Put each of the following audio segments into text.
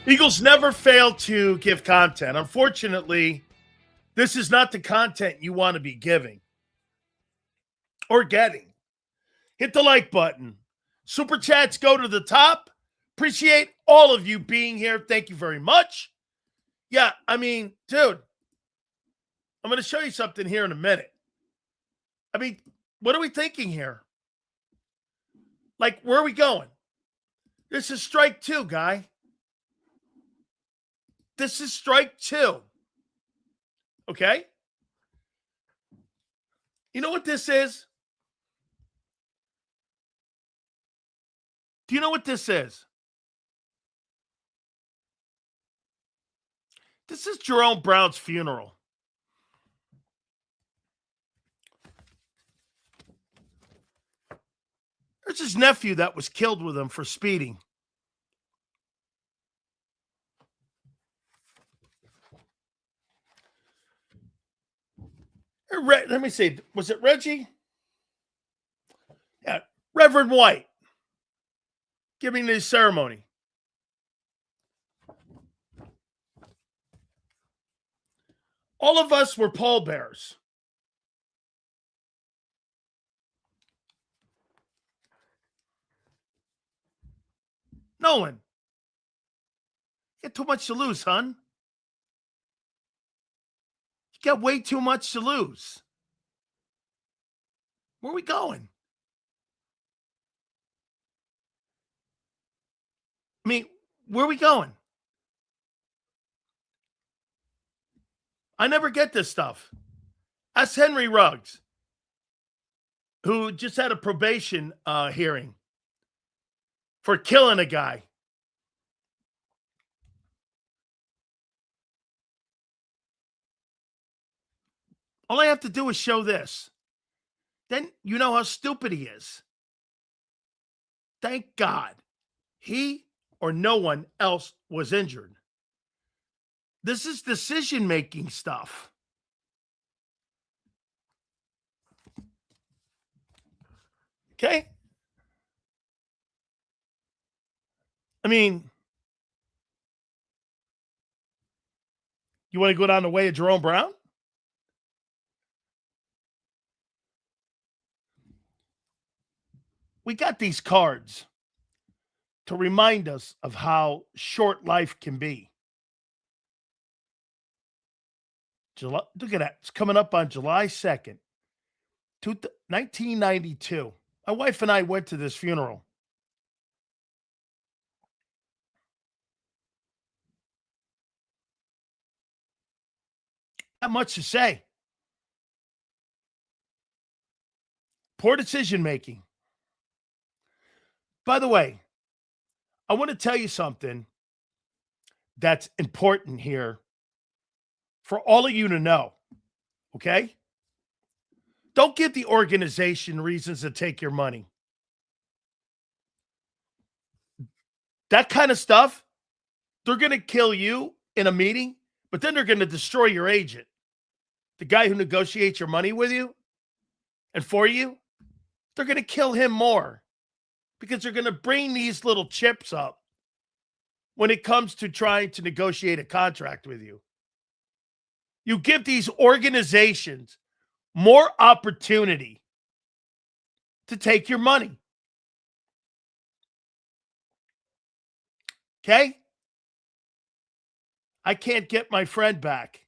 Eagles never fail to give content. Unfortunately, this is not the content you want to be giving or getting. Hit the like button. Super chats go to the top. Appreciate all of you being here. Thank you very much. Yeah, I mean, dude, I'm going to show you something here in a minute. I mean, what are we thinking here? Like, where are we going? This is strike two, guy. This is strike two. Okay? You know what this is? Do you know what this is? This is Jerome Brown's funeral. There's his nephew that was killed with him for speeding. Let me see. Was it Reggie? Yeah, Reverend White giving the ceremony. All of us were pallbearers. Nolan, you got too much to lose, hon. You got way too much to lose. Where are we going? I mean, where are we going? I never get this stuff. Ask Henry Ruggs, who just had a probation hearing for killing a guy. All I have to do is show this. Then you know how stupid he is. Thank God he or no one else was injured. This is decision-making stuff. Okay? I mean, you want to go down the way of Jerome Brown? We got these cards to remind us of how short life can be. July, look at that. It's coming up on July 2nd, 1992. My wife and I went to this funeral. Not much to say. Poor decision making. By the way, I want to tell you something that's important here for all of you to know, okay? Don't give the organization reasons to take your money. That kind of stuff, they're going to kill you in a meeting, but then they're going to destroy your agent. The guy who negotiates your money with you and for you, they're going to kill him more because they're going to bring these little chips up when it comes to trying to negotiate a contract with you. You give these organizations more opportunity to take your money. Okay? I can't get my friend back.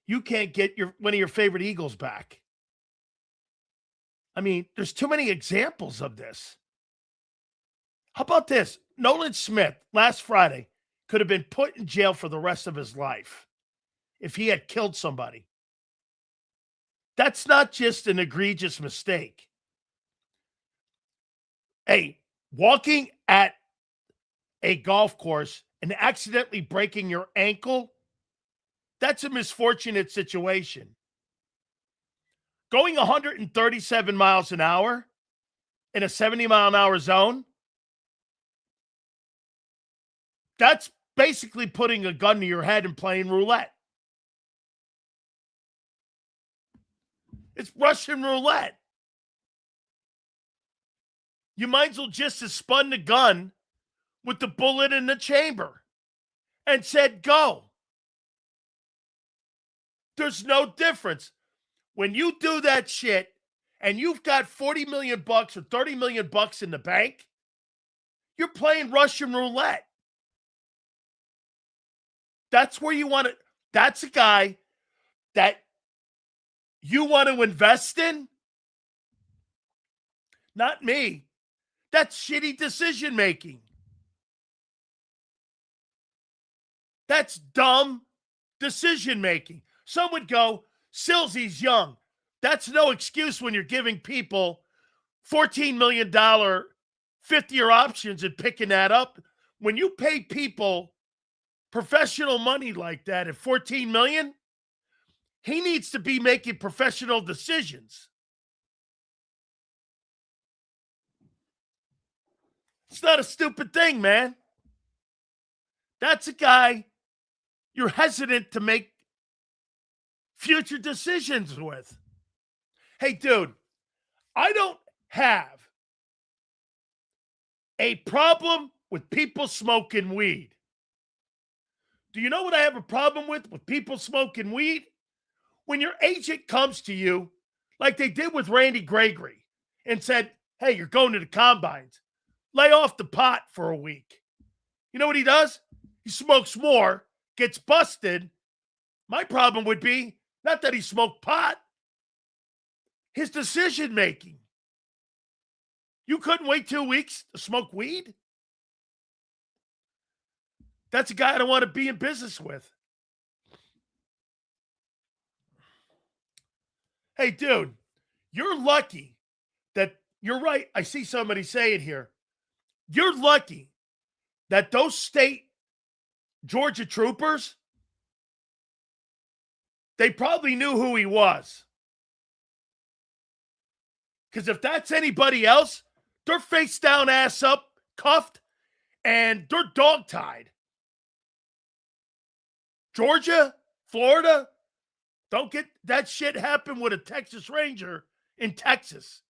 You can't get one of your favorite Eagles back. I mean, there's too many examples of this. How about this? Nolan Smith, last Friday, could have been put in jail for the rest of his life if he had killed somebody. That's not just an egregious mistake. Hey, walking at a golf course and accidentally breaking your ankle, that's a misfortunate situation. Going 137 miles an hour in a 70-mile-an-hour zone, that's basically putting a gun to your head and playing roulette. It's Russian roulette. You might as well just have spun the gun with the bullet in the chamber and said, go. There's no difference. When you do that shit and you've got 40 million bucks or 30 million bucks in the bank, you're playing Russian roulette. That's where you want to, that's a guy that you want to invest in. Not me. That's shitty decision making. That's dumb decision making. Some would go, Silsy's young. That's no excuse when you're giving people $14 million 50-year options and picking that up. When you pay people professional money like that at $14 million, he needs to be making professional decisions. It's not a stupid thing, man. That's a guy you're hesitant to make future decisions with. Hey, dude, I don't have a problem with people smoking weed. Do you know what I have a problem with people smoking weed? When your agent comes to you, like they did with Randy Gregory, and said, hey, you're going to the combines. Lay off the pot for a week. You know what he does? He smokes more, gets busted. My problem would be not that he smoked pot, his decision making. You couldn't wait 2 weeks to smoke weed? That's a guy I don't want to be in business with. Hey, dude, you're lucky that you're right. I see somebody say it here. You're lucky that those state Georgia troopers, they probably knew who he was. Because if that's anybody else, they're face down, ass up, cuffed, and they're dog-tied. Georgia, Florida, don't get that shit happen with a Texas Ranger in Texas.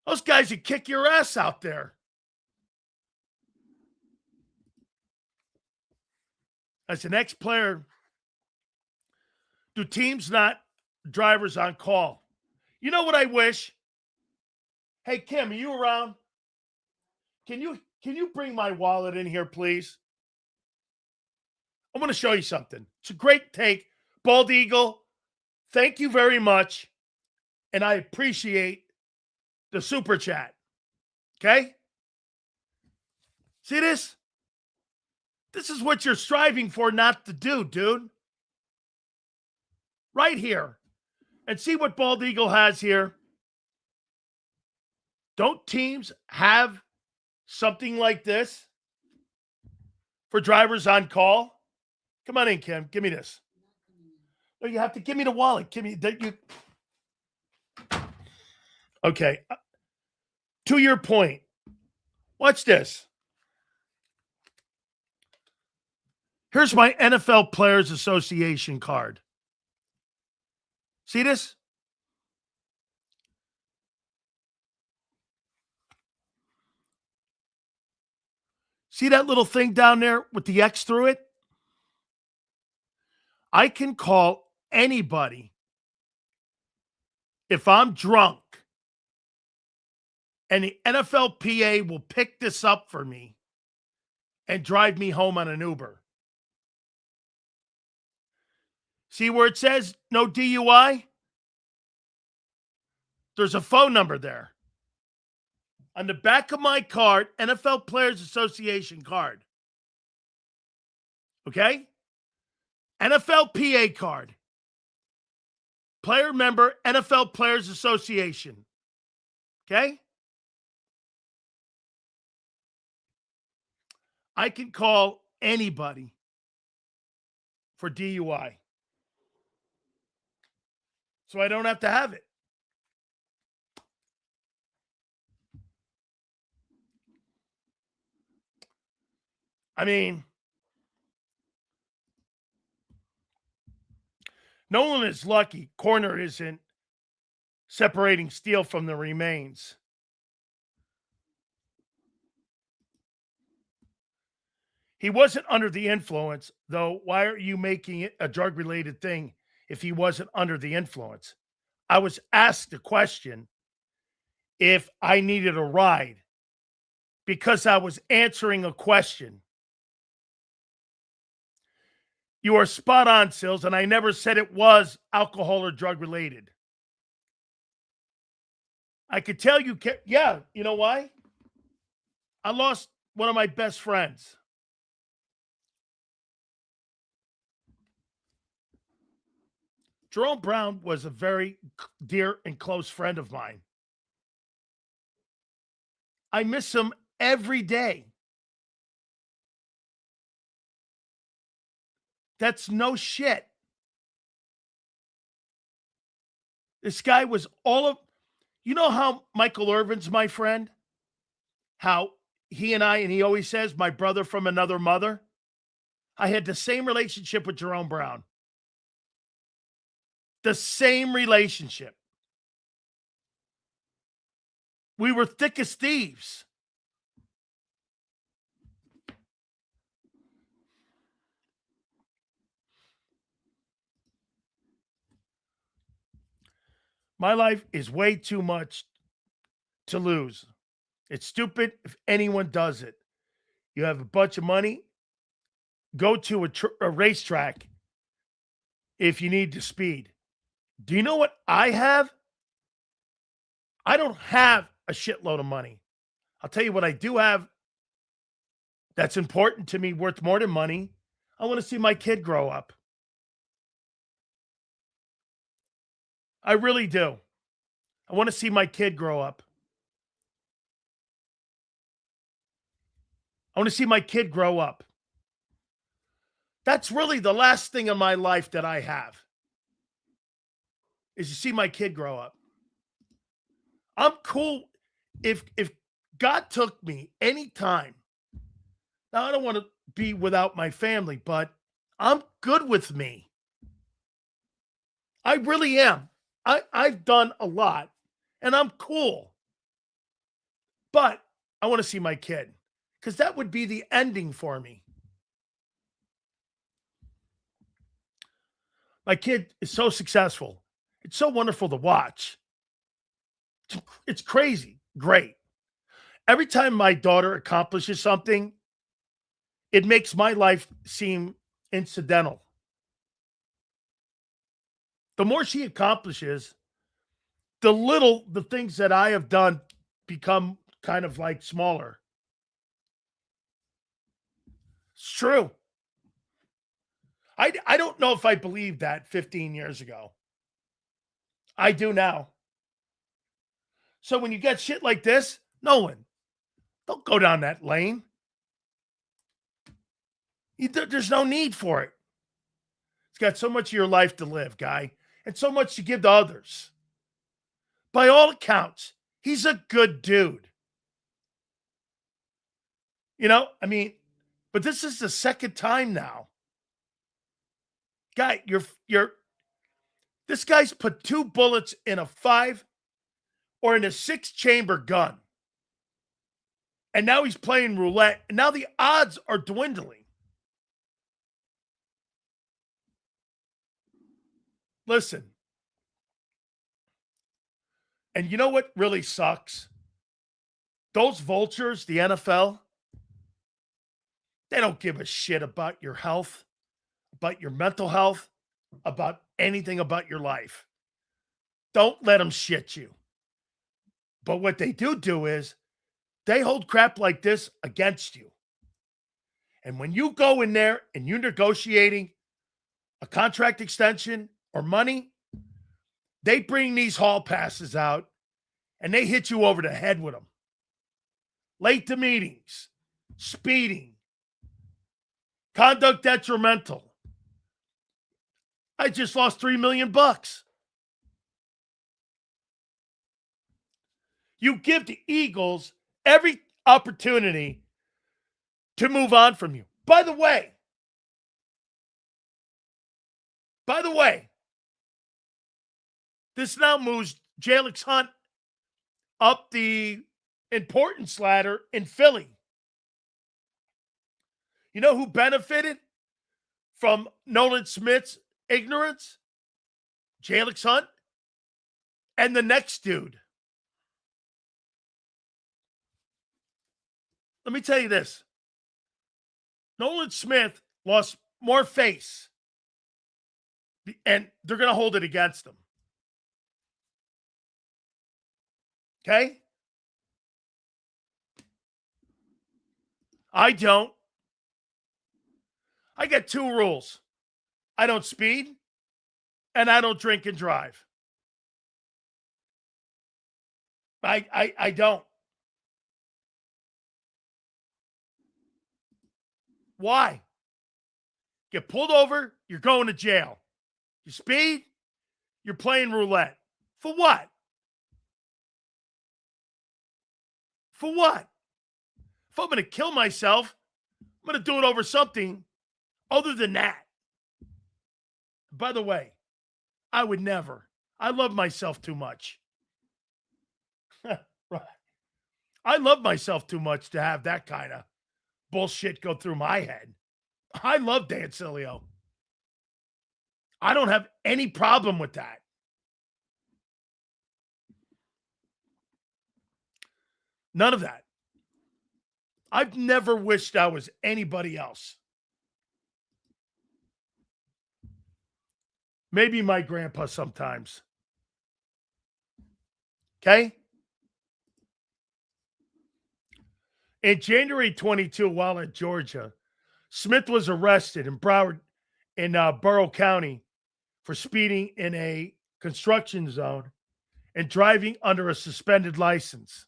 Those guys would kick your ass out there. As an ex-player, do teams not drivers on call? You know what I wish? Hey, Kim, are you around? Can you bring my wallet in here, please? I'm going to show you something. It's a great take. Bald Eagle, thank you very much. And I appreciate the super chat. Okay? See this? This is what you're striving for not to do, dude. Right here. And see what Bald Eagle has here. Don't teams have something like this for drivers on call? Come on in, Kim. Give me this. No, you have to give me the wallet. Give me that. You. Okay. To your point. Watch this. Here's my NFL Players Association card. See this? See that little thing down there with the X through it? I can call anybody if I'm drunk, and the NFLPA will pick this up for me and drive me home on an Uber. See where it says no DUI? There's a phone number there. On the back of my card, NFL Players Association card. Okay? NFLPA card. Player member, NFL Players Association. Okay? I can call anybody for DUI. So I don't have to have it. I mean, Nolan is lucky. Corner isn't separating steel from the remains. He wasn't under the influence, though. Why are you making it a drug related thing if he wasn't under the influence? I was asked the question if I needed a ride because I was answering a question. You are spot on, Sills, and I never said it was alcohol or drug related. I could tell you, yeah, you know why? I lost one of my best friends. Jerome Brown was a very dear and close friend of mine. I miss him every day. That's no shit. This guy was you know how Michael Irvin's my friend? How he always says, my brother from another mother? I had the same relationship with Jerome Brown. The same relationship. We were thick as thieves. My life is way too much to lose. It's stupid if anyone does it. You have a bunch of money, go to a racetrack if you need to speed. Do you know what I have? I don't have a shitload of money. I'll tell you what I do have that's important to me, worth more than money. I want to see my kid grow up. I really do. I want to see my kid grow up. I want to see my kid grow up. That's really the last thing in my life that I have, is to see my kid grow up. I'm cool if God took me anytime. Now, I don't want to be without my family, but I'm good with me. I really am. I've done a lot, and I'm cool. But I want to see my kid, because that would be the ending for me. My kid is so successful. It's so wonderful to watch. It's crazy. Great. Every time my daughter accomplishes something, it makes my life seem incidental. The more she accomplishes, the things that I have done become kind of like smaller. It's true. I don't know if I believed that 15 years ago. I do now. So when you get shit like this, Nolan, don't go down that lane. There's no need for it. It's got so much of your life to live, guy, and so much to give to others. By all accounts, he's a good dude. You know, I mean, but this is the second time now. Guy, this guy's put 2 bullets in a 5 or in a 6-chamber gun. And now he's playing roulette. And now the odds are dwindling. Listen. And you know what really sucks? Those vultures, the NFL, they don't give a shit about your health, about your mental health, about anything about your life. Don't let them shit you. But what they do is they hold crap like this against you. And when you go in there and you're negotiating a contract extension or money, they bring these hall passes out and they hit you over the head with them. Late to meetings, speeding, conduct detrimental. I just lost $3 million. You give the Eagles every opportunity to move on from you. By the way, this now moves Jalen Hunt up the importance ladder in Philly. You know who benefited from Nolan Smith's ignorance? Jalen Hunt and the next dude. Let me tell you this. Nolan Smith lost more face, and they're going to hold it against him. Okay? I don't. I got two rules. I don't speed, and I don't drink and drive. I don't. Why? Get pulled over, you're going to jail. You speed, you're playing roulette. For what? For what? If I'm going to kill myself, I'm going to do it over something other than that. By the way, I would never. I love myself too much. Right. I love myself too much to have that kind of bullshit go through my head. I love Dan Sileo. I don't have any problem with that. None of that. I've never wished I was anybody else. Maybe my grandpa sometimes. Okay? In January 22, while at Georgia, Smith was arrested in Broward in Borough County for speeding in a construction zone and driving under a suspended license.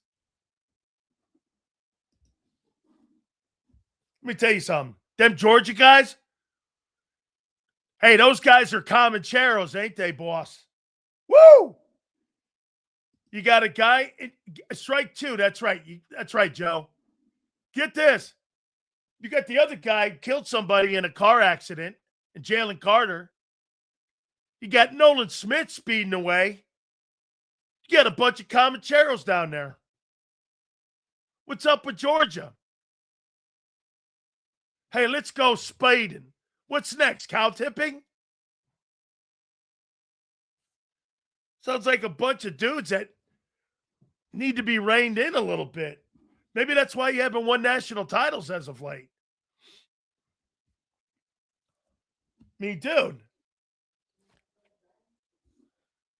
Let me tell you something. Them Georgia guys, hey, those guys are Comancheros, ain't they, boss? Woo! You got a guy, strike two. That's right. That's right, Joe. Get this. You got the other guy killed somebody in a car accident, and Jalen Carter. You got Nolan Smith speeding away. You got a bunch of Comancheros down there. What's up with Georgia? Hey, let's go spading. What's next? Cow tipping? Sounds like a bunch of dudes that need to be reined in a little bit. Maybe that's why you haven't won national titles as of late. Dude.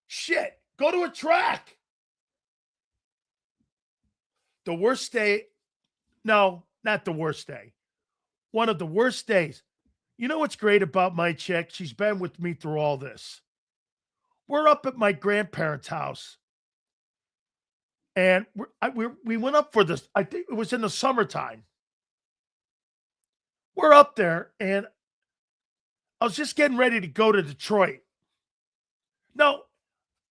Shit. Go to a track. The worst day. No, not the worst day. One of the worst days. You know what's great about my chick? She's been with me through all this. We're up at my grandparents' house. And we went up for this. I think it was in the summertime. We're up there, and I was just getting ready to go to Detroit. No,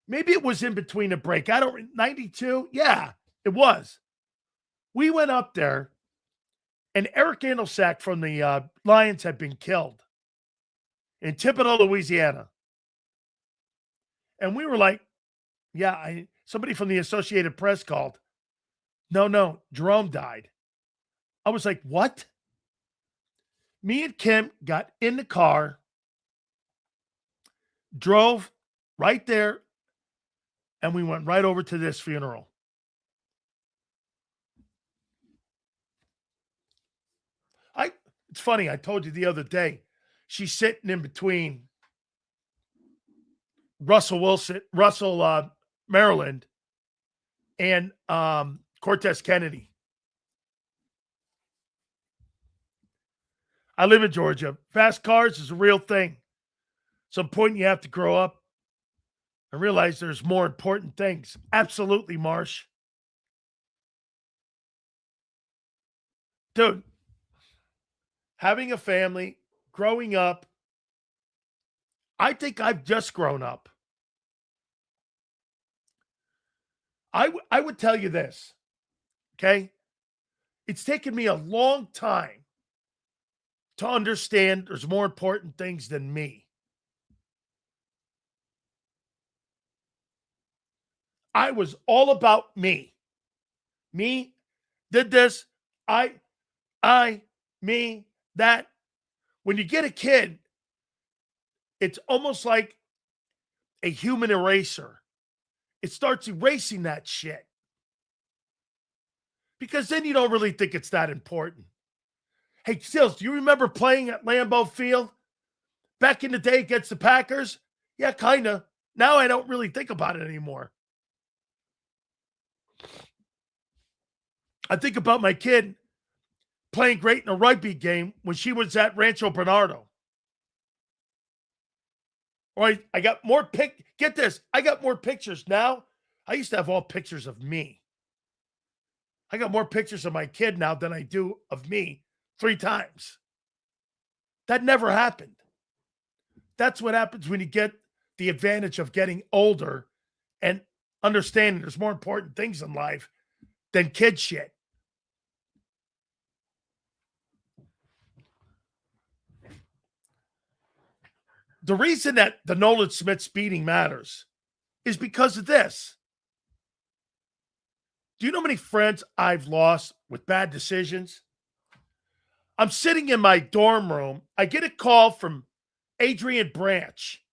maybe it was in between a break. 92? Yeah, it was. We went up there, and Eric Andelsack from the Lions had been killed in Thibodaux, Louisiana. And we were like, yeah, somebody from the Associated Press called. No, Jerome died. I was like, what? Me and Kim got in the car, drove right there, and we went right over to this funeral. It's funny, I told you the other day, she's sitting in between Russell, Maryland, and Cortez Kennedy. I live in Georgia. Fast cars is a real thing. Some point you have to grow up and realize there's more important things. Absolutely, Marsh. Dude, having a family, growing up, I think I've just grown up. I would tell you this, okay? It's taken me a long time to understand there's more important things than me. I was all about me. Me did this. Me that when you get a kid, it's almost like a human eraser. It starts erasing that shit. Because then you don't really think it's that important. Hey, Stills, do you remember playing at Lambeau Field back in the day against the Packers? Yeah, kind of. Now I don't really think about it anymore. I think about my kid playing great in a rugby game when she was at Rancho Bernardo. Or I got more get this, I got more pictures now. I used to have all pictures of me. I got more pictures of my kid now than I do of me 3 times. That never happened. That's what happens when you get the advantage of getting older and understanding there's more important things in life than kid shit. The reason that the Nolan Smith speeding matters is because of this. Do you know how many friends I've lost with bad decisions? I'm sitting in my dorm room. I get a call from Adrian Branch.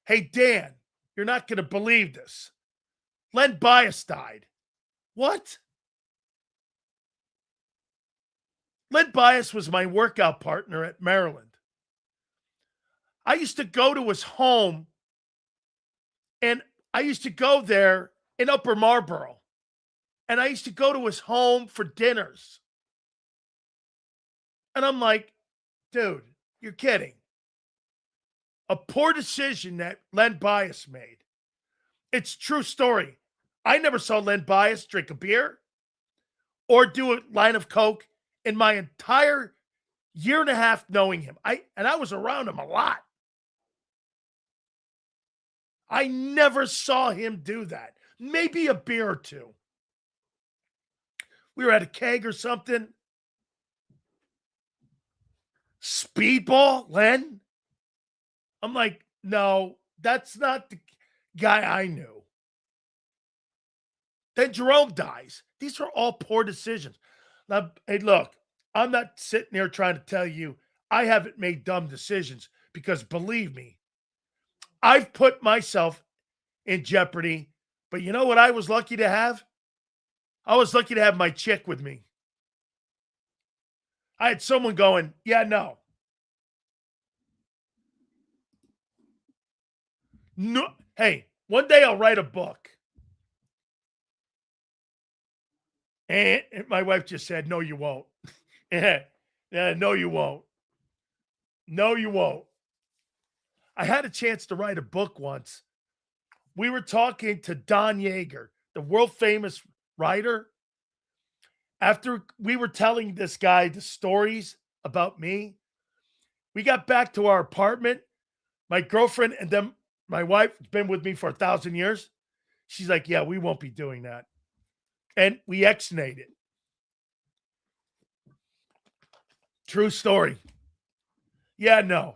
Hey, Dan, you're not going to believe this. Len Bias died. What? Len Bias was my workout partner at Maryland. I used to go to his home, and I used to go there in Upper Marlboro. And I used to go to his home for dinners. And I'm like, dude, you're kidding. A poor decision that Len Bias made. It's a true story. I never saw Len Bias drink a beer or do a line of coke in my entire year and a half knowing him. I was around him a lot. I never saw him do that. Maybe a beer or two. We were at a keg or something. Speedball, Len? I'm like, no, that's not the guy I knew. Then Jerome dies. These are all poor decisions. Now, hey, look, I'm not sitting there trying to tell you I haven't made dumb decisions because believe me, I've put myself in jeopardy. But you know what I was lucky to have? I was lucky to have my chick with me. I had someone going, yeah, no. No. Hey, one day I'll write a book. And my wife just said, no, you won't. Yeah, no, you won't. No, you won't. I had a chance to write a book once. We were talking to Don Yeager, the world famous writer. After we were telling this guy the stories about me, we got back to our apartment. My girlfriend and then my wife has been with me for 1,000 years. She's like, yeah, we won't be doing that. And we ex-nayed it. True story. Yeah, no.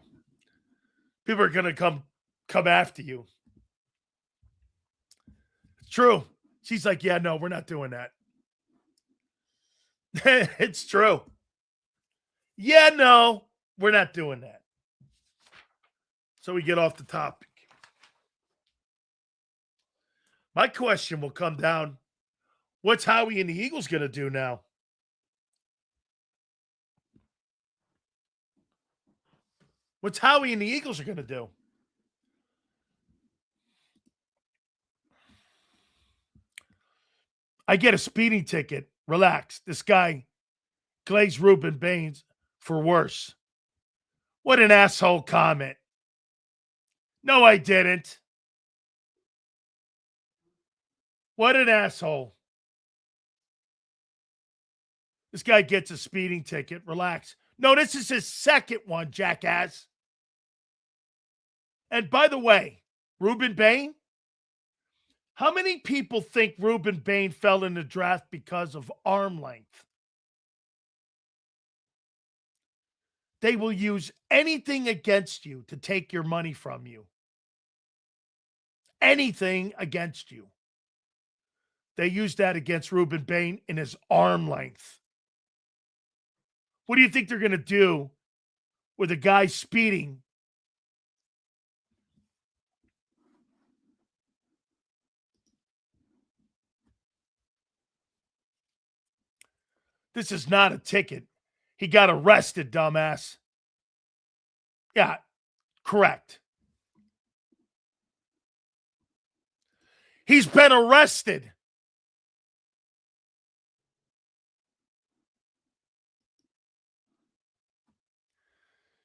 People are going to come after you. It's true. She's like, yeah, no, we're not doing that. It's true. Yeah, no, we're not doing that. So we get off the topic. My question will come down, what's Howie and the Eagles going to do now? What's Howie and the Eagles are going to do? I get a speeding ticket. Relax. This guy glazed Ruben Baines for worse. What an asshole comment. No, I didn't. What an asshole. This guy gets a speeding ticket. Relax. No, this is his second one, jackass. And by the way, Ruben Bain, how many people think Ruben Bain fell in the draft because of arm length? They will use anything against you to take your money from you. Anything against you. They used that against Ruben Bain in his arm length. What do you think they're going to do with a guy speeding. This is not a ticket. He got arrested, dumbass. Yeah, correct. He's been arrested.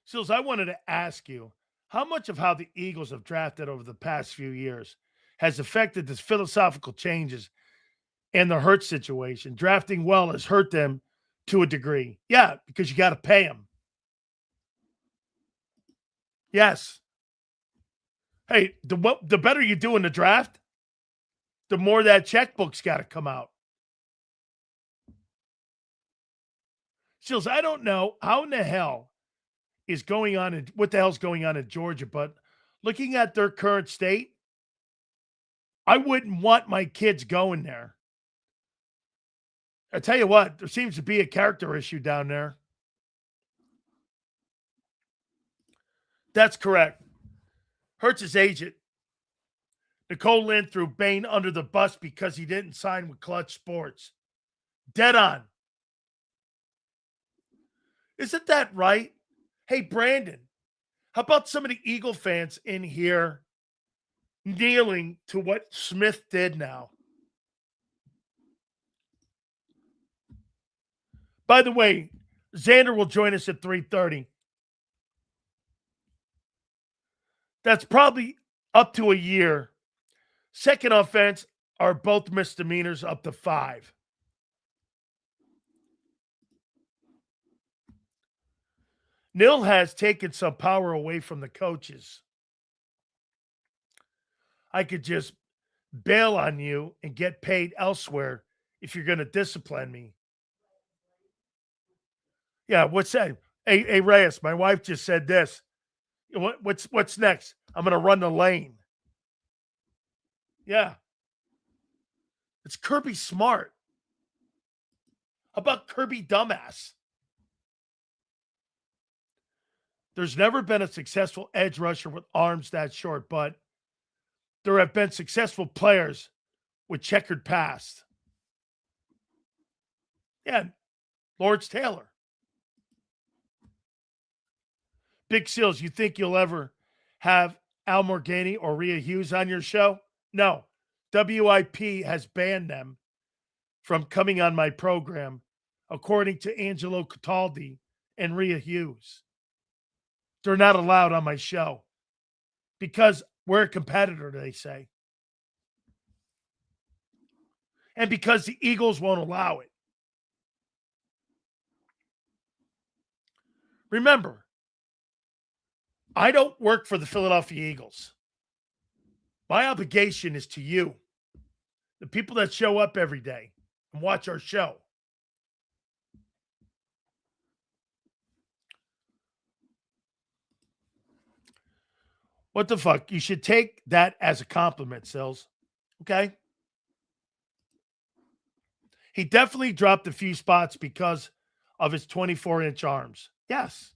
Sills, I wanted to ask you, how much of how the Eagles have drafted over the past few years has affected this philosophical changes in the Hurts situation? Drafting well has hurt them to a degree. Yeah, because you got to pay them. Yes. Hey, the better you do in the draft, the more that checkbook's got to come out. Sills, I don't know how in the hell is going on in what the hell's going on in Georgia, but looking at their current state, I wouldn't want my kids going there. I tell you what, there seems to be a character issue down there. That's correct. Hurts' agent, Nicole Lynn, threw Bain under the bus because he didn't sign with Clutch Sports. Dead on. Isn't that right? Hey, Brandon, how about some of the Eagle fans in here kneeling to what Smith did now? By the way, Zander will join us at 3:30. That's probably up to a year. Second offense are both misdemeanors up to 5. Nil has taken some power away from the coaches. I could just bail on you and get paid elsewhere if you're going to discipline me. Yeah, what's that? Hey, Reyes, my wife just said this. What's next? I'm going to run the lane. Yeah. It's Kirby Smart. How about Kirby Dumbass? There's never been a successful edge rusher with arms that short, but there have been successful players with checkered past. Yeah, Lawrence Taylor. Big Seals, you think you'll ever have Al Morgani or Rhea Hughes on your show? No. WIP has banned them from coming on my program, according to Angelo Cataldi and Rhea Hughes. They're not allowed on my show because we're a competitor, they say. And because the Eagles won't allow it. Remember, I don't work for the Philadelphia Eagles. My obligation is to you, the people that show up every day and watch our show. What the fuck? You should take that as a compliment, Sills. Okay? He definitely dropped a few spots because of his 24-inch arms. Yes.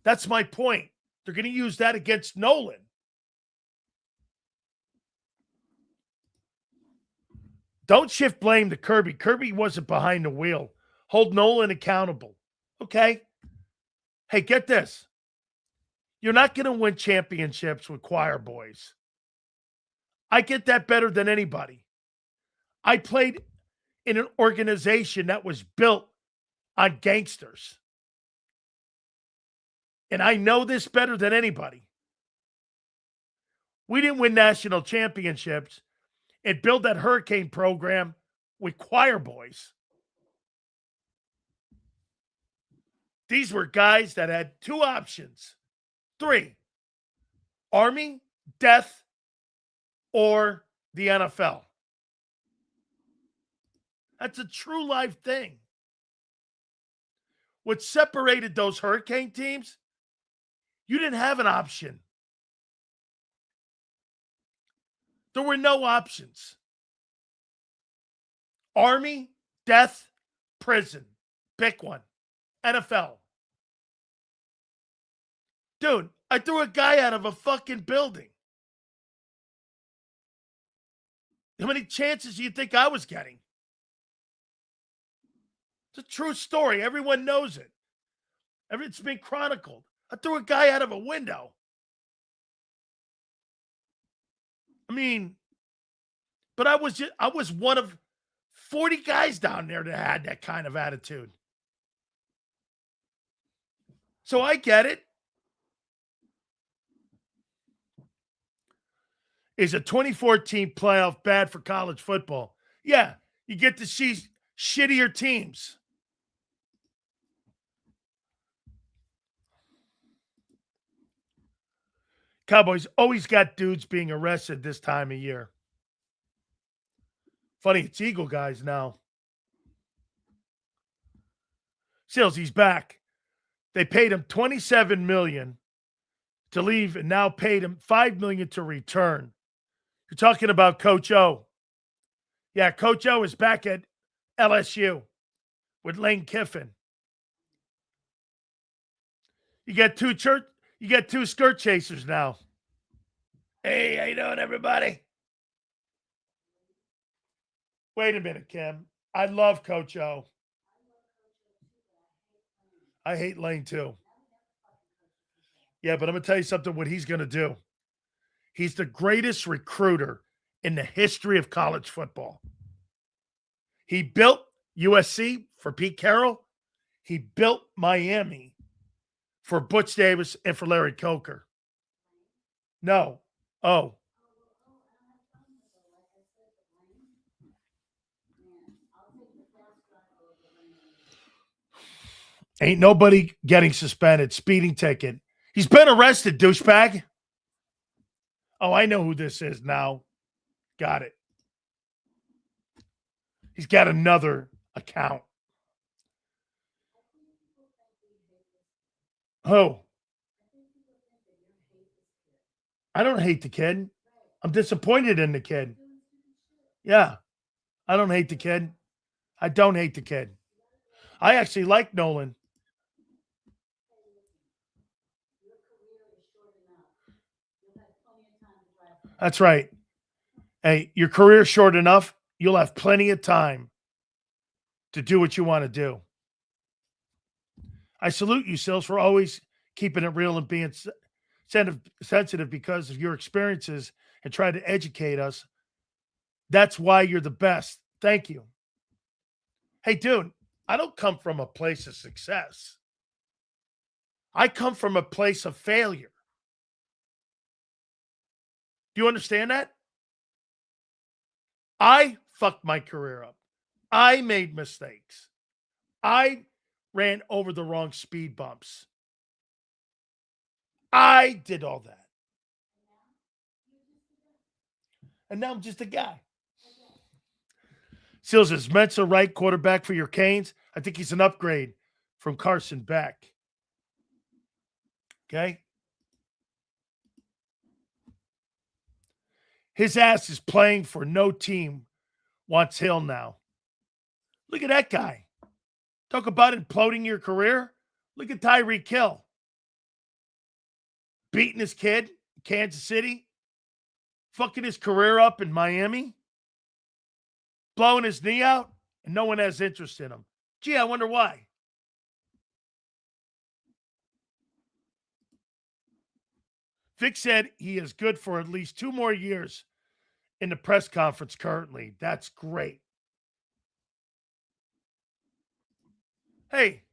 That's my point. They're going to use that against Nolan. Don't shift blame to Kirby. Kirby wasn't behind the wheel. Hold Nolan accountable. Okay? Hey, get this. You're not going to win championships with choir boys. I get that better than anybody. I played in an organization that was built on gangsters. And I know this better than anybody. We didn't win national championships and build that hurricane program with choir boys. These were guys that had 2 options. 3, Army, death, or the NFL. That's a true life thing. What separated those hurricane teams, you didn't have an option. There were no options. Army, death, prison. Pick one. NFL. Dude, I threw a guy out of a fucking building. How many chances do you think I was getting? It's a true story. Everyone knows it. It's been chronicled. I threw a guy out of a window. I mean, but I was one of 40 guys down there that had that kind of attitude. So I get it. Is a 2014 playoff bad for college football? Yeah, you get to see shittier teams. Cowboys always got dudes being arrested this time of year. Funny, it's Eagle guys now. Sills, he's back. They paid him $27 million to leave and now paid him $5 million to return. You're talking about Coach O. Yeah, Coach O is back at LSU with Lane Kiffin. You get two skirt chasers now. Hey, how you doing, everybody? Wait a minute, Kim. I love Coach O. I hate Lane too. Yeah, but I'm going to tell you something, what he's going to do. He's the greatest recruiter in the history of college football. He built USC for Pete Carroll. He built Miami for Butch Davis and for Larry Coker. No. Oh. Ain't nobody getting suspended. Speeding ticket. He's been arrested, douchebag. Oh, I know who this is now. Got it. He's got another account. Oh. I don't hate the kid. I'm disappointed in the kid. Yeah. I don't hate the kid. I don't hate the kid. I actually like Nolan. That's right. Hey, your career's short enough. You'll have plenty of time to do what you want to do. I salute you, Sills, for always keeping it real and being sensitive because of your experiences and try to educate us. That's why you're the best. Thank you. Hey, dude, I don't come from a place of success. I come from a place of failure. Do you understand that? I fucked my career up. I made mistakes. I ran over the wrong speed bumps. I did all that. And now I'm just a guy. Seals, is Mentz a right quarterback for your Canes? I think he's an upgrade from Carson Beck. Okay? His ass is playing for no team wants Hill now. Look at that guy. Talk about imploding your career. Look at Tyreek Hill. Beating his kid, Kansas City. Fucking his career up in Miami. Blowing his knee out, and no one has interest in him. Gee, I wonder why. Vic said he is good for at least 2 more years in the press conference currently. That's great. Hey,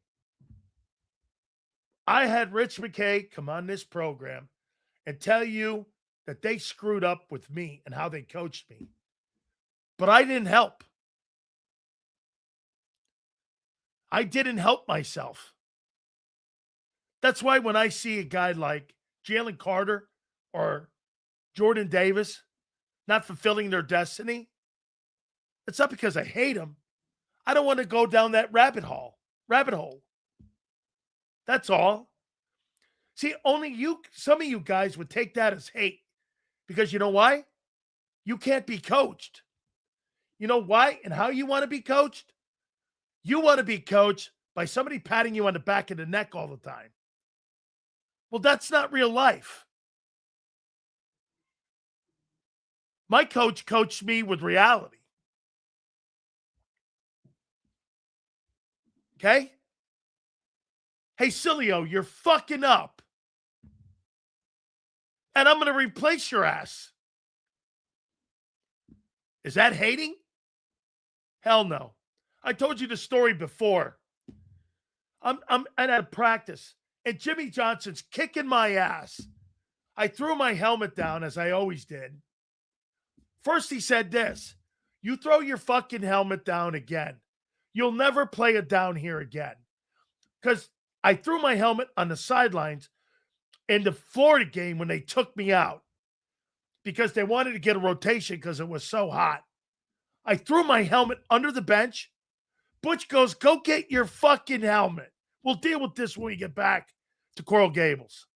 I had Rich McKay come on this program and tell you that they screwed up with me and how they coached me. But I didn't help. I didn't help myself. That's why when I see a guy like Jalen Carter or Jordan Davis not fulfilling their destiny, it's not because I hate them. I don't want to go down that rabbit hole. That's all. See, some of you guys would take that as hate because you know why? You can't be coached. You know why and how you want to be coached? You want to be coached by somebody patting you on the back of the neck all the time. Well, that's not real life. My coach coached me with reality. Okay? Hey, Sileo, you're fucking up. And I'm going to replace your ass. Is that hating? Hell no. I told you the story before. I'm at practice, and Jimmy Johnson's kicking my ass. I threw my helmet down, as I always did. First, he said this: "You throw your fucking helmet down again, you'll never play it down here again." Because I threw my helmet on the sidelines in the Florida game when they took me out because they wanted to get a rotation because it was so hot. I threw my helmet under the bench. Butch goes, "Go get your fucking helmet. We'll deal with this when we get back to Coral Gables."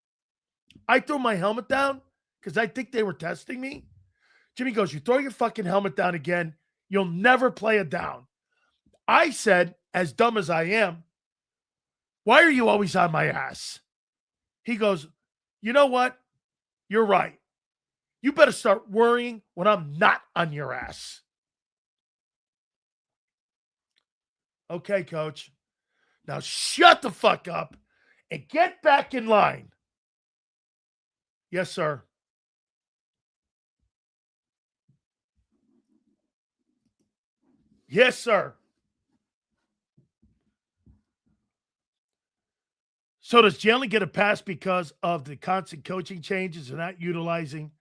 I threw my helmet down because I think they were testing me. Jimmy goes, "You throw your fucking helmet down again, you'll never play it down." I said, as dumb as I am, "Why are you always on my ass?" He goes, "You know what? You're right. You better start worrying when I'm not on your ass." Okay, coach. Now shut the fuck up and get back in line. Yes, sir. Yes, sir. So does Jalen get a pass because of the constant coaching changes and not utilizing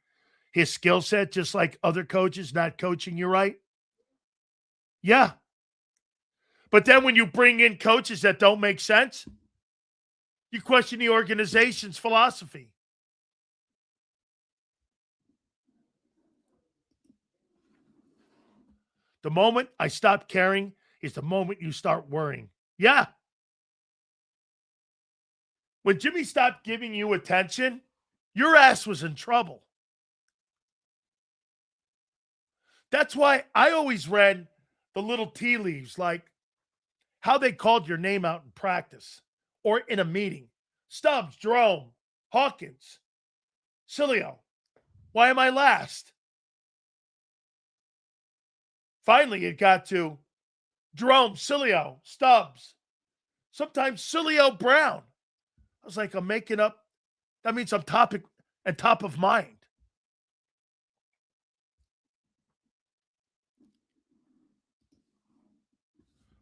his skill set, just like other coaches not coaching you right? Yeah. But then when you bring in coaches that don't make sense, you question the organization's philosophy. The moment I stop caring is the moment you start worrying. Yeah. When Jimmy stopped giving you attention, your ass was in trouble. That's why I always read the little tea leaves, like how they called your name out in practice or in a meeting. Stubbs, Jerome, Hawkins, Sileo. Why am I last? Finally, it got to Jerome, Sileo, Stubbs. Sometimes Sileo Brown. I was like, I'm making up. That means I'm top of mind.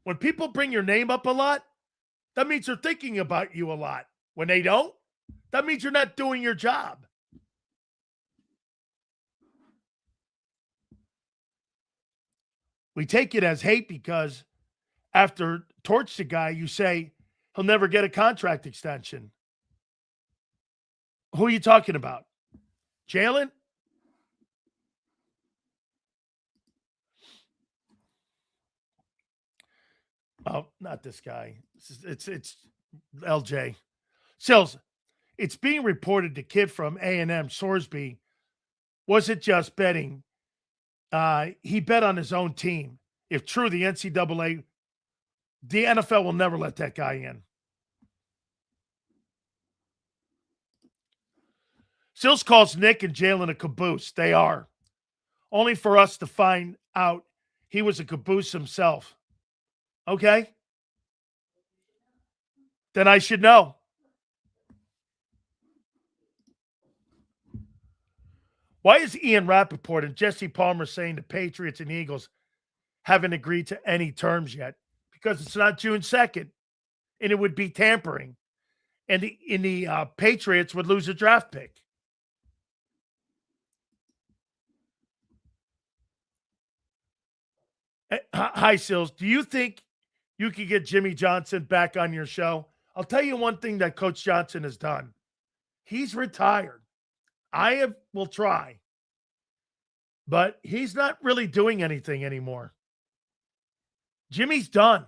When people bring your name up a lot, that means they're thinking about you a lot. When they don't, that means you're not doing your job. We take it as hate because after torch the guy, you say he'll never get a contract extension. Who are you talking about? Jalen? Oh, not this guy. It's LJ. Sills, it's being reported the kid from A&M, Sorsby, wasn't just betting. He bet on his own team. If true, the NCAA, the NFL will never let that guy in. Sills calls Nick and Jalen a caboose. They are. Only for us to find out he was a caboose himself. Okay? Then I should know. Why is Ian Rappaport and Jesse Palmer saying the Patriots and Eagles haven't agreed to any terms yet? Because it's not June 2nd, and it would be tampering. And the Patriots would lose a draft pick. Hi, Sills. Do you think you could get Jimmy Johnson back on your show? I'll tell you one thing that Coach Johnson has done. He's retired. Will try. But he's not really doing anything anymore. Jimmy's done.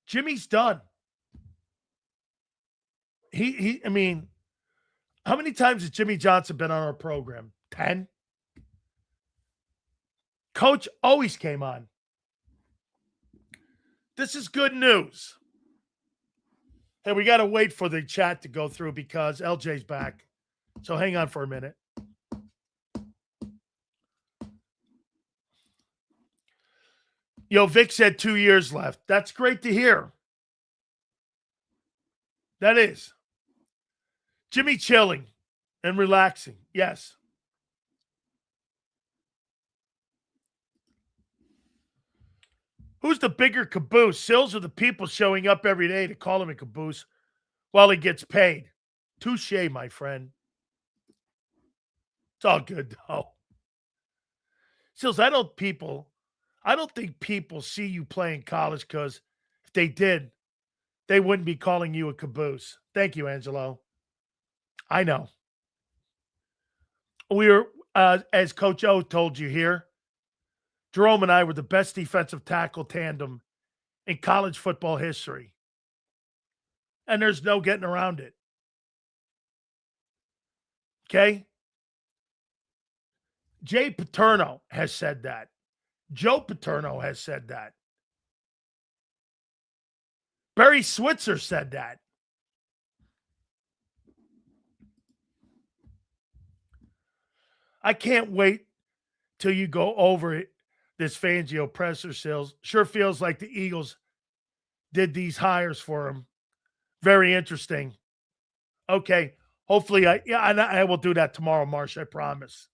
Jimmy's done. I mean, how many times has Jimmy Johnson been on our program? 10? Coach always came on. This is good news. Hey, we got to wait for the chat to go through because LJ's back. So hang on for a minute. Yo, Vic said 2 years left. That's great to hear. That is. Jimmy chilling and relaxing. Yes. Who's the bigger caboose? Sills or the people showing up every day to call him a caboose while he gets paid? Touche, my friend. It's all good, though. Sills, I don't think people see you playing college because if they did, they wouldn't be calling you a caboose. Thank you, Angelo. I know. We were, as Coach O told you here, Jerome and I were the best defensive tackle tandem in college football history. And there's no getting around it. Okay? Jay Paterno has said that. Joe Paterno has said that. Barry Switzer said that. I can't wait till you go over it, this Fangio presser sales. Sure feels like the Eagles did these hires for him. Very interesting. Okay. Hopefully, I will do that tomorrow, Marsh. I promise.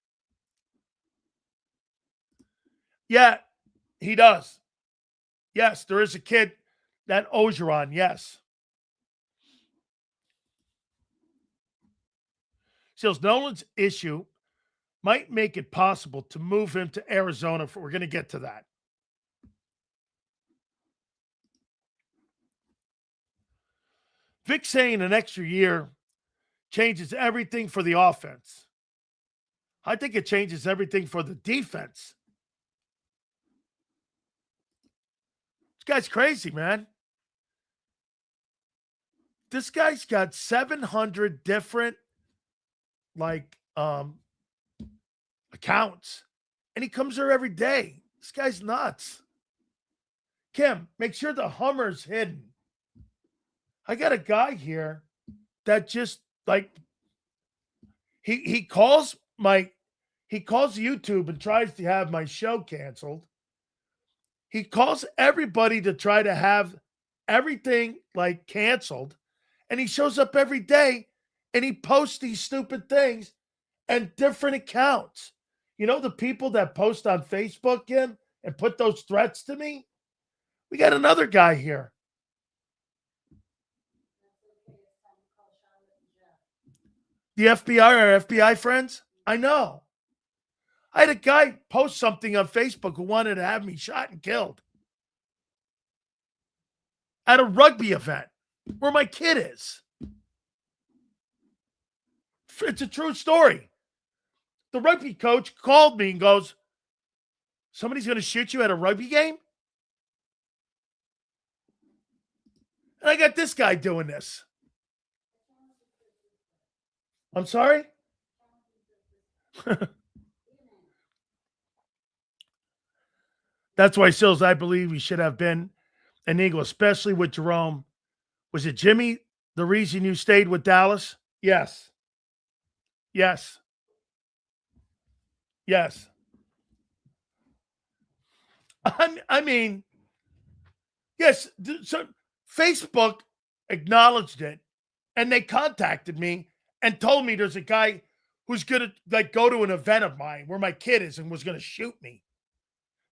Yeah, he does. Yes, there is a kid, that Ogeron. Yes. Seals, Nolan's issue might make it possible to move him to Arizona. We're going to get to that. Vic saying an extra year changes everything for the offense. I think it changes everything for the defense. This guy's crazy, man. This guy's got 700 different accounts, and he comes there every day. This guy's nuts. Kim, make sure the Hummer's hidden. I got a guy here that just he calls YouTube and tries to have my show canceled. He calls everybody to try to have everything canceled, and he shows up every day and he posts these stupid things and different accounts. You know, the people that post on Facebook, Kim, and put those threats to me? We got another guy here. The FBI are FBI friends? I know. I had a guy post something on Facebook who wanted to have me shot and killed at a rugby event where my kid is. It's a true story. The rugby coach called me and goes, somebody's going to shoot you at a rugby game? And I got this guy doing this. I'm sorry? That's why, Sills, I believe he should have been an Eagle, especially with Jerome. Was it Jimmy the reason you stayed with Dallas? Yes. Yes. Yes. I mean, yes. So Facebook acknowledged it, and they contacted me and told me there's a guy who's going to go to an event of mine where my kid is and was going to shoot me.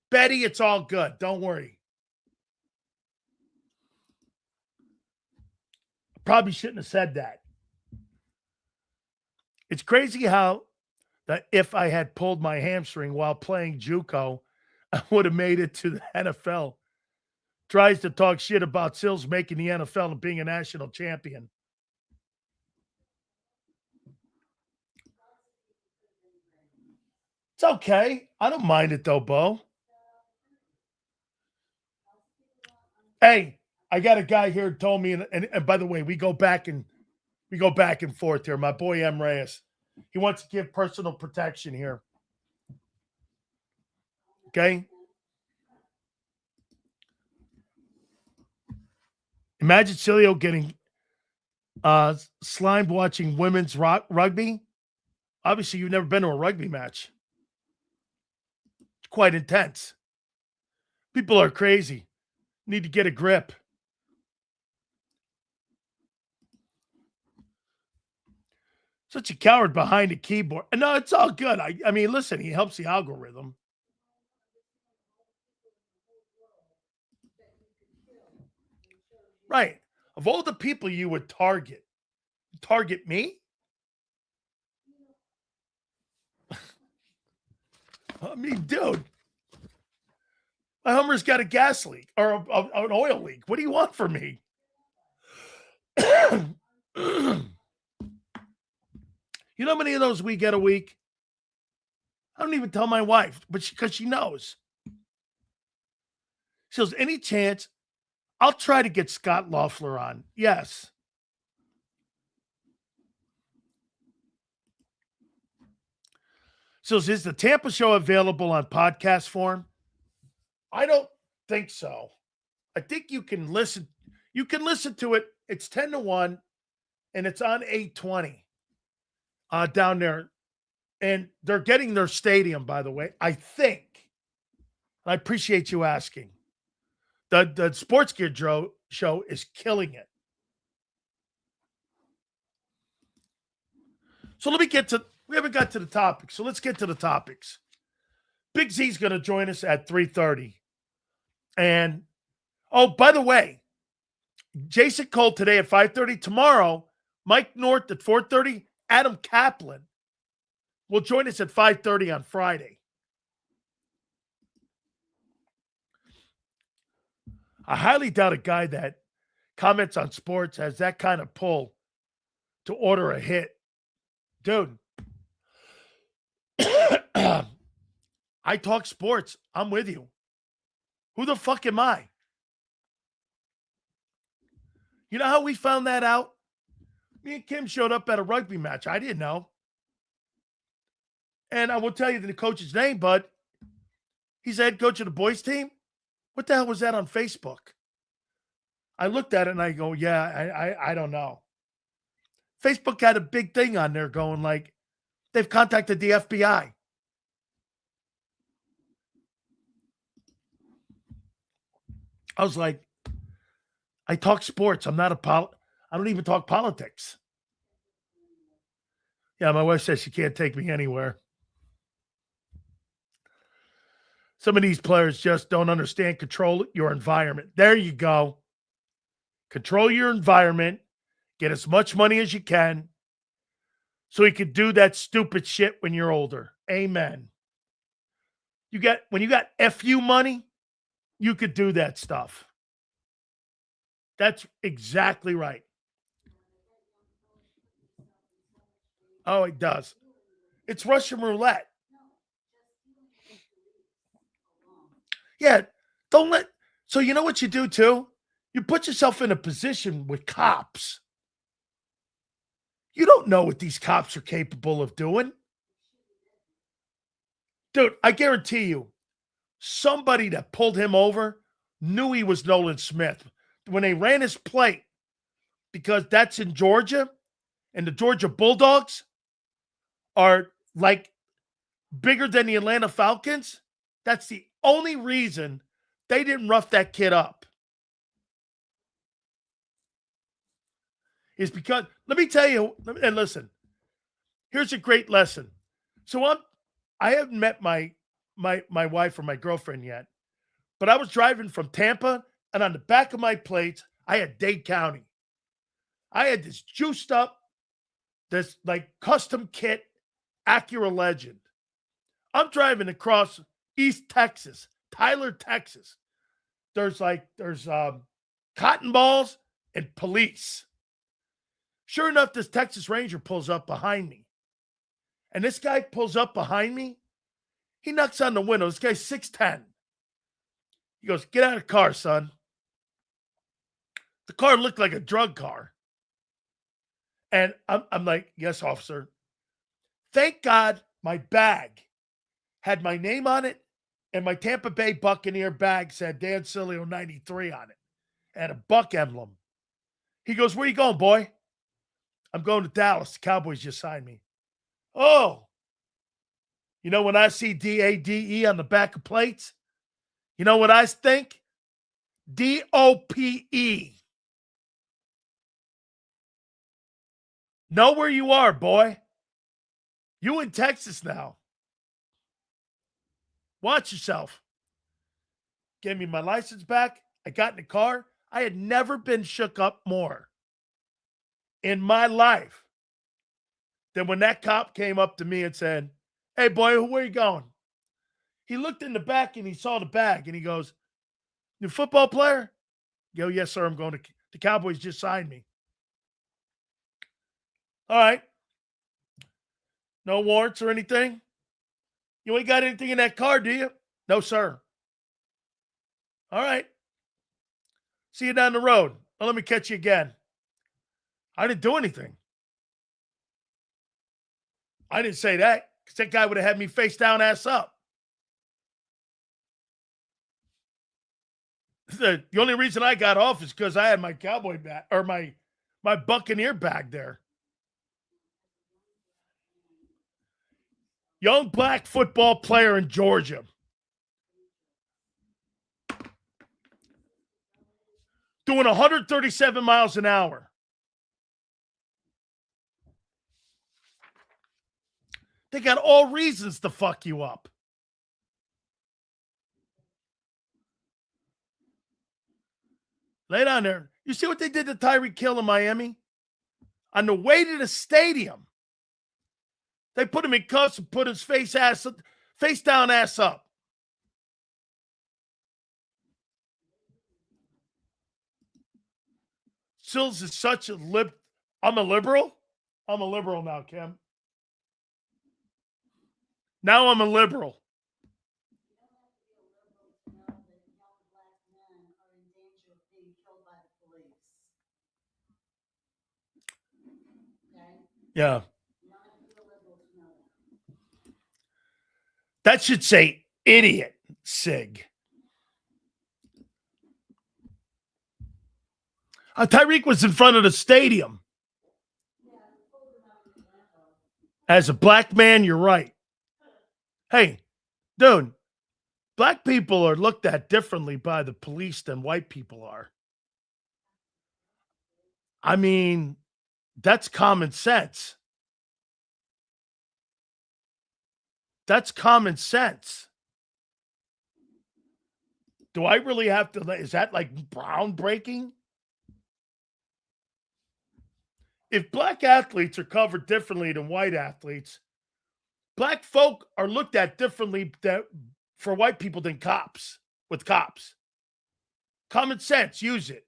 Betty, it's all good. Don't worry. Probably shouldn't have said that. It's crazy how that if I had pulled my hamstring while playing JUCO, I would have made it to the NFL. Tries to talk shit about Sills making the NFL and being a national champion. It's okay. I don't mind it though, Bo. Hey, I got a guy here who told me, and by the way, we go back and forth here. My boy M. Reyes. He wants to give personal protection here. Okay? Imagine Sileo getting Slimed watching women's rugby. Obviously, you've never been to a rugby match. It's quite intense. People are crazy. Need to get a grip. Such a coward behind a keyboard. No, it's all good. I mean, listen, he helps the algorithm. Right. Of all the people you would target me? I mean, dude, my Hummer's got a gas leak or an oil leak. What do you want from me? You know how many of those we get a week? I don't even tell my wife, but because she knows. She goes, any chance? I'll try to get Scott Loeffler on. Yes. So is the Tampa show available on podcast form? I don't think so. I think you can listen. You can listen to it. It's 10-1, and it's on 820 down there. And they're getting their stadium, by the way, I think. I appreciate you asking. The Sports Gear show is killing it. So we haven't got to the topics, so let's get to the topics. Big Z's going to join us at 3:30. And, oh, by the way, Jason Cole today at 5:30. Tomorrow, Mike North at 4:30. Adam Kaplan will join us at 5:30 on Friday. I highly doubt a guy that comments on sports has that kind of pull to order a hit. Dude, I talk sports. I'm with you. Who the fuck am I? You know how we found that out? Me and Kim showed up at a rugby match. I didn't know. And I will tell you the coach's name, bud. He's the head coach of the boys team. What the hell was that on Facebook? I looked at it and I go, yeah, I don't know. Facebook had a big thing on there going like, they've contacted the FBI. I was like, I talk sports. I'm not I don't even talk politics. Yeah, my wife says she can't take me anywhere. Some of these players just don't understand control your environment. There you go. Control your environment. Get as much money as you can so you can do that stupid shit when you're older. Amen. When you got FU money, you could do that stuff. That's exactly right. Oh, it does. It's Russian roulette. Yeah, don't let. So you know what you do too? You put yourself in a position with cops. You don't know what these cops are capable of doing. Dude, I guarantee you, somebody that pulled him over knew he was Nolan Smith. When they ran his plate, because that's in Georgia, and the Georgia Bulldogs are like bigger than the Atlanta Falcons, that's the only reason they didn't rough that kid up. Is because, let me tell you, and listen, here's a great lesson. So I haven't met my wife or my girlfriend yet, but I was driving from Tampa, and on the back of my plates, I had Dade County. I had this juiced up, this like custom kit Acura Legend. I'm driving across East Texas, Tyler, Texas. There's cotton balls and police. Sure enough, this Texas Ranger pulls up behind me. And this guy pulls up behind me. He knocks on the window. This guy's 6'10". He goes, "Get out of the car, son." The car looked like a drug car. And I'm like, "Yes, officer." Thank God my bag had my name on it, and my Tampa Bay Buccaneer bag said Dan Sileo 93 on it. It had a buck emblem. He goes, "Where you going, boy?" I'm going to Dallas. The Cowboys just signed me. Oh, you know, when I see DADE on the back of plates, you know what I think? DOPE. Know where you are, boy. You in Texas now. Watch yourself. Gave me my license back. I got in the car. I had never been shook up more in my life than when that cop came up to me and said, "Hey, boy, where you going?" He looked in the back and he saw the bag and he goes, "You a football player?" Yo, "Yes, sir. I'm going to the Cowboys just signed me." All right. No warrants or anything? You ain't got anything in that car, do you? No, sir. All right. See you down the road. Well, let me catch you again. I didn't do anything. I didn't say that because that guy would have had me face down, ass up. The only reason I got off is because I had my cowboy bag or my Buccaneer bag there. Young black football player in Georgia. Doing 137 miles an hour. They got all reasons to fuck you up. Lay down there. You see what they did to Tyreek Hill in Miami? On the way to the stadium, they put him in cuffs and put his face down, ass up. Sills is such a I'm a liberal? I'm a liberal now, Kim. Now I'm a liberal. Yeah. That should say idiot, Sig. Tyreek was in front of the stadium. As a black man, you're right. Hey, dude, black people are looked at differently by the police than white people are. I mean, that's common sense. That's common sense. Do I really have to? Is that like groundbreaking? If black athletes are covered differently than white athletes, black folk are looked at differently for white people than cops, with cops. Common sense, use it.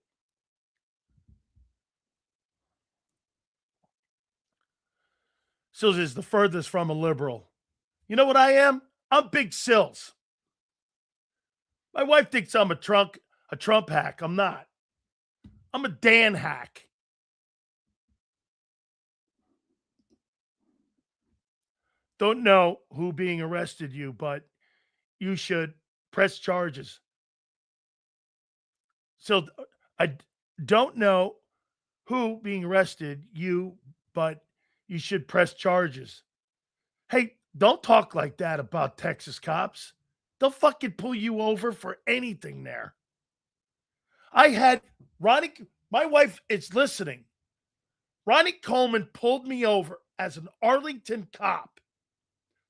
Sills is the furthest from a liberal. You know what I am? I'm Big Sills. My wife thinks I'm a Trump hack. I'm not. I'm a Dan hack. Don't know who being arrested you, but you should press charges. So I don't know who being arrested you, but you should press charges. Hey, don't talk like that about Texas cops. They'll fucking pull you over for anything there. I had Ronnie, my wife is listening. Ronnie Coleman pulled me over as an Arlington cop.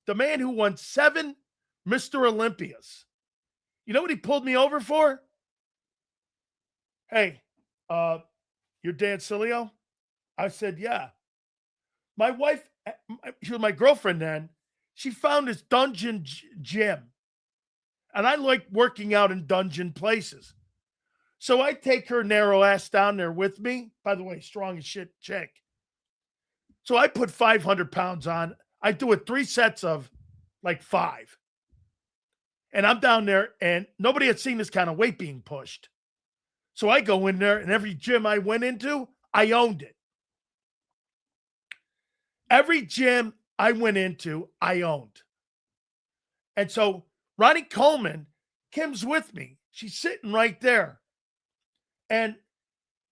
The man who won 7 Mr. Olympias. You know what he pulled me over for? Hey, you're Dan Sileo? I said, yeah. My wife, she was my girlfriend then. She found this dungeon gym. And I like working out in dungeon places. So I take her narrow ass down there with me. By the way, strong as shit chick. So I put 500 pounds on. I do it 3 sets of like 5. And I'm down there and nobody had seen this kind of weight being pushed. So I go in there and every gym I went into, I owned it. Every gym I went into, I owned. And so Ronnie Coleman, Kim's with me. She's sitting right there. And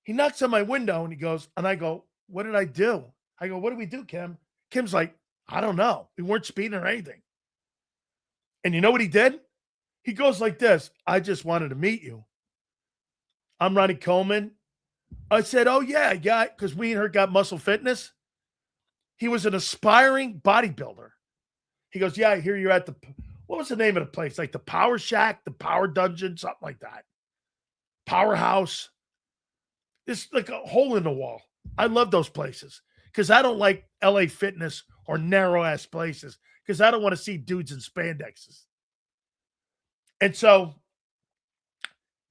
he knocks on my window and he goes, and I go, what did I do? I go, what did we do, Kim? Kim's like, I don't know. We weren't speeding or anything. And you know what he did? He goes like this. I just wanted to meet you. I'm Ronnie Coleman. I said, oh, yeah, because me and her got Muscle Fitness. He was an aspiring bodybuilder. He goes, yeah, I hear you're at what was the name of the place? Like the Power Shack, the Power Dungeon, something like that. Powerhouse. It's like a hole in the wall. I love those places because I don't like LA Fitness or narrow-ass places because I don't want to see dudes in spandexes. And so,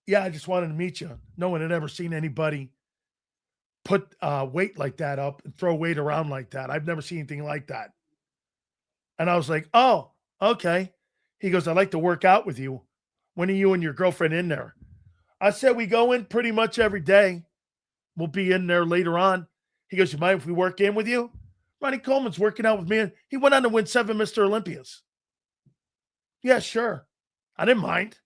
yeah, I just wanted to meet you. No one had ever seen anybody put weight like that up and throw weight around like that. I've never seen anything like that. And I was like, oh, okay. He goes, I'd like to work out with you. When are you and your girlfriend in there? I said, we go in pretty much every day. We'll be in there later on. He goes, you mind if we work in with you? Ronnie Coleman's working out with me. He went on to win 7 Mr. Olympias. Yeah, sure. I didn't mind.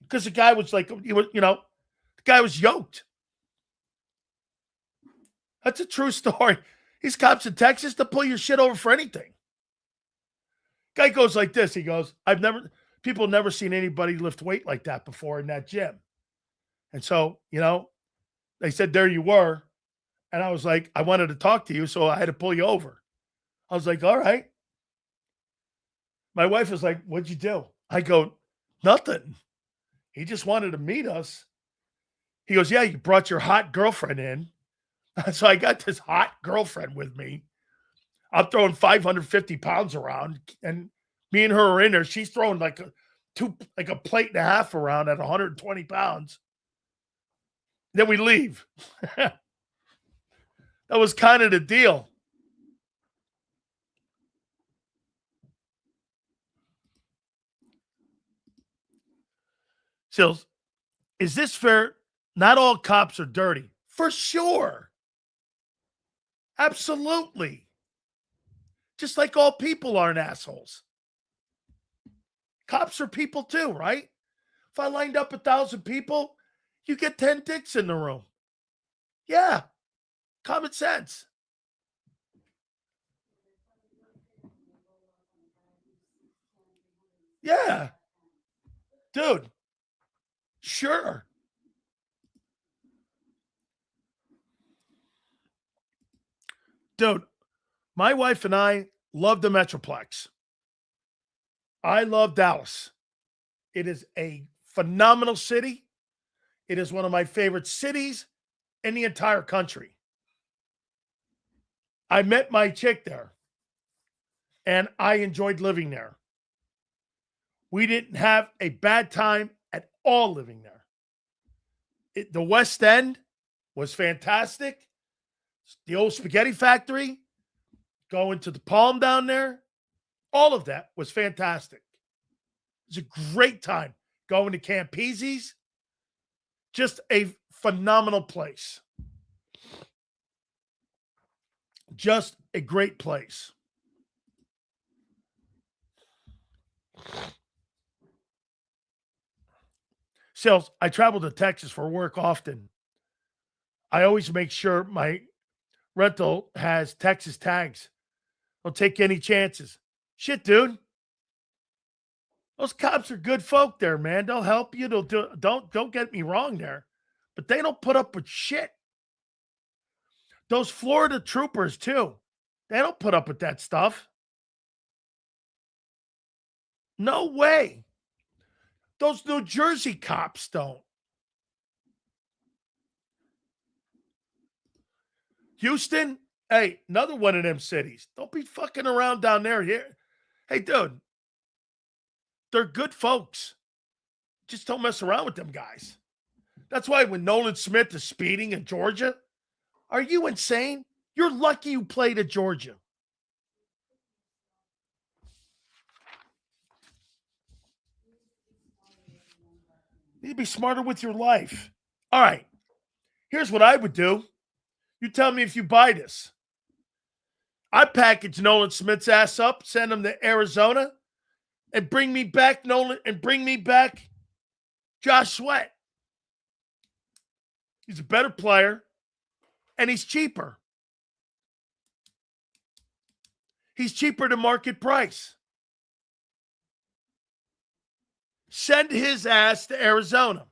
Because the guy was like, the guy was yoked. That's a true story. These cops in Texas, to pull your shit over for anything. Guy goes like this. He goes, people never seen anybody lift weight like that before in that gym. And so, they said, there you were. And I was like, I wanted to talk to you, so I had to pull you over. I was like, all right. My wife was like, what'd you do? I go, nothing. He just wanted to meet us. He goes, yeah, you brought your hot girlfriend in. So I got this hot girlfriend with me. I'm throwing 550 pounds around, and me and her are in there. She's throwing like a plate and a half around at 120 pounds. Then we leave. That was kind of the deal. Sills, is this fair? Not all cops are dirty. For sure. Absolutely. Just like all people aren't assholes. Cops are people too, right? If I lined up 1,000 people, you get 10 dicks in the room. Yeah. Common sense. Yeah. Dude. Sure. Dude, my wife and I love the Metroplex. I love Dallas. It is a phenomenal city. It is one of my favorite cities in the entire country. I met my chick there, and I enjoyed living there. We didn't have a bad time at all living there. The West End was fantastic. The old spaghetti factory, going to the Palm down there, all of that was fantastic. It was a great time going to Campese's. Just a phenomenal place. Just a great place. Sales, I travel to Texas for work often. I always make sure my rental has Texas tags. Don't take any chances. Shit, dude. Those cops are good folk there, man. They'll help you. Don't get me wrong there. But they don't put up with shit. Those Florida troopers, too. They don't put up with that stuff. No way. Those New Jersey cops don't. Houston, hey, another one of them cities. Don't be fucking around down there. Here. Hey, dude. They're good folks. Just don't mess around with them guys. That's why when Nolan Smith is speeding in Georgia, are you insane? You're lucky you played at Georgia. You need to be smarter with your life. All right. Here's what I would do. You tell me if you buy this. I package Nolan Smith's ass up, send him to Arizona, and bring me back Nolan and bring me back Josh Sweat. He's a better player. And he's cheaper. He's cheaper than market price. Send his ass to Arizona.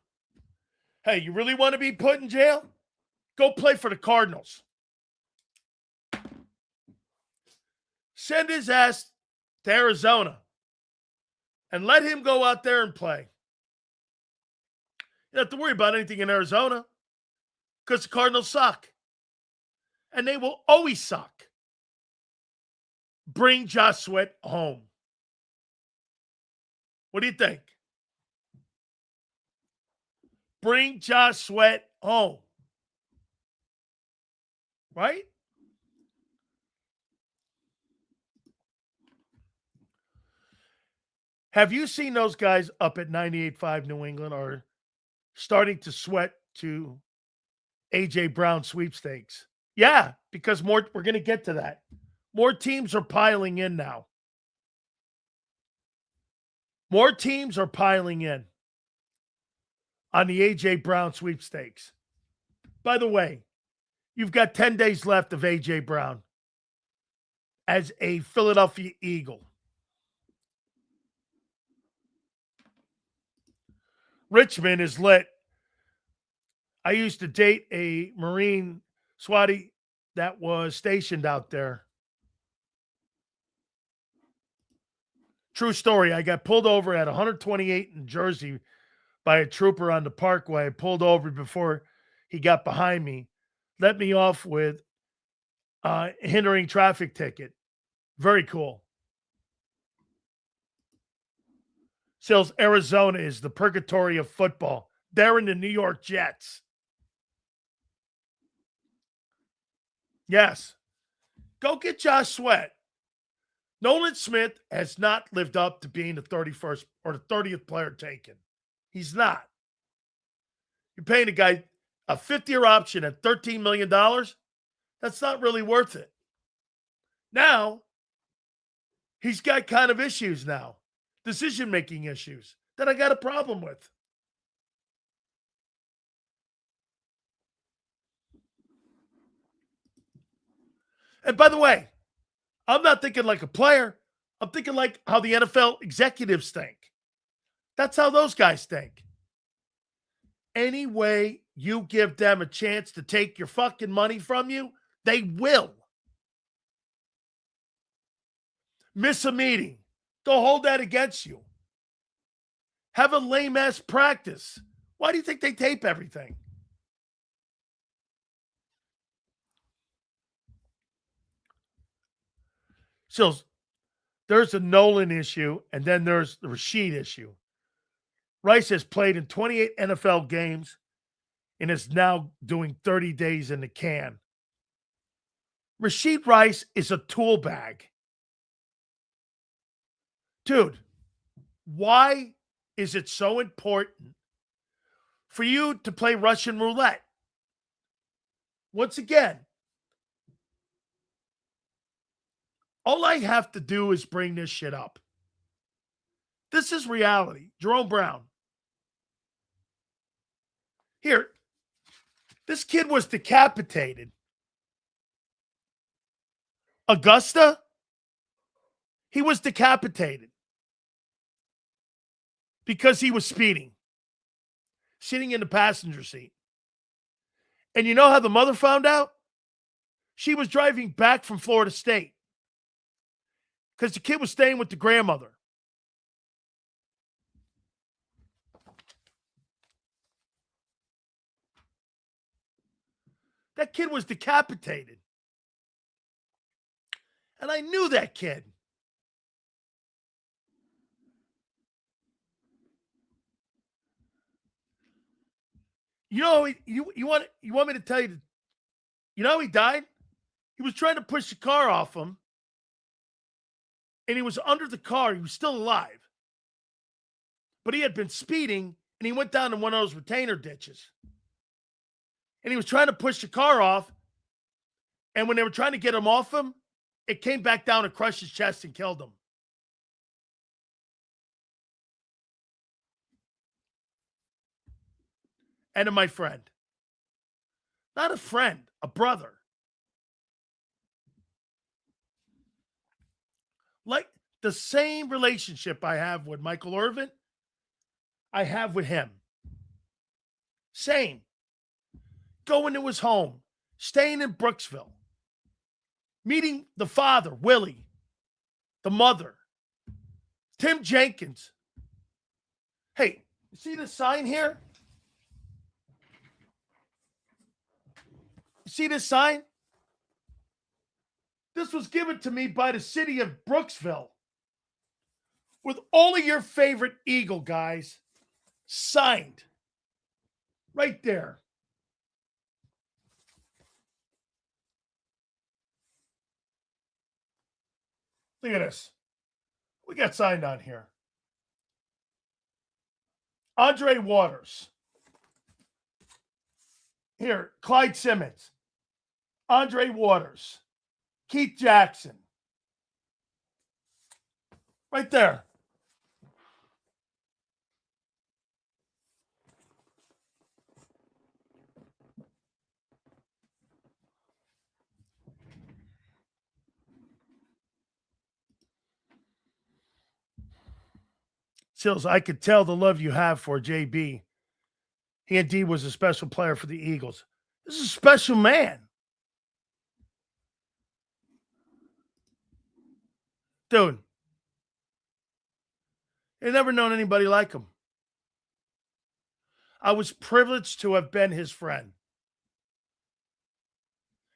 Hey, you really want to be put in jail? Go play for the Cardinals. Send his ass to Arizona and let him go out there and play. You don't have to worry about anything in Arizona because the Cardinals suck. And they will always suck. Bring Josh Sweat home. What do you think? Bring Josh Sweat home. Right? Have you seen those guys up at 98.5 New England are starting to sweat to A.J. Brown sweepstakes? Yeah, because we're going to get to that. More teams are piling in now. More teams are piling in on the A.J. Brown sweepstakes. By the way, you've got 10 days left of A.J. Brown as a Philadelphia Eagle. Richmond is lit. I used to date a Marine Swati that was stationed out there. True story. I got pulled over at 128 in Jersey by a trooper on the parkway. I pulled over before he got behind me. Let me off with hindering traffic ticket. Very cool. Sills, Arizona is the purgatory of football. They're in the New York Jets. Yes. Go get Josh Sweat. Nolan Smith has not lived up to being the 31st or the 30th player taken. He's not. You're paying a guy a 50-year option at $13 million. That's not really worth it. Now, he's got kind of issues now. Decision-making issues that I got a problem with. And by the way, I'm not thinking like a player. I'm thinking like how the NFL executives think. That's how those guys think. Any way you give them a chance to take your fucking money from you, they will. Miss a meeting. They'll hold that against you. Have a lame-ass practice. Why do you think they tape everything? So there's a Nolan issue, and then there's the Rashid issue. Rice has played in 28 NFL games and is now doing 30 days in the can. Rashid Rice is a tool bag. Dude, why is it so important for you to play Russian roulette? Once again, all I have to do is bring this shit up. This is reality. Jerome Brown. Here, this kid was decapitated. Augusta, he was decapitated because he was speeding, sitting in the passenger seat. And you know how the mother found out? She was driving back from Florida State because the kid was staying with the grandmother. That kid was decapitated. And I knew that kid. You know, you want me to tell you, you know how he died? He was trying to push the car off him, and he was under the car. He was still alive. But he had been speeding, and he went down in one of those retainer ditches. And he was trying to push the car off, and when they were trying to get him off him, it came back down and crushed his chest and killed him. And to my friend. Not a friend, a brother. Like the same relationship I have with Michael Irvin, I have with him. Same. Going to his home, staying in Brooksville, meeting the father, Willie, the mother, Tim Jenkins. Hey, you see the sign here? You see this sign? This was given to me by the city of Brooksville with all of your favorite Eagle guys signed right there. Look at this. We got signed on here. Andre Waters. Here, Clyde Simmons. Andre Waters. Keith Jackson. Right there. Sills, I could tell the love you have for JB. He indeed was a special player for the Eagles. This is a special man. Dude, I've never known anybody like him. I was privileged to have been his friend.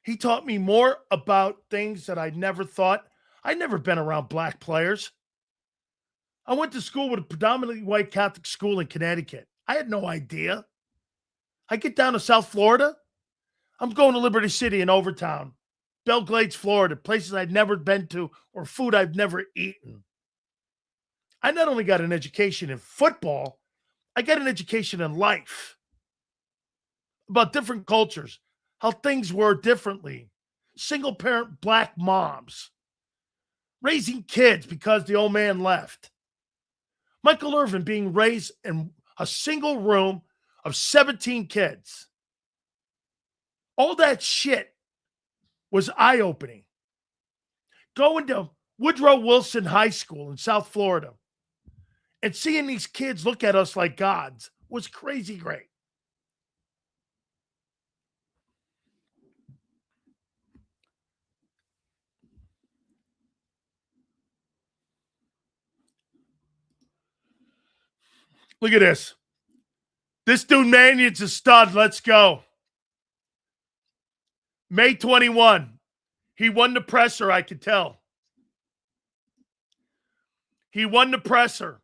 He taught me more about things that I never thought. I'd never been around black players. I went to school with a predominantly white Catholic school in Connecticut. I had no idea. I get down to South Florida. I'm going to Liberty City in Overtown, Belle Glades, Florida, places I'd never been to or food I've never eaten. I not only got an education in football, I got an education in life about different cultures, how things were differently. Single parent black moms raising kids because the old man left. Michael Irvin being raised in a single room of 17 kids. All that shit was eye-opening. Going to Woodrow Wilson High School in South Florida and seeing these kids look at us like gods was crazy great. Look at this. This dude Mannion's a stud. Let's go. May 21. He won the presser, I could tell. He won the presser.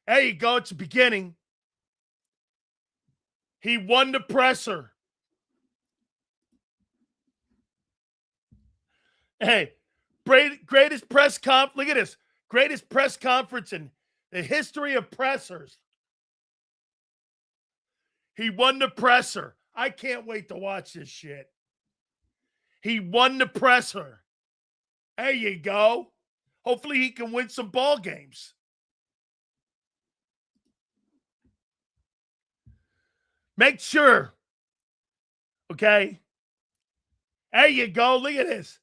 There you go. It's the beginning. He won the presser. Hey, greatest press conference. Look at this. Greatest press conference in the history of pressers. He won the presser. I can't wait to watch this shit. He won the presser. There you go. Hopefully he can win some ball games. Make sure. Okay. There you go. Look at this.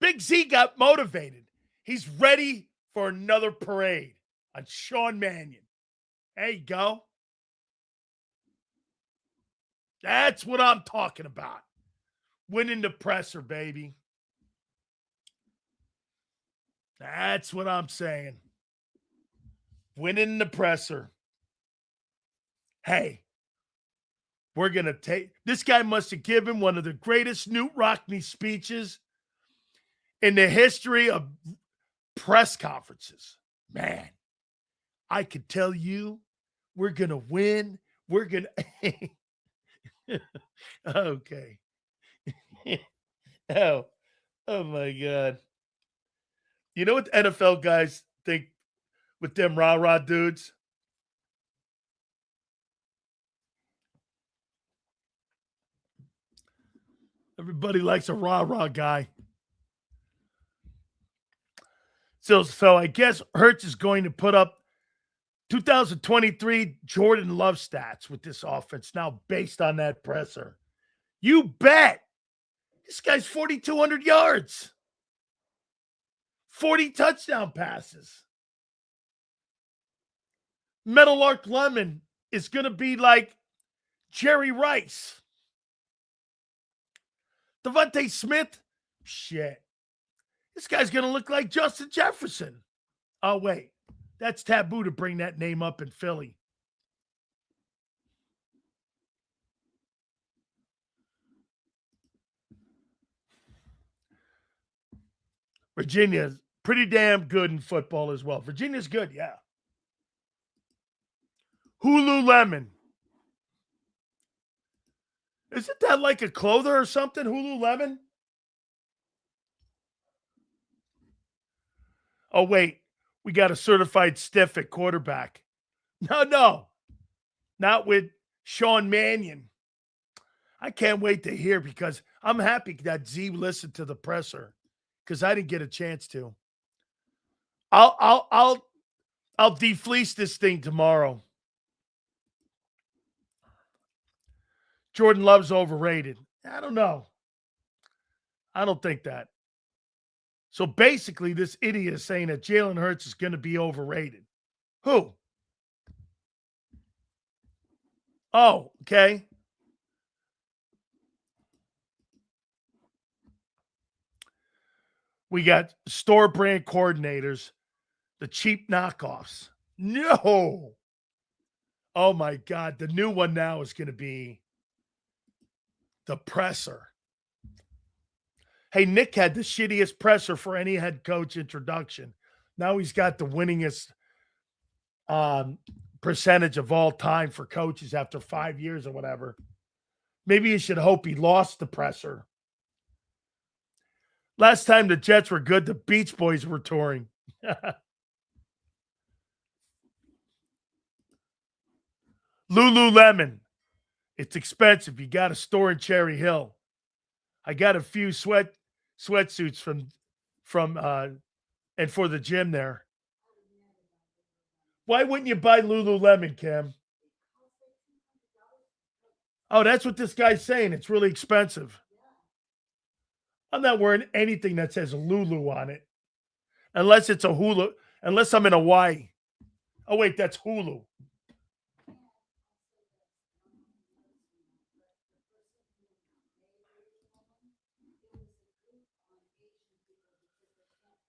Big Z got motivated. He's ready for another parade on Sean Mannion. There you go. That's what I'm talking about. Winning the presser, baby. That's what I'm saying. Winning the presser. Hey, we're going to take... This guy must have given one of the greatest Newt Rockney speeches in the history of press conferences. Man, I could tell you we're going to win. We're going to... Okay. Oh my God. You know what the NFL guys think with them rah-rah dudes? Everybody likes a rah-rah guy. So I guess Hurts is going to put up 2023 Jordan Love stats with this offense now based on that presser. You bet. This guy's 4,200 yards. 40 touchdown passes. Meadowlark Lemon is going to be like Jerry Rice. Devontae Smith, shit. This guy's going to look like Justin Jefferson. Oh, wait. That's taboo to bring that name up in Philly. Virginia's pretty damn good in football as well. Virginia's good, yeah. Hululemon. Isn't that like a clother or something, Hululemon? Oh, wait. We got a certified stiff at quarterback. No. Not with Sean Mannion. I can't wait to hear because I'm happy that Z listened to the presser because I didn't get a chance to. I'll defleece this thing tomorrow. Jordan Love's overrated. I don't know. I don't think that. So basically, this idiot is saying that Jalen Hurts is going to be overrated. Who? Oh, okay. We got store brand coordinators, the cheap knockoffs. No. Oh, my God. The new one now is going to be the presser. Hey, Nick had the shittiest presser for any head coach introduction. Now he's got the winningest percentage of all time for coaches after 5 years or whatever. Maybe you should hope he lost the presser. Last time the Jets were good, the Beach Boys were touring. Lululemon. It's expensive. You got a store in Cherry Hill. I got a few sweatsuits from and for the gym there. Why wouldn't you buy Lululemon, Cam? Oh, that's what this guy's saying. It's really expensive. I'm not wearing anything that says Lulu on it. Unless it's a Hulu. Unless I'm in Hawaii. Oh, wait, that's Hulu.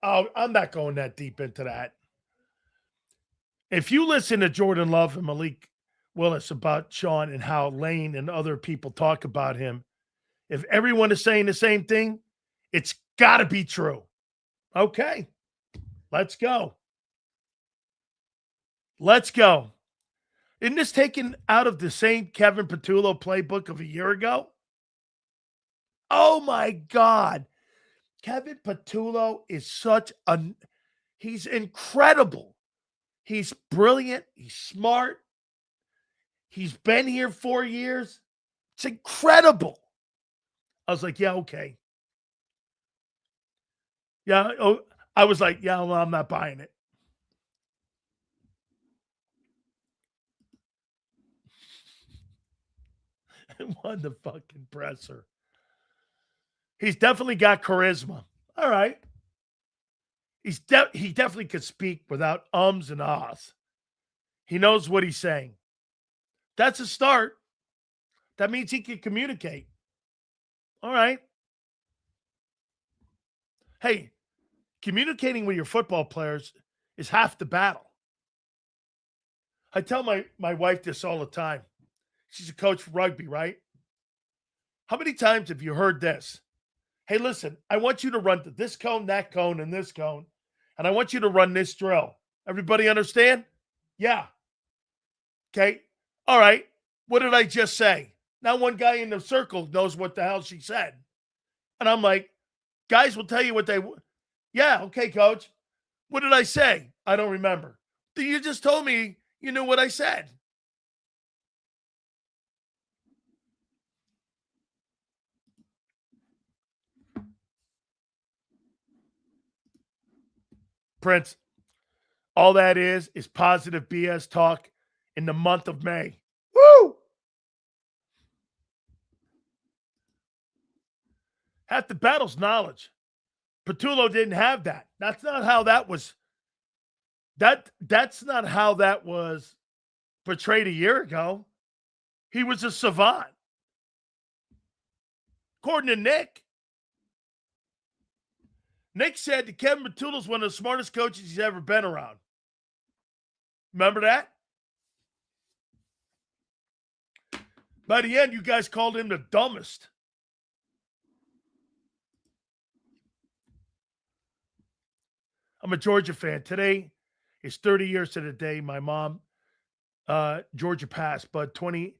Oh, I'm not going that deep into that. If you listen to Jordan Love and Malik Willis about Sean and how Lane and other people talk about him, if everyone is saying the same thing, it's got to be true. Okay, let's go. Let's go. Isn't this taken out of the same Kevin Patullo playbook of a year ago? Oh, my God. Kevin Patullo is he's incredible. He's brilliant. He's smart. He's been here 4 years. It's incredible. I was like, yeah, okay. Yeah. Oh, I was like, yeah, well, I'm not buying it. Won the fucking presser. He's definitely got charisma. All right. He definitely could speak without ums and ahs. He knows what he's saying. That's a start. That means he can communicate. All right. Hey, communicating with your football players is half the battle. I tell my wife this all the time. She's a coach for rugby, right? How many times have you heard this? Hey, listen, I want you to run to this cone, that cone, and this cone, and I want you to run this drill. Everybody understand? Yeah. Okay. All right. What did I just say? Now one guy in the circle knows what the hell she said. And I'm like, guys will tell you what yeah, okay, coach. What did I say? I don't remember. You just told me you knew what I said. Prince, all that is positive BS talk in the month of May. Woo! Half the battle's knowledge. Patullo didn't have that. That's not how that was. That's not how that was portrayed a year ago. He was a savant. According to Nick said that Kevin Patullo's one of the smartest coaches he's ever been around. Remember that? By the end, you guys called him the dumbest. I'm a Georgia fan. Today is 30 years to the day my mom, Georgia passed, but 20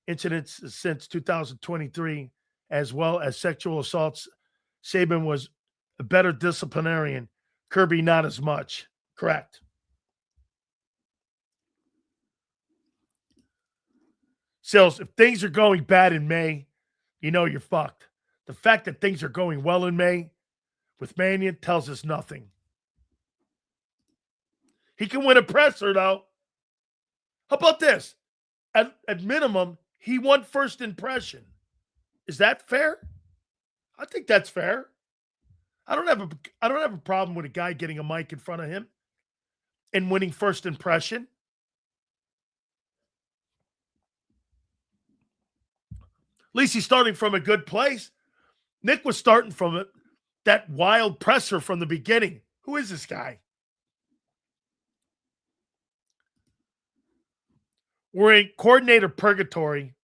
incidents since 2023, as well as sexual assaults. Saban was a better disciplinarian. Kirby, not as much. Correct. Sills, if things are going bad in May, you know you're fucked. The fact that things are going well in May with Mannion tells us nothing. He can win a presser, though. How about this? At minimum, he won first impression. Is that fair? I think that's fair. I don't have a problem with a guy getting a mic in front of him and winning first impression. At least he's starting from a good place. Nick was starting from that wild presser from the beginning. Who is this guy? We're in coordinator purgatory.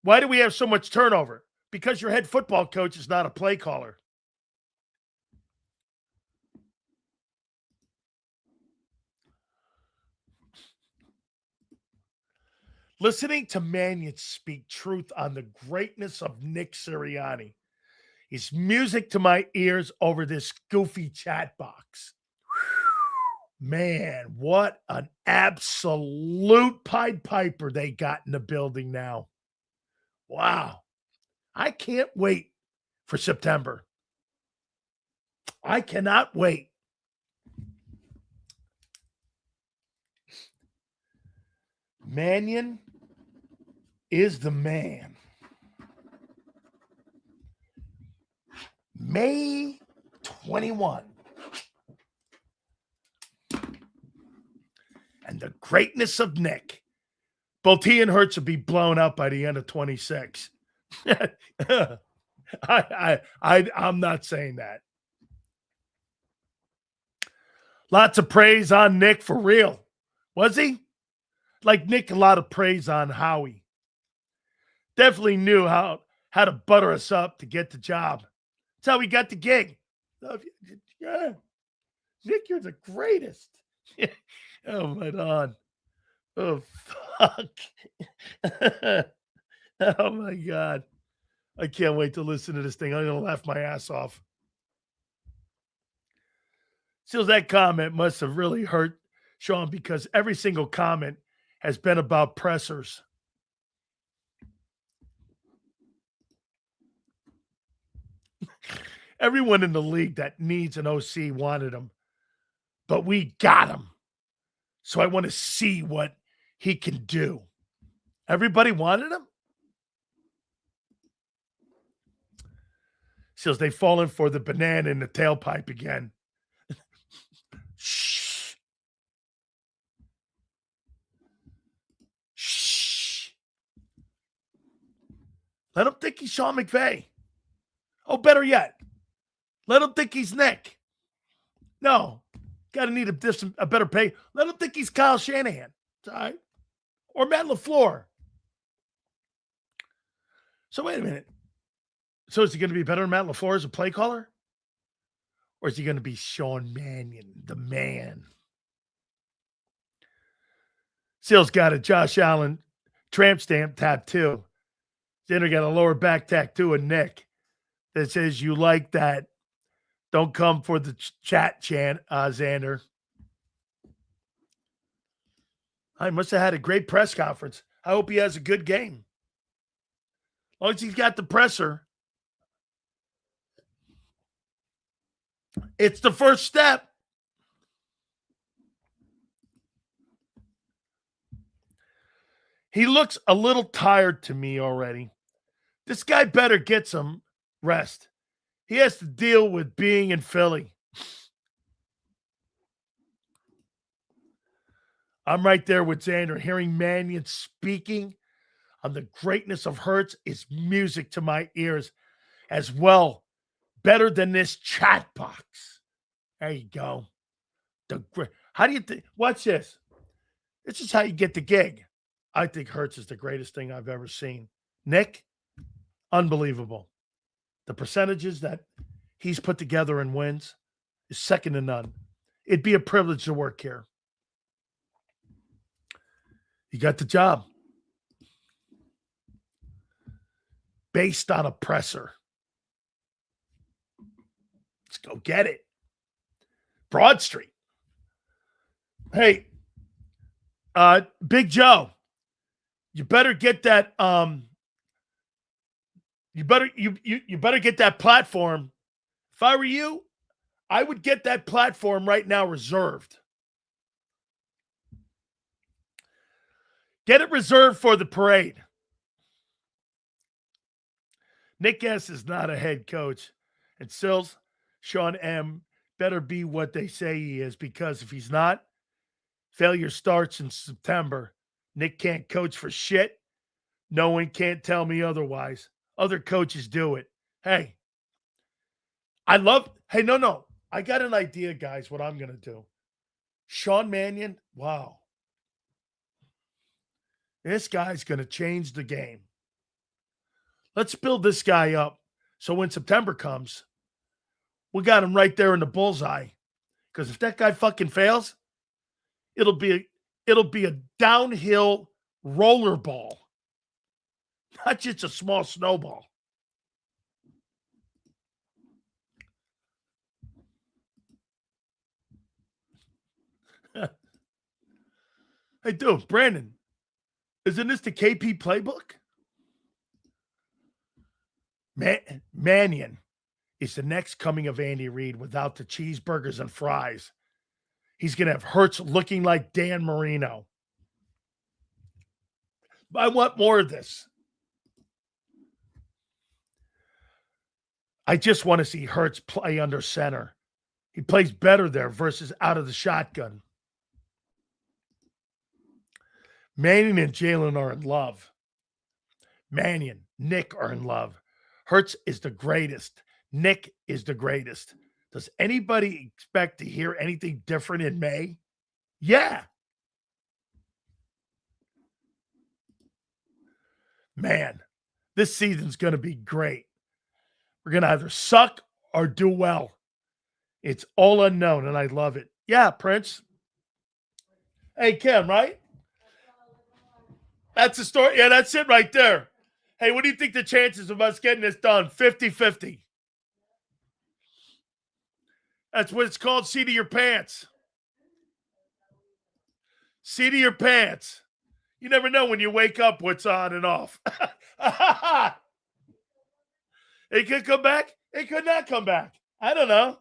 Why do we have so much turnover? Because your head football coach is not a play caller. Listening to Mannion speak truth on the greatness of Nick Sirianni is music to my ears over this goofy chat box. Man, what an absolute Pied Piper they got in the building now. Wow. I can't wait for September. I cannot wait. Mannion is the man. May 21. And the greatness of Nick. Both he and Hurts will be blown up by the end of 26. I'm not saying that. Lots of praise on Nick for real. Was he? Like Nick, a lot of praise on Howie. Definitely knew how to butter us up to get the job. That's how we got the gig. Yeah. Nick, you're the greatest. Oh, my God. Oh, fuck. Oh, my God. I can't wait to listen to this thing. I'm going to laugh my ass off. So that comment must have really hurt Sean because every single comment has been about pressers. Everyone in the league that needs an OC wanted him, but we got him. So I want to see what he can do. Everybody wanted him? Seals, they've fallen for the banana in the tailpipe again. Shh. Shh. Let him think he's Sean McVay. Oh, better yet, let him think he's Nick. No. Got to need a better pay. Let him think he's Kyle Shanahan. All right? Or Matt LaFleur. So wait a minute. So is he going to be better than Matt LaFleur as a play caller? Or is he going to be Sean Mannion, the man? Seals got a Josh Allen tramp stamp tattoo. Zander got a lower back tattoo of Nick that says, "You like that. Don't come for the chat, Zander." I must have had a great press conference. I hope he has a good game. As long as he's got the presser. It's the first step. He looks a little tired to me already. This guy better get some rest. He has to deal with being in Philly. I'm right there with Zander. Hearing Mannion speaking on the greatness of Hurts is music to my ears as well. Better than this chat box. There you go. How do you think? Watch this. This is how you get the gig. I think Hurts is the greatest thing I've ever seen. Nick, unbelievable. The percentages that he's put together and wins is second to none. It'd be a privilege to work here. You got the job. Based on a presser. Let's go get it. Broad Street. Hey, Big Joe, you better get that. You better get that platform. If I were you, I would get that platform right now reserved. Get it reserved for the parade. Nick S. is not a head coach. And Sills, Sean M. better be what they say he is, because if he's not, failure starts in September. Nick can't coach for shit. No one can't tell me otherwise. Other coaches do it. Hey, no. I got an idea, guys, what I'm going to do. Sean Mannion, wow. This guy's going to change the game. Let's build this guy up so when September comes, we got him right there in the bullseye. Because if that guy fucking fails, it'll be a downhill rollerball, not just a small snowball. Hey, dude, Brandon, isn't this the KP playbook? Mannion is the next coming of Andy Reid without the cheeseburgers and fries. He's going to have Hurts looking like Dan Marino. I want more of this. I just want to see Hurts play under center. He plays better there versus out of the shotgun. Mannion and Jalen are in love. Mannion, Nick are in love. Hurts is the greatest. Nick is the greatest. Does anybody expect to hear anything different in May? Yeah. Man, this season's going to be great. We're going to either suck or do well. It's all unknown, and I love it. Yeah, Prince. Hey, Kim, right? That's the story. Yeah, that's it right there. Hey, what do you think the chances of us getting this done? 50-50. That's what it's called, seat of your pants. Seat of your pants. You never know when you wake up what's on and off. It could come back. It could not come back. I don't know.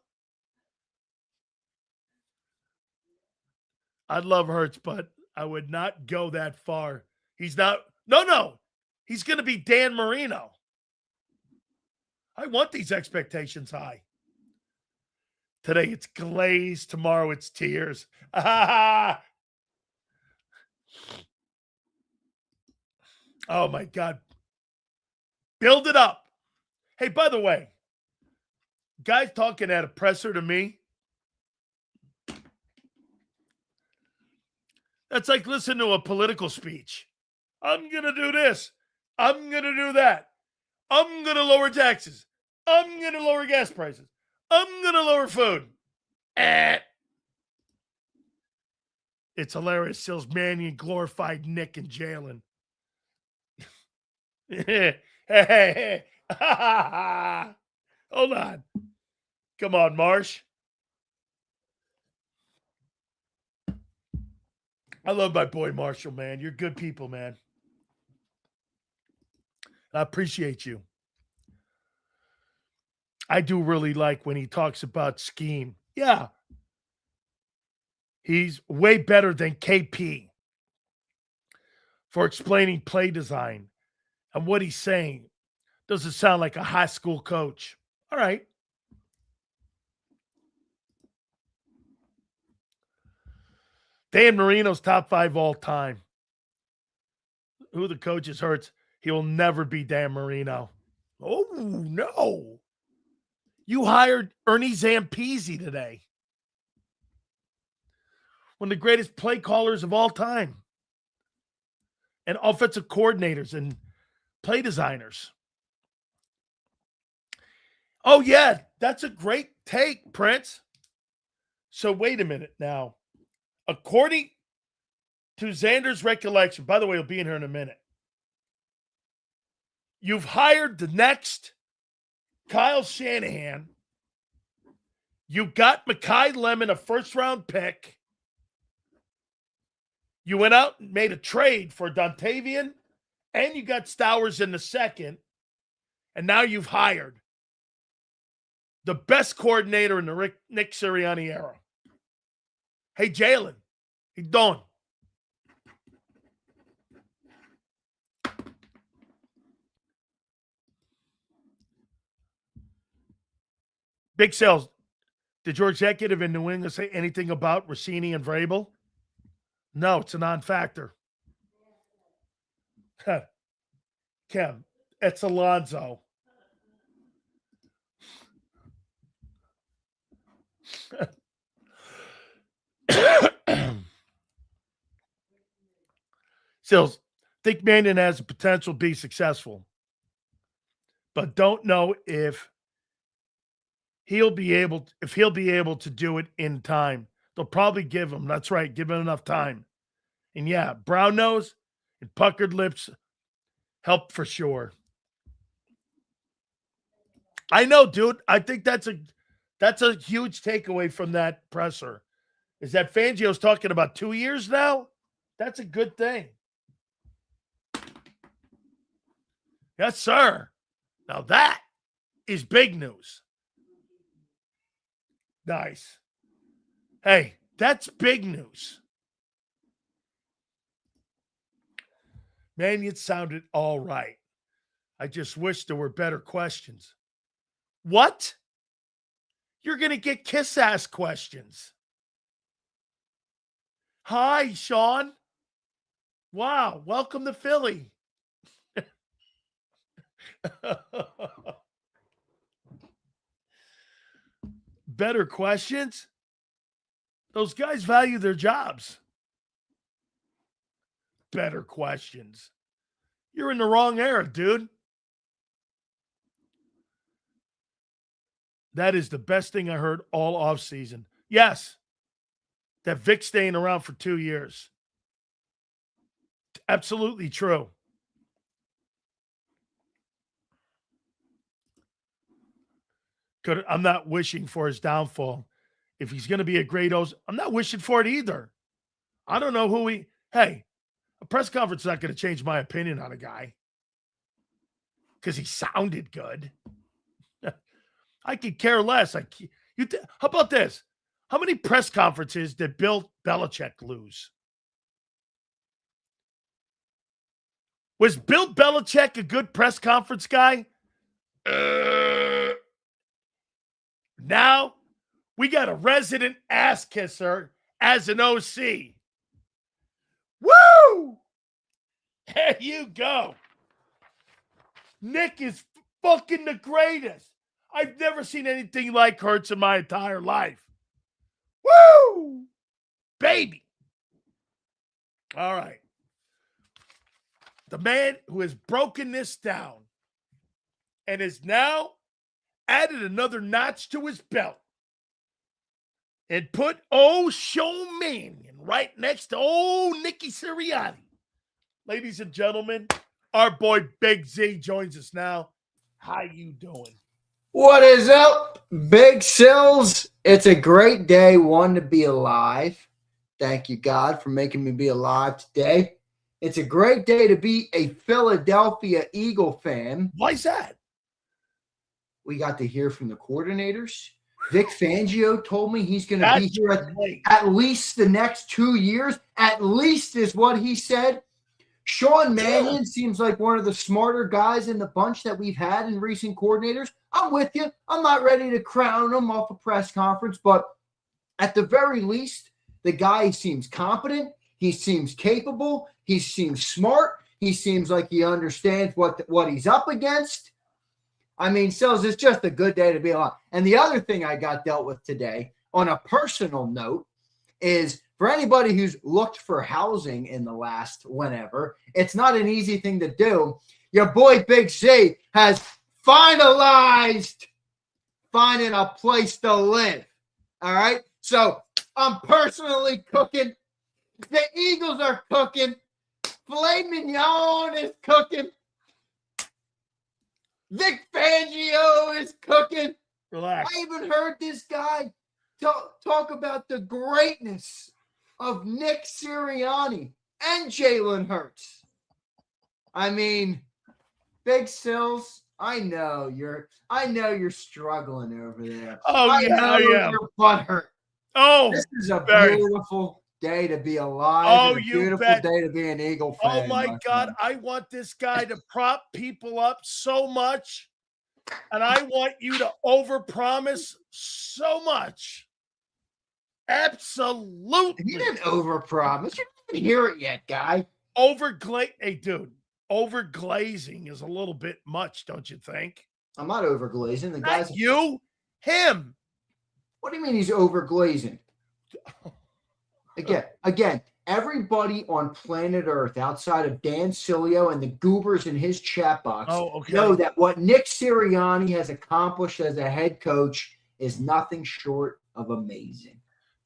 I'd love Hurts, but I would not go that far. He's not. No. He's going to be Dan Marino. I want these expectations high. Today it's glaze. Tomorrow it's tears. Oh, my God. Build it up. Hey, by the way, guys talking at a presser to me, that's like listening to a political speech. I'm going to do this. I'm going to do that. I'm going to lower taxes. I'm going to lower gas prices. I'm going to lower food. It's hilarious. Sills, Mannion, glorified Nick and Jalen. Hey. Hold on. Come on, Marsh. I love my boy Marshall, man. You're good people, man. I appreciate you. I do really like when he talks about scheme. Yeah. He's way better than KP for explaining play design and what he's saying. Doesn't sound like a high school coach. All right. Dan Marino's top 5 all time. Who the coach is Hurts. He will never be Dan Marino. Oh, no. You hired Ernie Zampese today. One of the greatest play callers of all time. And offensive coordinators and play designers. Oh, yeah. That's a great take, Prince. So wait a minute now. According to Zander's recollection, by the way, he'll be in here in a minute. You've hired the next Kyle Shanahan. You got Mekhi Lemon, a first-round pick. You went out and made a trade for Dontavian, and you got Stowers in the second, and now you've hired the best coordinator in the Nick Sirianni era. Hey, Jalen, how you doing? Big Sales, did your executive in New England say anything about Rossini and Vrabel? No, it's a non-factor. Kim, it's Alonzo. Sills, think Mannion has the potential to be successful, but don't know if he'll be able to do it in time. They'll probably give him. That's right, give him enough time. And yeah, brown nose and puckered lips help for sure. I know, dude. I think that's a huge takeaway from that presser. Is that Fangio's talking about 2 years now? That's a good thing. Yes, sir. Now that is big news. Nice. Hey, that's big news. Mannion sounded all right. I just wish there were better questions. What? You're going to get kiss-ass questions. Hi, Sean. Wow, welcome to Philly. Better questions? Those guys value their jobs. Better questions. You're in the wrong era, dude. That is the best thing I heard all offseason. Yes, that Vic staying around for 2 years. Absolutely true. I'm not wishing for his downfall. If he's going to be a great host, I'm not wishing for it either. I don't know who hey, a press conference is not going to change my opinion on a guy because he sounded good. I could care less. How about this? How many press conferences did Bill Belichick lose? Was Bill Belichick a good press conference guy? Now we got a resident ass kisser as an OC. Woo! There you go. Nick is fucking the greatest. I've never seen anything like Hurts in my entire life. Woo! Baby. All right. The man who has broken this down and is now added another notch to his belt and put Sean Mannion right next to Nicky Sirianni. Ladies and gentlemen, our boy Big Z joins us now. How you doing? What is up, Big Sills? It's a great day, one, to be alive. Thank you, God, for making me be alive today. It's a great day to be a Philadelphia Eagle fan. Why is that? We got to hear from the coordinators. Vic Fangio told me he's going to be here at least the next 2 years. At least is what he said. Sean Mannion seems like one of the smarter guys in the bunch that we've had in recent coordinators. I'm with you. I'm not ready to crown him off a press conference, but at the very least, the guy seems competent. He seems capable. He seems smart. He seems like he understands what he's up against. I mean, Sills, it's just a good day to be alive. And the other thing I got dealt with today, on a personal note, is for anybody who's looked for housing in the last whenever, it's not an easy thing to do. Your boy Big Z has finalized finding a place to live. All right? So I'm personally cooking. The Eagles are cooking. Filet mignon is cooking. Vic Fangio is cooking. Relax. I even heard this guy talk about the greatness of Nick Sirianni and Jalen Hurts. I mean, Big Sills, I know you're struggling over there. Oh, I yeah, know your butt hurt. Oh, this is a very. beautiful day to be alive. Oh, and a you beautiful bet. day to be an Eagle fan. Oh, my God. I want this guy to prop people up so much, and I want you to overpromise so much. Absolutely. You didn't overpromise. You didn't hear it yet, guy. Hey, dude, overglazing is a little bit much, don't you think? I'm not overglazing. The Not guy's you, him. What do you mean he's overglazing? Again, everybody on planet Earth outside of Dan Sileo and the goobers in his chat box know that what Nick Sirianni has accomplished as a head coach is nothing short of amazing.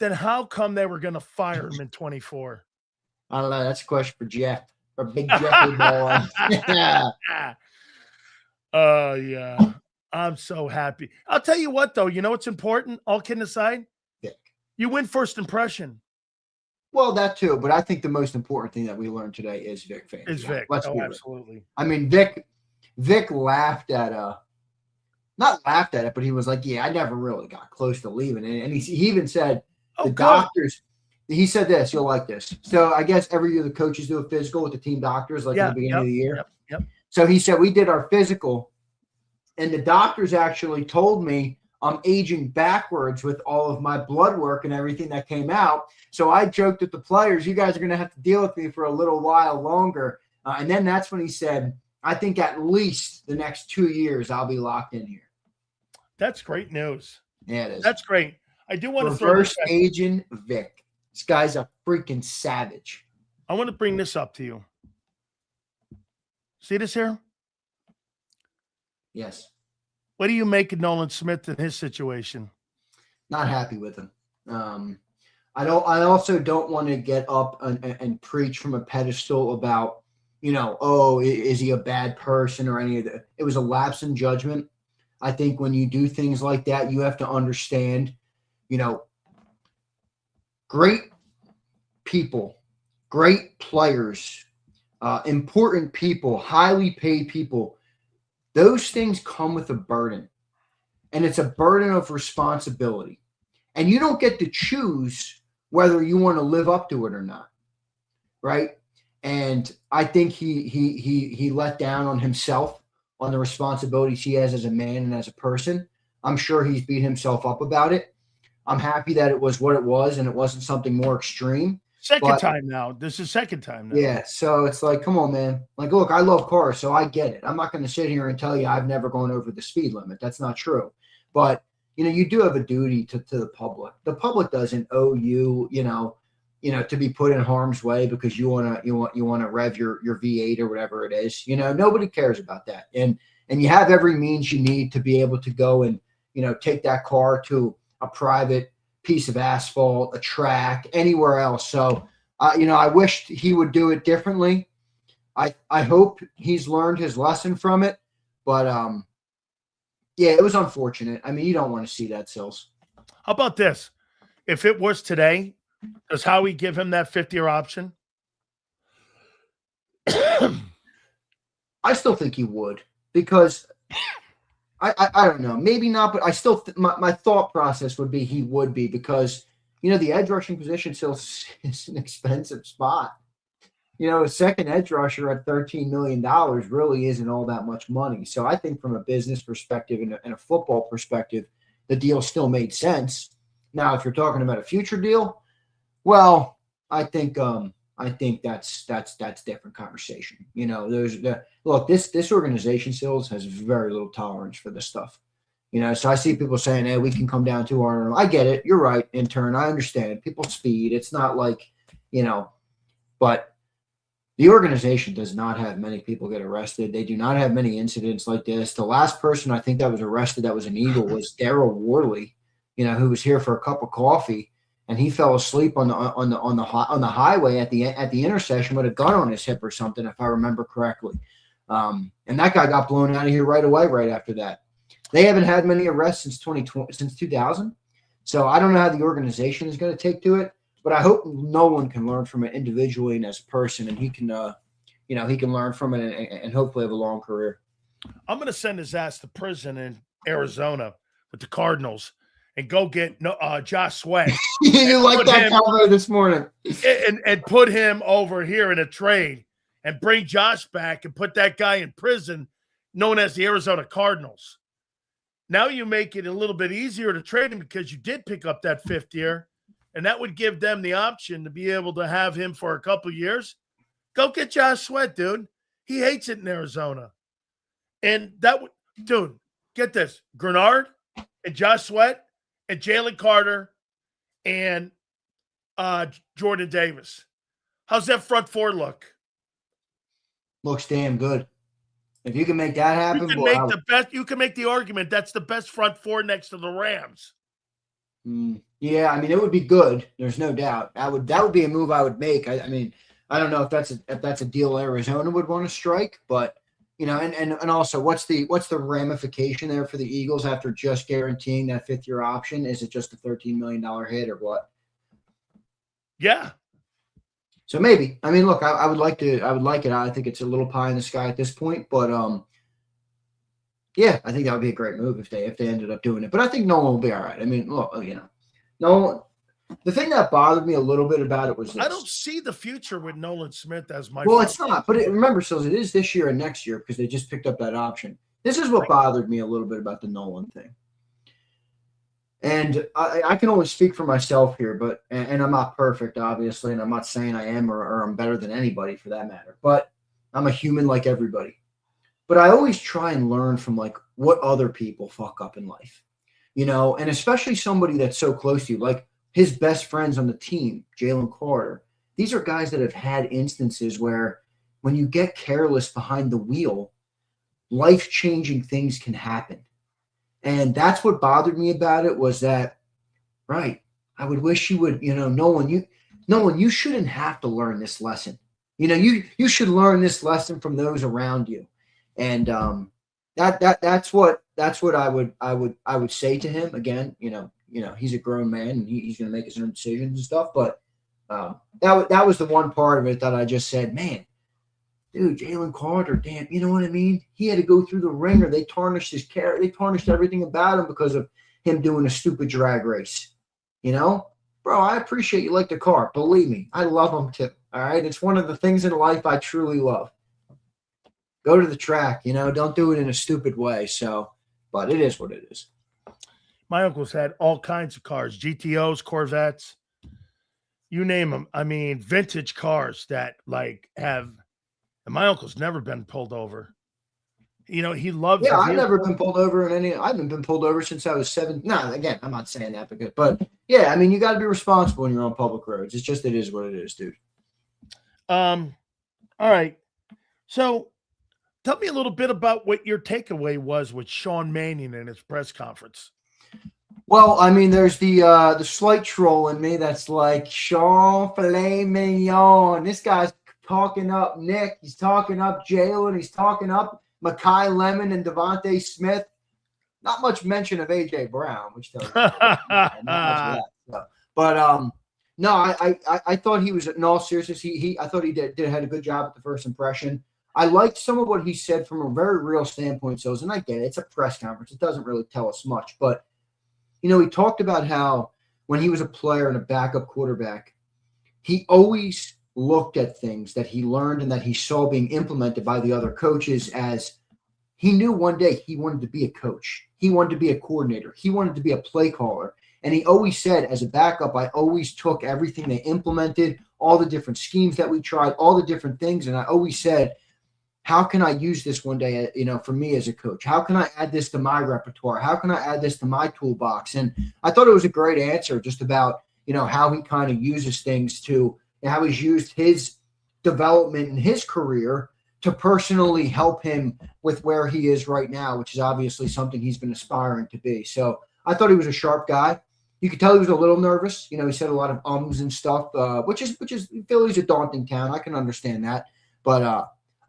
Then how come they were going to fire him in 24? I don't know. That's a question for Jeff. For Big Jeffy boy. Yeah. Yeah. I'm so happy. I'll tell you what, though. You know what's important? All kidding aside? Vic. You win first impression. Well, that too. But I think the most important thing that we learned today is Vic Fangio. Is Vic. Absolutely. I mean, Vic laughed at not laughed at it, but he was like, yeah, I never really got close to leaving. And he even said, doctors, he said this, you'll like this. So I guess every year the coaches do a physical with the team doctors, like at the beginning of the year. Yep. So he said, we did our physical, and the doctors actually told me I'm aging backwards with all of my blood work and everything that came out. So I joked with the players, you guys are going to have to deal with me for a little while longer. And then that's when he said, I think at least the next 2 years I'll be locked in here. That's great news. Yeah, it is. That's great. I do want to reverse agent Vic. This guy's a freaking savage. I want to bring this up to you. See this here? Yes. What do you make of Nolan Smith in his situation? Not happy with him. I also don't want to get up and preach from a pedestal about, is he a bad person or any of that. It was a lapse in judgment. I think when you do things like that, you have to understand, great people, great players, important people, highly paid people, those things come with a burden. And it's a burden of responsibility. And you don't get to choose whether you want to live up to it or not. Right? And I think he let down on himself, on the responsibilities he has as a man and as a person. I'm sure he's beat himself up about it. I'm happy that it was what it was and it wasn't something more extreme. Second time now. This is second time now. Yeah. So it's like, come on, man. Like, look, I love cars, so I get it. I'm not going to sit here and tell you I've never gone over the speed limit. That's not true. But, you do have a duty to the public. The public doesn't owe you, to be put in harm's way because you want to rev your V8 or whatever it is. Nobody cares about that. And you have every means you need to be able to go and, take that car to a private piece of asphalt, a track, anywhere else. So, I wished he would do it differently. I hope he's learned his lesson from it. But, yeah, it was unfortunate. I mean, you don't want to see that, Sills. How about this? If it was today, does Howie give him that 50-year option? I still think he would because I don't know. Maybe not, but I still my thought process would be he would be because, the edge rushing position still is an expensive spot. A second edge rusher at $13 million really isn't all that much money. So I think from a business perspective and a football perspective, the deal still made sense. Now, if you're talking about a future deal, well, I think that's different conversation. Look, this organization still has very little tolerance for this stuff. So I see people saying, "Hey, we can come down to our." I get it. You're right, intern. I understand. People speed. It's not like, but the organization does not have many people get arrested. They do not have many incidents like this. The last person I think that was arrested that was an Eagle was Daryl Worley, who was here for a cup of coffee, and he fell asleep on the highway at the intersection with a gun on his hip or something, if I remember correctly. And that guy got blown out of here right away right after that. They haven't had many arrests since 2000. So I don't know how the organization is going to take to it. But I hope Nolan can learn from it individually and as a person, and he can learn from it and hopefully have a long career. I'm going to send his ass to prison in Arizona with the Cardinals and go get Josh Sweat. You like that combo this morning. And put him over here in a trade and bring Josh back and put that guy in prison known as the Arizona Cardinals. Now you make it a little bit easier to trade him because you did pick up that 5th year. And that would give them the option to be able to have him for a couple of years. Go get Josh Sweat, dude. He hates it in Arizona. And that would, dude, get this. Grenard and Josh Sweat and Jalen Carter and Jordan Davis. How's that front four look? Looks damn good. If you can make that happen, you can make the argument that's the best front four next to the Rams. Yeah, I mean, it would be good. There's no doubt. That would be a move I would make. I mean, I don't know if that's a deal Arizona would want to strike, but and also what's the ramification there for the Eagles after just guaranteeing that 5th year option? Is it just a $13 million hit or what? Yeah. So maybe. I mean, look, I would like it. I think it's a little pie in the sky at this point, but yeah, I think that would be a great move if they ended up doing it. But I think Nolan will be all right. I mean, look, Nolan. The thing that bothered me a little bit about it was this. I don't see the future with Nolan Smith as my. Well, it's not. But remember, Sills, it is this year and next year because they just picked up that option. This is what bothered me a little bit about the Nolan thing. And I can only speak for myself here, but and I'm not perfect, obviously, and I'm not saying I am or I'm better than anybody for that matter. But I'm a human like everybody. But I always try and learn from like what other people fuck up in life, and especially somebody that's so close to you, like his best friends on the team, Jalen Carter. These are guys that have had instances where when you get careless behind the wheel, life-changing things can happen. And that's what bothered me about it was that, right, I would wish you would, Nolan, you shouldn't have to learn this lesson. You should learn this lesson from those around you. And that's what I would say to him. Again, he's a grown man and he's going to make his own decisions and stuff. But that was the one part of it that I just said, man, dude, Jalen Carter, damn, you know what I mean? He had to go through the ringer. They tarnished his character. They tarnished everything about him because of him doing a stupid drag race. Bro, I appreciate you like the car. Believe me, I love him too. All right, it's one of the things in life I truly love. Go to the track, don't do it in a stupid way. So, but it is what it is. My uncle's had all kinds of cars, GTOs, Corvettes, you name them. I mean, vintage cars that have, and my uncle's never been pulled over. He loves. Yeah, I've never been pulled over in any. I haven't been pulled over since I was 7. No, again, I'm not saying that but yeah, I mean, you got to be responsible when you're on public roads. It's just it is what it is, dude. All right. So, tell me a little bit about what your takeaway was with Sean Mannion in his press conference. Well, I mean, there's the slight troll in me that's like Sean Filet Mignon. This guy's talking up Nick. He's talking up Jalen. He's talking up Mekhi Lemon and Devontae Smith. Not much mention of A.J. Brown, which tells you not much of that stuff. But no, I thought he was, in all seriousness, I thought he had a good job at the first impression. I liked some of what he said from a very real standpoint, so, and I get it. It's a press conference. It doesn't really tell us much. But, he talked about how when he was a player and a backup quarterback, he always looked at things that he learned and that he saw being implemented by the other coaches as he knew one day he wanted to be a coach. He wanted to be a coordinator. He wanted to be a play caller. And he always said, as a backup, I always took everything they implemented, all the different schemes that we tried, all the different things. And I always said, how can I use this one day, for me as a coach? How can I add this to my repertoire? How can I add this to my toolbox? And I thought it was a great answer just about, how he kind of uses things to, how he's used his development in his career to personally help him with where he is right now, which is obviously something he's been aspiring to be. So I thought he was a sharp guy. You could tell he was a little nervous. He said a lot of ums and stuff, which is Philly's a daunting town. I can understand that. But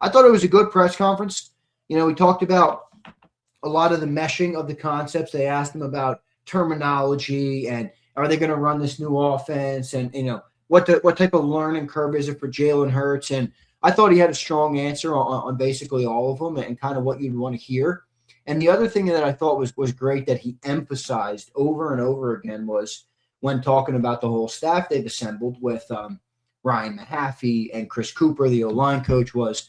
I thought it was a good press conference. We talked about a lot of the meshing of the concepts. They asked him about terminology and are they going to run this new offense and, what type of learning curve is it for Jalen Hurts? And I thought he had a strong answer on basically all of them and kind of what you'd want to hear. And the other thing that I thought was great that he emphasized over and over again was when talking about the whole staff they've assembled with Ryan Mahaffey and Chris Cooper, the O-line coach, was,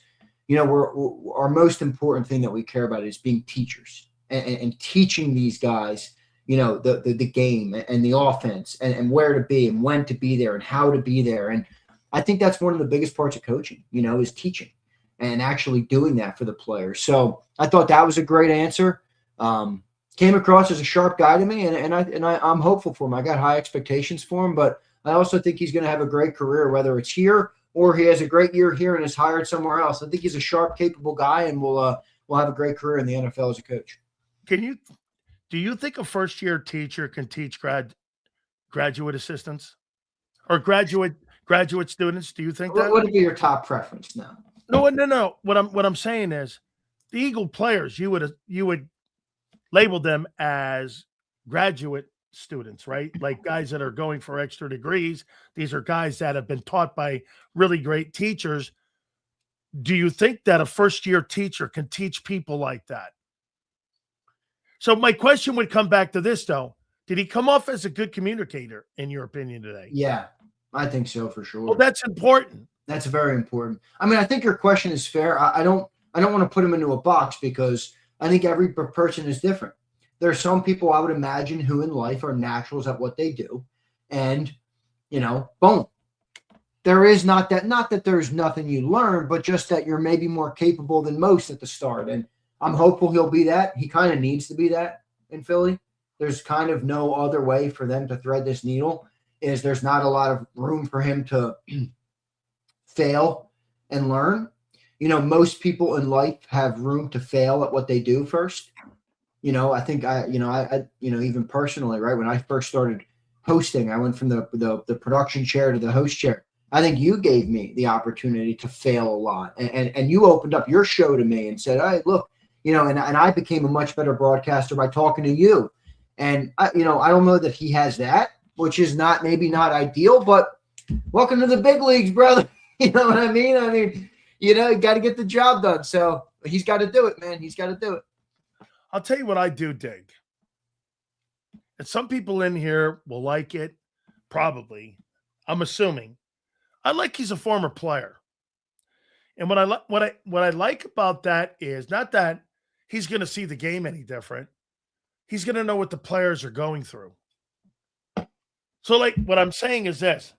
our most important thing that we care about is being teachers and teaching these guys, the game and the offense and where to be and when to be there and how to be there. And I think that's one of the biggest parts of coaching, is teaching and actually doing that for the players. So I thought that was a great answer. Came across as a sharp guy to me, and I'm hopeful for him. I got high expectations for him, but I also think he's going to have a great career, whether it's here or he has a great year here and is hired somewhere else. I think he's a sharp, capable guy, and will have a great career in the NFL as a coach. Do you think a first-year teacher can teach graduate assistants or graduate students? Do you think that? What would be your top preference now? No. What I'm saying is, the Eagle players, you would label them as graduate students, right? Like guys that are going for extra degrees. These are guys that have been taught by really great teachers. Do you think that a first-year teacher can teach people like that? So my question would come back to this, though. Did he come off as a good communicator, in your opinion, today? Yeah, I think so for sure. Well, that's important. That's very important. I mean, I think your question is fair. I don't want to put him into a box because I think every person is different. There are some people I would imagine who in life are naturals at what they do. And, boom. There is not that there's nothing you learn, but just that you're maybe more capable than most at the start. And I'm hopeful he'll be that. He kind of needs to be that in Philly. There's kind of no other way for them to thread this needle. There's not a lot of room for him to fail and learn. Most people in life have room to fail at what they do first. I think even personally, right, when I first started hosting, I went from the production chair to the host chair. I think you gave me the opportunity to fail a lot. And you opened up your show to me and said, hey, look, and I became a much better broadcaster by talking to you. And, I don't know that he has that, which is maybe not ideal, but welcome to the big leagues, brother. You know what I mean? You got to get the job done. So he's got to do it, man. He's got to do it. I'll tell you what I do dig. And some people in here will like it, probably. I'm assuming. I like he's a former player. And what I like about that is not that he's going to see the game any different. He's going to know what the players are going through. So, what I'm saying is this.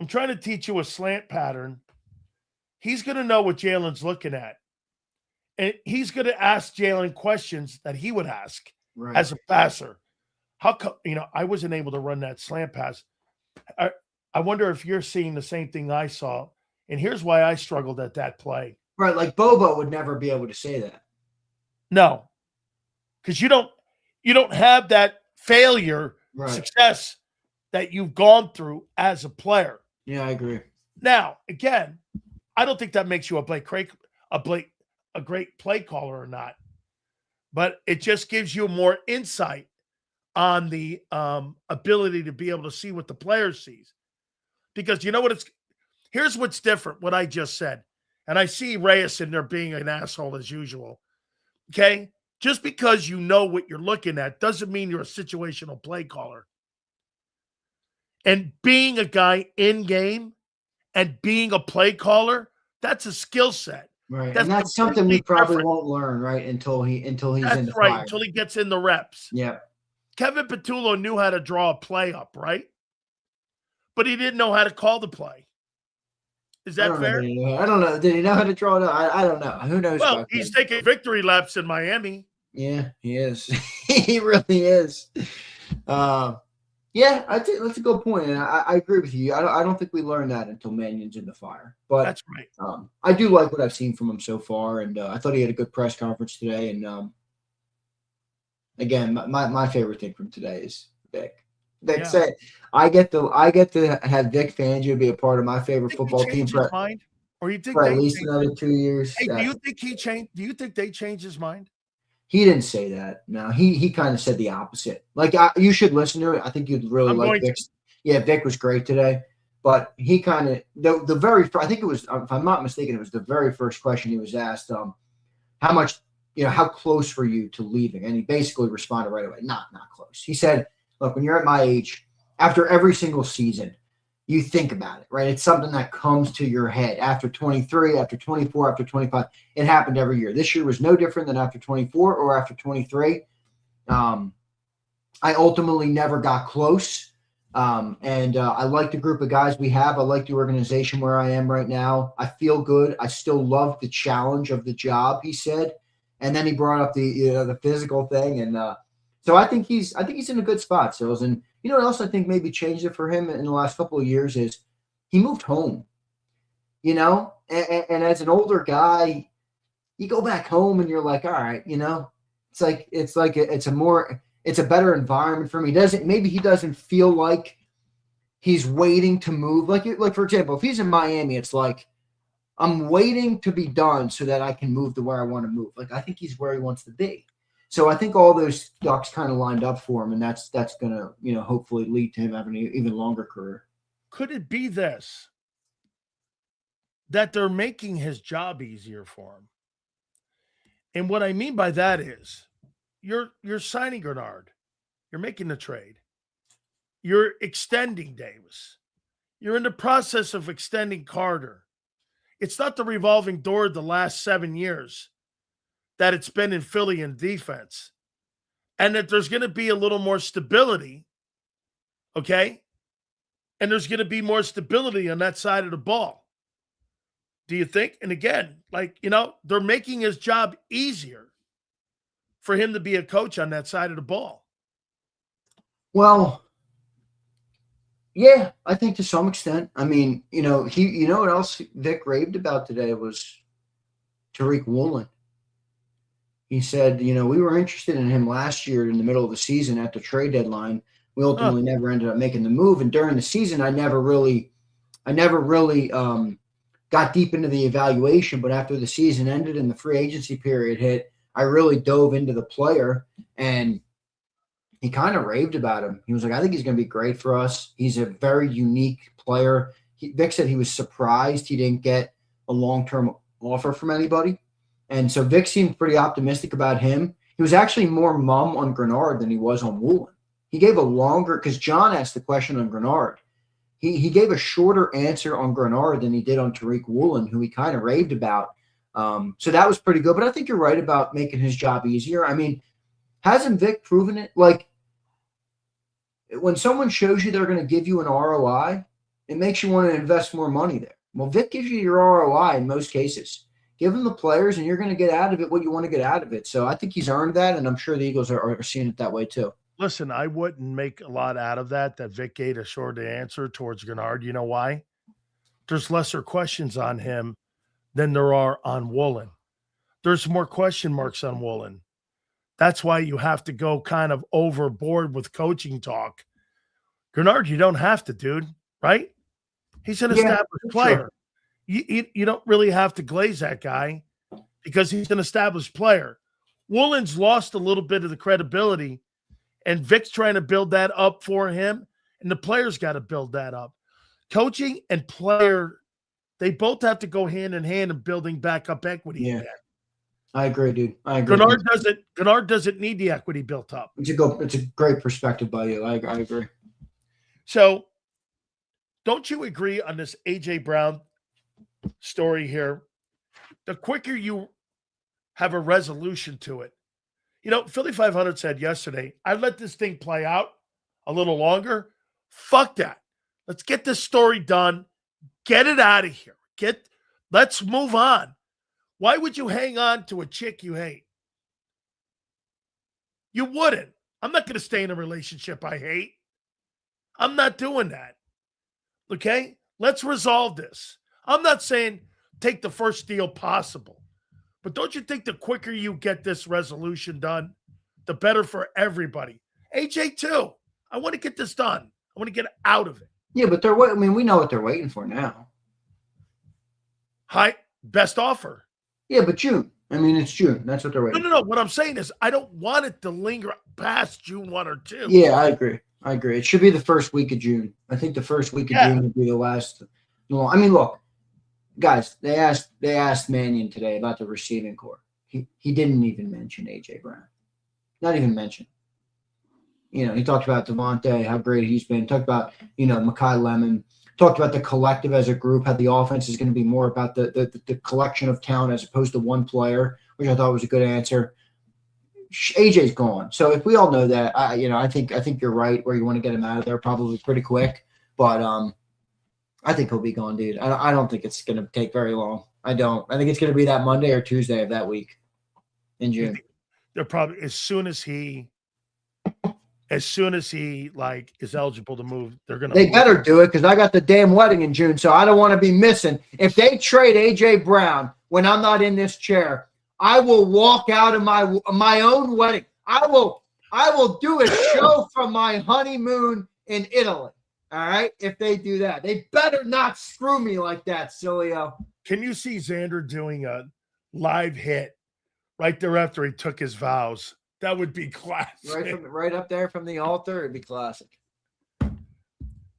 I'm trying to teach you a slant pattern. He's going to know what Jalen's looking at. And he's going to ask Jalen questions that he would ask as a passer. How come, I wasn't able to run that slant pass. I wonder if you're seeing the same thing I saw. And here's why I struggled at that play. Right, like Bobo would never be able to say that. No. Because you don't have that failure success that you've gone through as a player. Yeah, I agree. Now, again, I don't think that makes you a great play caller or not, but it just gives you more insight on the ability to be able to see what the player sees. Because here's what's different, what I just said. And I see Reyes in there being an asshole as usual. Okay? Just because you know what you're looking at doesn't mean you're a situational play caller. And being a guy in game and being a play caller, that's a skill set. Right. And that's something we probably won't learn, right, until he's in the fire. Until he gets in the reps. Yeah. Kevin Patullo knew how to draw a play up, right? But he didn't know how to call the play. Is that fair? I don't know. Did he know how to draw it up? I don't know. Who knows? Well, he's taking victory laps in Miami. Yeah, he is. He really is. Yeah, that's a good point, and I agree with you. I don't think we learned that until Mannion's in the fire. But that's right. I do like what I've seen from him so far, and I thought he had a good press conference today. And again, my favorite thing from today is Vic. Vic said, "I get to have Vic Fangio be a part of my favorite football team for mind? Or you think for at least another 2 years." Hey, do you think he changed? Do you think they changed his mind? He didn't say that. No, he kind of said the opposite. Like, you should listen to it. I think you'd really like Vic. Yeah, Vic was great today, but he kind of the very. I think it was, if I'm not mistaken, it was the very first question he was asked. How much, how close were you to leaving? And he basically responded right away, not close. He said, "Look, when you're at my age, after every single season, you think about it, right? It's something that comes to your head after 23, after 24, after 25. It happened every year. This year was no different than after 24 or after 23. I ultimately never got close. And I like the group of guys we have. I like the organization where I am right now. I feel good. I still love the challenge of the job," he said. And then he brought up the physical thing. And so I think he's in a good spot, Sills. And you know what else I think maybe changed it for him in the last couple of years is he moved home, and as an older guy, you go back home and you're like, all right, it's a better environment for him. Maybe he doesn't feel like he's waiting to move. Like for example, if he's in Miami, it's like, I'm waiting to be done so that I can move to where I want to move. Like, I think he's where he wants to be. So I think all those ducks kind of lined up for him, and that's going to, hopefully lead to him having an even longer career. Could it be this, that they're making his job easier for him? And what I mean by that is you're signing Grenard. You're making the trade. You're extending Davis. You're in the process of extending Carter. It's not the revolving door the last 7 years that it's been in Philly in defense, and that there's going to be a little more stability, okay? And there's going to be more stability on that side of the ball. Do you think? And again, they're making his job easier for him to be a coach on that side of the ball. Well, yeah, I think to some extent. I mean, what else Vic raved about today was Tariq Woolen. He said, we were interested in him last year in the middle of the season at the trade deadline. We ultimately never ended up making the move. And during the season, I never really got deep into the evaluation. But after the season ended and the free agency period hit, I really dove into the player. And he kind of raved about him. He was like, I think he's going to be great for us. He's a very unique player. Vic said he was surprised he didn't get a long-term offer from anybody. And so Vic seemed pretty optimistic about him. He was actually more mum on Grenard than he was on Woolen. He gave a longer, because John asked the question on Grenard. He gave a shorter answer on Grenard than he did on Tariq Woolen, who he kind of raved about. So that was pretty good. But I think you're right about making his job easier. I mean, hasn't Vic proven it? Like, when someone shows you they're going to give you an ROI, it makes you want to invest more money there. Well, Vic gives you your ROI in most cases. Give him the players, and you're going to get out of it what you want to get out of it. So I think he's earned that, and I'm sure the Eagles are seeing it that way too. Listen, I wouldn't make a lot out of that Vic gave a short answer towards Grenard. You know why? There's lesser questions on him than there are on Woolen. There's more question marks on Woolen. That's why you have to go kind of overboard with coaching talk. Grenard, you don't have to, dude, right? He's an established player. Sure. You don't really have to glaze that guy because he's an established player. Woolen's lost a little bit of the credibility, and Vic's trying to build that up for him, and the player's got to build that up. Coaching and player, they both have to go hand in hand in building back up equity. Yeah, again. I agree, dude. I agree. Grenard doesn't need the equity built up. It's a great perspective by you. I agree. So don't you agree on this A.J. Brown story here? The quicker you have a resolution to it. Philly 500 said yesterday, I'd let this thing play out a little longer. Fuck that. Let's get this story done. Get it out of here. Let's move on. Why would you hang on to a chick you hate? You wouldn't. I'm not going to stay in a relationship I hate. I'm not doing that. Okay? Let's resolve this. I'm not saying take the first deal possible. But don't you think the quicker you get this resolution done, the better for everybody? AJ, too. I want to get this done. I want to get out of it. Yeah, but we know what they're waiting for now. Best offer. Yeah, but June. It's June. That's what they're waiting for. No. What I'm saying is I don't want it to linger past June 1 or 2. Yeah, I agree. It should be the first week of June. I think the first week of June would be the last. Look, guys, they asked Mannion today about the receiving corps. He didn't even mention A.J. Brown. Not even mention. He talked about Devontae, how great he's been. Talked about, Mekhi Lemon. Talked about the collective as a group, how the offense is going to be more about the collection of talent as opposed to one player, which I thought was a good answer. AJ's gone. So if we all know that, I think you're right where you want to get him out of there probably pretty quick. But I think he'll be gone, dude. I don't think it's going to take very long. I don't. I think it's going to be that Monday or Tuesday of that week in June. They're probably as soon as he is eligible to move, they better do it because I got the damn wedding in June, so I don't want to be missing. If they trade AJ Brown when I'm not in this chair, I will walk out of my own wedding. I will do a show from my honeymoon in Italy. All right, if they do that, they better not screw me like that, Sileo. Can you see Zander doing a live hit right there after he took his vows? That would be classic. Right up there from the altar, it'd be classic.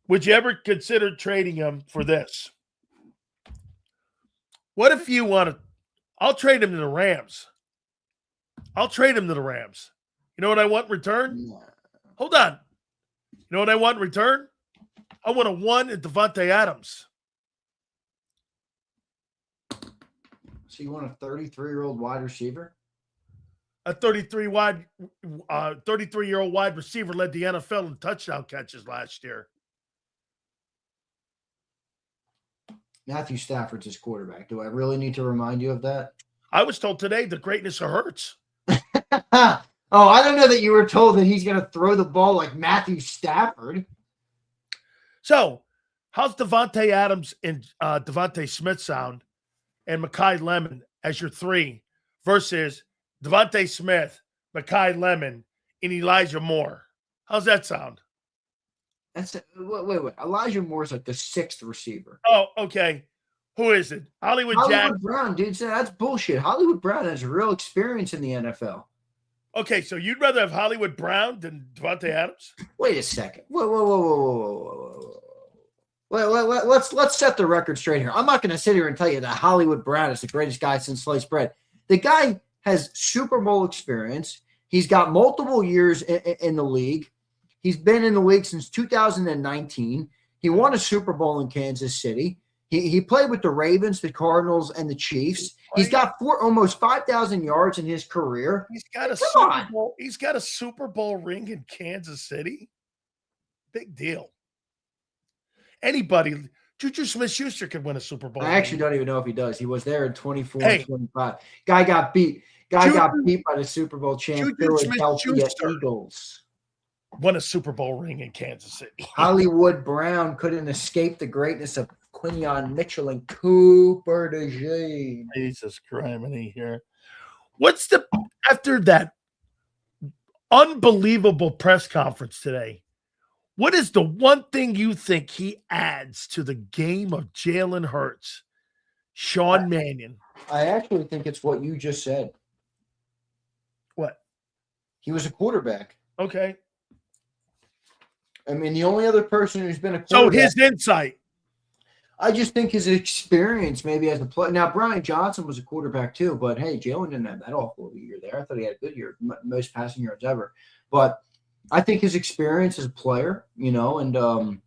Would you ever consider trading him for this? What if you want to? I'll trade him to the Rams. You know what I want in return? Yeah. Hold on. You know what I want in return? I want a 1 at Devontae Adams. So you want a 33-year-old wide receiver? A 33-year-old wide receiver led the NFL in touchdown catches last year. Matthew Stafford's his quarterback. Do I really need to remind you of that? I was told today the greatness of Hurts. I don't know that you were told that he's going to throw the ball like Matthew Stafford. So, how's Devontae Adams and Devontae Smith sound and Mekhi Lemon as your 3 versus Devontae Smith, Mekhi Lemon, and Elijah Moore? How's that sound? Wait. Elijah Moore's like the 6th receiver. Oh, okay. Who is it? Hollywood Brown, dude. That's bullshit. Hollywood Brown has real experience in the NFL. Okay, so you'd rather have Hollywood Brown than Devontae Adams? Wait a second. Whoa. Let's set the record straight here. I'm not going to sit here and tell you that Hollywood Brown is the greatest guy since sliced bread. The guy has Super Bowl experience. He's got multiple years in the league. He's been in the league since 2019. He won a Super Bowl in Kansas City. He played with the Ravens, the Cardinals, and the Chiefs. He's got almost 5,000 yards in his career. He's got a Super Bowl ring in Kansas City. Big deal. Anybody, Juju Smith-Schuster could win a Super Bowl. I actually don't even know if he does. He was there in 24 and 25. Guy got beat by the Super Bowl champ Philadelphia Eagles. Won a Super Bowl ring in Kansas City. Hollywood Brown couldn't escape the greatness of Quinion Mitchell and Cooper DeJean. Jesus criminy here. After that unbelievable press conference today, what is the one thing you think he adds to the game of Jalen Hurts, Sean Mannion? I actually think it's what you just said. What? He was a quarterback. Okay. The only other person who's been a quarterback. So his insight. I just think his experience maybe as a player. Now, Brian Johnson was a quarterback too, but hey, Jalen didn't have that awful of a year there. I thought he had a good year, most passing yards ever. But I think his experience as a player, and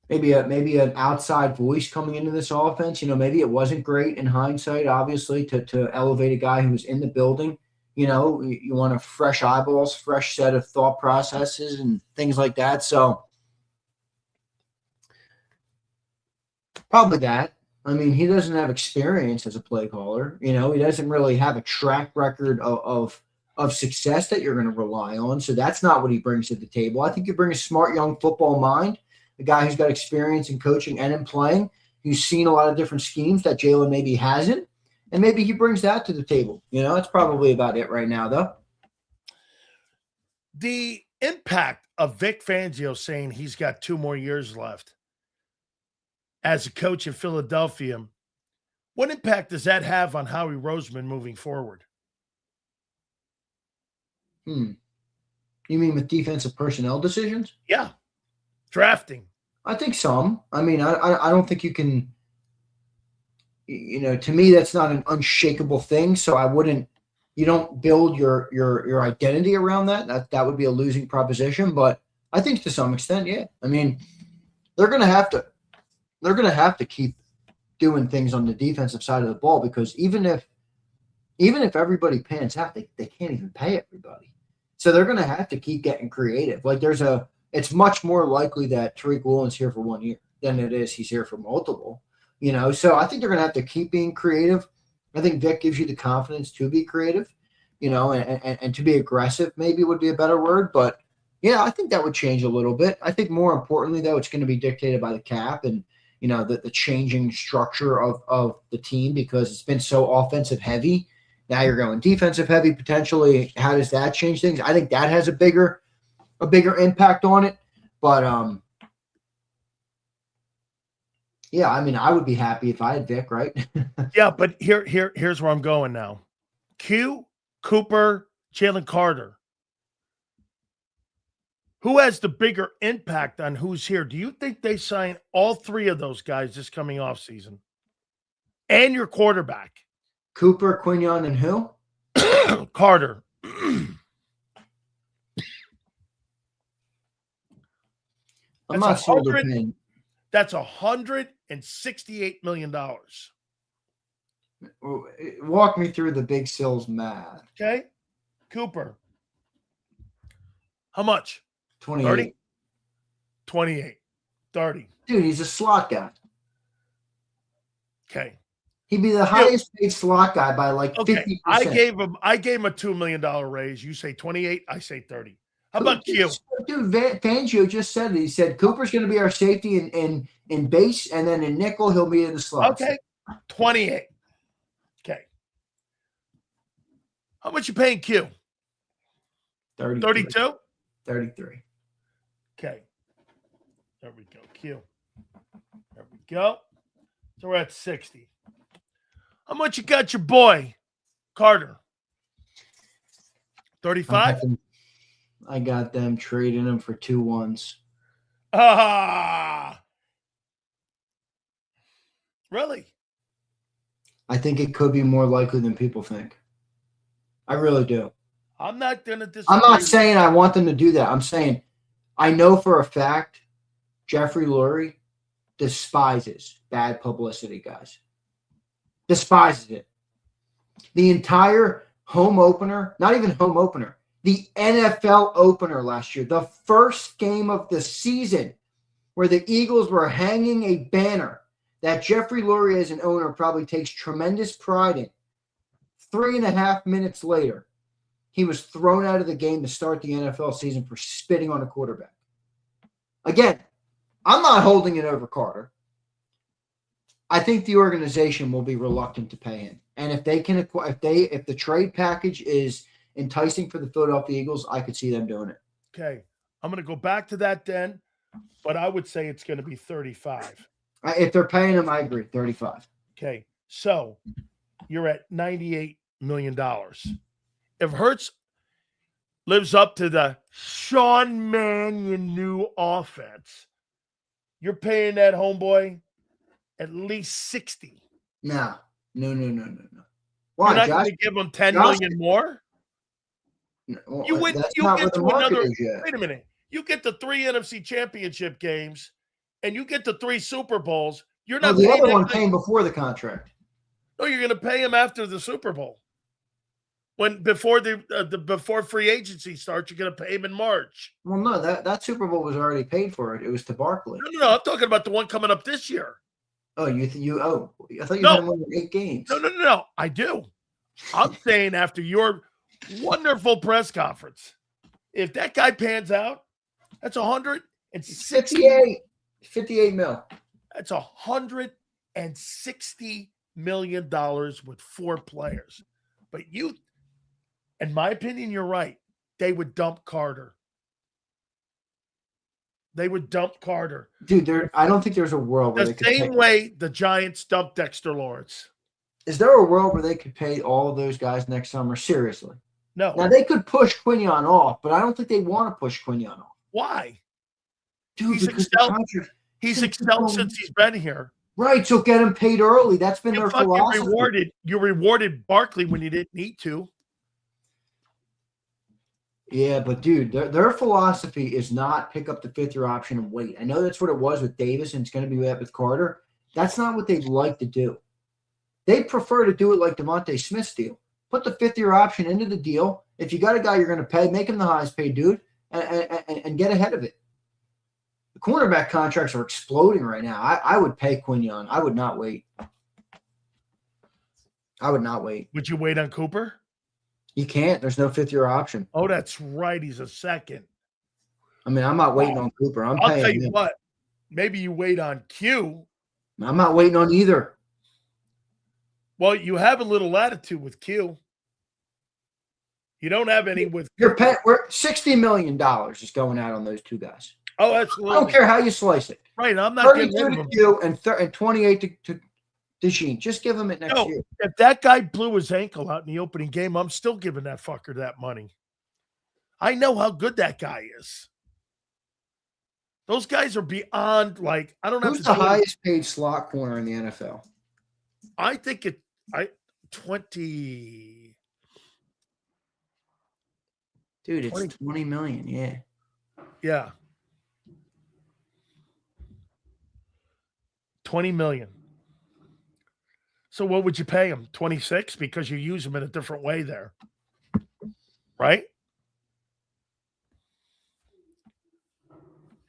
maybe an outside voice coming into this offense. Maybe it wasn't great in hindsight, obviously, to elevate a guy who was in the building. You want a fresh eyeballs, fresh set of thought processes and things like that. So probably that. I mean, he doesn't have experience as a play caller. He doesn't really have a track record of success that you're going to rely on. So that's not what he brings to the table. I think you bring a smart young football mind, a guy who's got experience in coaching and in playing, who's seen a lot of different schemes that Jalen maybe hasn't. And maybe he brings that to the table. That's probably about it right now, though. The impact of Vic Fangio saying he's got 2 more years left as a coach in Philadelphia, what impact does that have on Howie Roseman moving forward? You mean with defensive personnel decisions? Yeah. Drafting. I think some. I mean, I don't think you can, to me, that's not an unshakable thing. So you don't build your identity around that. That would be a losing proposition. But I think to some extent, yeah. I mean, they're going to have to keep doing things on the defensive side of the ball, because even if everybody pans out, they can't even pay everybody. So they're going to have to keep getting creative. Like it's much more likely that Tariq Woolen's here for 1 year than it is he's here for multiple, So I think they're going to have to keep being creative. I think Vic gives you the confidence to be creative, and to be aggressive maybe would be a better word. But yeah, I think that would change a little bit. I think more importantly, though, it's going to be dictated by the cap and, the changing structure of the team, because it's been so offensive heavy. Now you're going defensive heavy potentially. How does that change things? I think that has a bigger impact on it. But yeah, I mean, I would be happy if I had Vic, right? Yeah, but here's where I'm going now. Q, Cooper, Jalen Carter. Who has the bigger impact on who's here? Do you think they sign all 3 of those guys this coming off season? And your quarterback? Cooper, Quinion, and who? Carter. I'm not sure they're paying. That's $168 million. Walk me through the Big Sills math. Okay. Cooper. How much? 28. 30? 28. 30. Dude, he's a slot guy. Okay. He'd be the highest paid slot guy by like 50%. I gave him a $2 million raise. You say 28, I say 30. How about Q? Dude, Fangio just said it. He said Cooper's going to be our safety in base, and then in nickel, he'll be in the slot. Okay. 28. Okay. How much you paying Q? 32? 33. Okay. There we go. Q. There we go. So we're at 60. How much you got your boy, Carter? 35? I got them trading him for 2 1s. Really? I think it could be more likely than people think. I really do. I'm not going to disagree. I'm not saying I want them to do that. I'm saying I know for a fact Jeffrey Lurie despises bad publicity, guys. Despises it. The entire home opener, not even home opener, the NFL opener last year, the first game of the season where the Eagles were hanging a banner that Jeffrey Lurie as an owner probably takes tremendous pride in. 3.5 minutes later, he was thrown out of the game to start the NFL season for spitting on a quarterback. Again, I'm not holding it over Carter. I think the organization will be reluctant to pay him. And if the trade package is enticing for the Philadelphia Eagles, I could see them doing it. Okay. I'm going to go back to that then, but I would say it's going to be 35. If they're paying him, I agree, 35. Okay. So you're at $98 million. If Hurts lives up to the Sean Mannion new offense, you're paying that homeboy at least 60. No. Why? You're not going to give him $10 million more? No, Wait a minute. You get the 3 NFC championship games and you get the 3 Super Bowls, you're No, not the paying other one that guy. came before the contract. No, you're going to pay him after the Super Bowl. Before before free agency starts, you're going to pay him in March. Well, no, that Super Bowl was already paid for. It was to Barkley. No. I'm talking about the one coming up this year. Oh, I thought you No. had him win 8 games. No. I do. I'm saying after your wonderful press conference, if that guy pans out, that's 58 mil. That's $160 million with 4 players. But in my opinion, you're right. They would dump Carter. Dude, I don't think there's a world where the they could same way the Giants dumped Dexter Lawrence. Is there a world where they could pay all of those guys next summer? Seriously. No. Now, they could push Quinion off, but I don't think they want to push Quinion off. Why? Dude, he's excelled since he's been here. Right, so get him paid early. That's been their philosophy. You rewarded Barkley when you didn't need to. Yeah, but dude, their philosophy is not pick up the 5th-year option and wait. I know that's what it was with Davis, and it's going to be that with Carter. That's not what they'd like to do. They prefer to do it like Devontae Smith's deal. Put the 5th-year option into the deal. If you got a guy you're going to pay, make him the highest paid dude and get ahead of it. The cornerback contracts are exploding right now. I would pay Quinion. I would not wait. Would you wait on Cooper? You can't. There's no 5th-year option. Oh, that's right. He's a second. I mean, I'm not waiting on Cooper. I'll tell you what. Maybe you wait on Q. I'm not waiting on either. Well, you have a little latitude with Q. You don't have any with. We're $60 million is going out on those 2 guys. Oh, absolutely. I don't care how you slice it. Right. I'm not 32 to Q and 28 to Sheen. Just give him it next year. If that guy blew his ankle out in the opening game, I'm still giving that fucker that money. I know how good that guy is. Those guys are beyond, I don't have to. Who's the highest paid slot corner in the NFL? I think 20. Dude, it's 20 million. Yeah. Yeah. 20 million. So what would you pay him? 26 because you use him in a different way there. Right?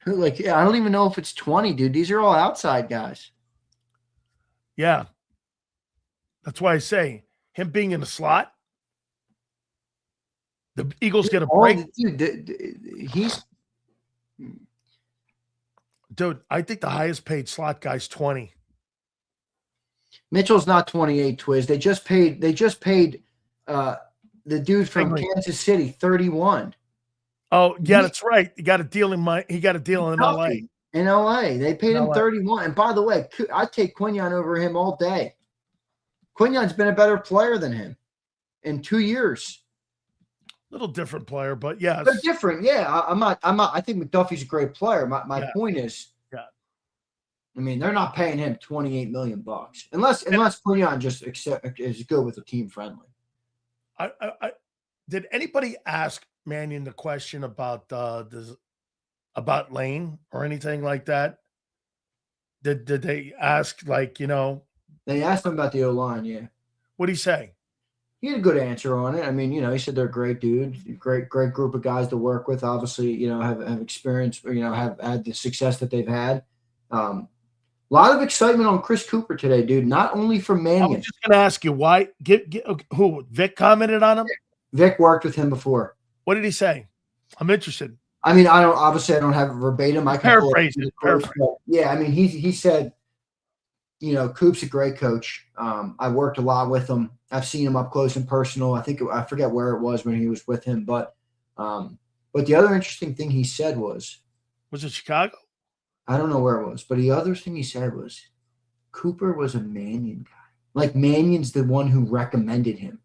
I don't even know if it's 20, dude. These are all outside guys. Yeah. That's why I say him being in the slot, the Eagles get a break. Dude, I think the highest paid slot guy's 20. Mitchell's not 28, Twiz. They just paid the dude from Kansas City 31. Oh, yeah, that's right. He got a deal in LA. In LA. They paid him 31. And by the way, I'd take Quinion over him all day. Quinion's been a better player than him in 2 years. Little different player, but yeah. They're different. Yeah. I'm not I think McDuffie's a great player. My point is, I mean, they're not paying him $28 million unless Quinion just is good with a team friendly. Did anybody ask Mannion the question about Lane or anything like that? Did they ask They asked him about the O-line, yeah. What'd he say? He had a good answer on it. I mean, he said they're great dudes, great group of guys to work with. Obviously, have experience, have had the success that they've had. A lot of excitement on Chris Cooper today, dude. Not only from Mannion. I was just going to ask you why. Who? Vic commented on him? Vic worked with him before. What did he say? I'm interested. I mean, I don't have it verbatim. I can paraphrase it. Yeah, I mean, he said, Coop's a great coach. I worked a lot with him. I've seen him up close and personal. I forget where it was when he was with him, but the other interesting thing he said was it Chicago? I don't know where it was, but the other thing he said was Cooper was a Mannion guy. Like Mannion's the one who recommended him.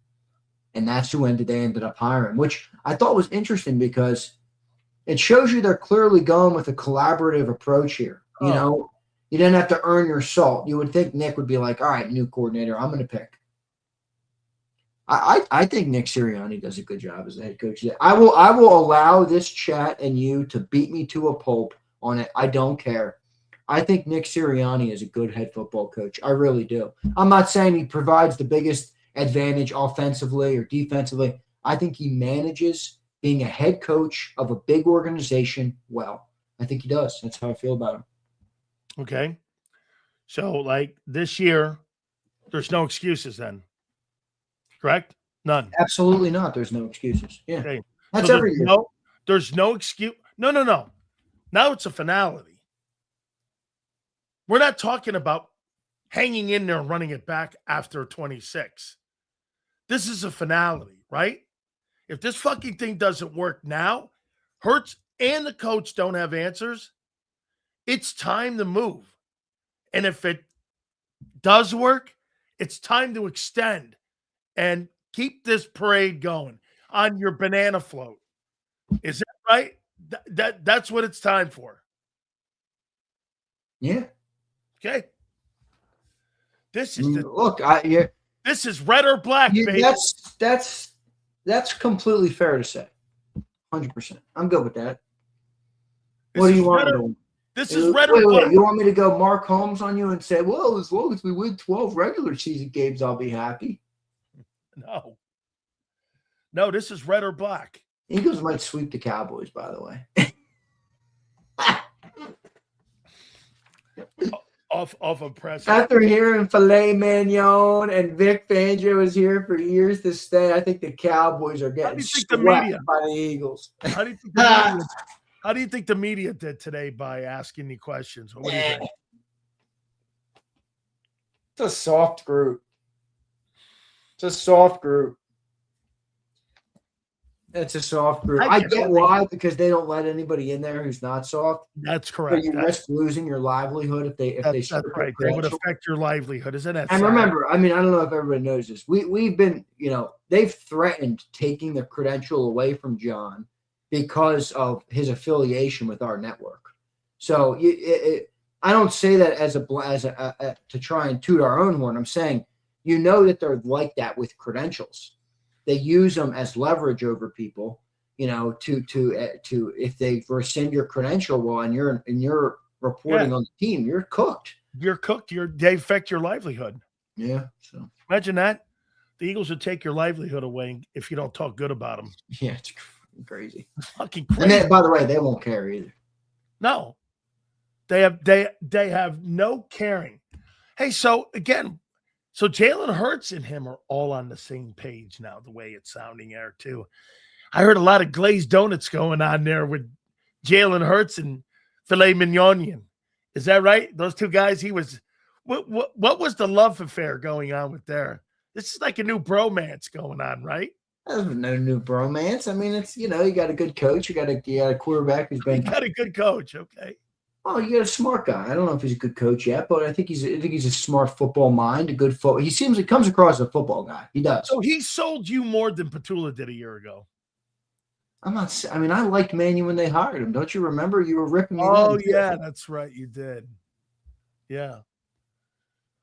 And that's who they ended up hiring, which I thought was interesting because it shows you they're clearly going with a collaborative approach here. You didn't have to earn your salt. You would think Nick would be like, all right, new coordinator, I'm going to pick. I think Nick Sirianni does a good job as a head coach. I will allow this chat and you to beat me to a pulp on it. I don't care. I think Nick Sirianni is a good head football coach. I really do. I'm not saying he provides the biggest advantage offensively or defensively. I think he manages being a head coach of a big organization well. I think he does. That's how I feel about him. Okay. So, like this year, there's no excuses then. Correct? None. Absolutely not. There's no excuses. Yeah. Okay. That's So every year. there's no excuse. No. Now it's a finality. We're not talking about hanging in there and running it back after 26. This is a finality, right? If this fucking thing doesn't work now, Hurts and the coach don't have answers, it's time to move. And if it does work, it's time to extend and keep this parade going on your banana float. Is that right? That's what it's time for. Yeah. Okay. This is this is red or black, baby. That's completely fair to say. 100%. I'm good with that. What do you want me to? This is red or black. You want me to go Mark Holmes on you and say, well, as long as we win 12 regular season games, I'll be happy? No, this is red or black. Eagles might sweep the Cowboys, by the way. off of press. After hearing filet mignon and Vic Fangio is here for years to stay, I think the Cowboys are getting swept by the Eagles. How do you think the media did today by asking the questions? What do you think? It's a soft group. It's a soft group. It's a soft group. I get why, because they don't let anybody in there who's not soft. That's correct. But you risk losing your livelihood if they that's right. They would affect your livelihood, isn't it? And remember, I mean, I don't know if everybody knows this. We've been, they've threatened taking the credential away from John because of his affiliation with our network. So I don't say that as to try and toot our own horn. I'm saying, that they're like that with credentials. They use them as leverage over people, to if they rescind your credential, well, and you're reporting on the team, you're cooked. You're cooked. They affect your livelihood. Yeah. So imagine that. The Eagles would take your livelihood away if you don't talk good about them. Yeah, it's crazy. It's fucking crazy. And by the way, they won't care either. No, they have no caring. Hey, so again. So Jalen Hurts and him are all on the same page now, the way it's sounding there, too. I heard a lot of glazed donuts going on there with Jalen Hurts and filet mignon. Is that right? Those two guys, what was the love affair going on with there? This is like a new bromance going on, right? There's no new bromance. I mean, it's, you got a good coach. You got a quarterback who's been. You got a good coach, okay. Oh, you got a smart guy. I don't know if he's a good coach yet, but I think he's a smart football mind, a good football. He comes across as a football guy. He does. So he sold you more than Petula did a year ago. I liked Mannion when they hired him. Don't you remember? You were ripping me. Oh, yeah, that's right. You did. Yeah.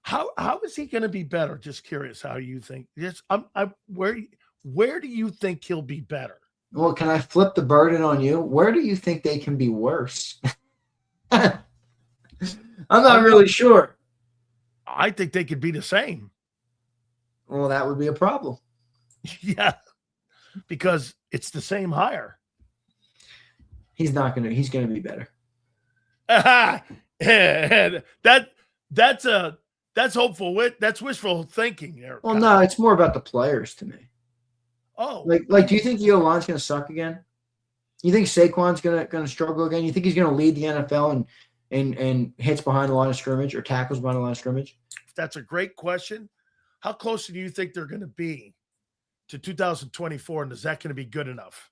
How is he going to be better? Just curious how you think. Yes, where do you think he'll be better? Well, can I flip the burden on you? Where do you think they can be worse? I'm not really sure. I think they could be the same. Well, that would be a problem. Yeah, because it's the same hire. He's going to be better. That's hopeful. That's wishful thinking there. Well, no, it's more about the players to me. Oh, like do you think Yolan's going to suck again? You think Saquon's gonna struggle again? You think he's gonna lead the NFL and hits behind the line of scrimmage or tackles behind the line of scrimmage? That's a great question. How close do you think they're going to be to 2024, and is that going to be good enough?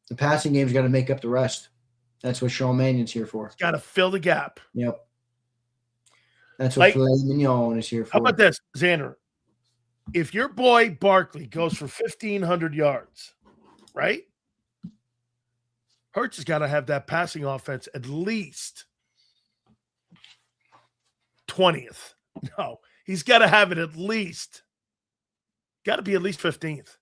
The passing game's got to make up the rest. That's what Sean Mannion's here for. Got to fill the gap. Yep. That's what filet mignon is here for. How about this, Zander? If your boy Barkley goes for 1,500 yards, right? Hurts has got to have that passing offense at least 20th. No, he's got to have it at least. Got to be at least 15th.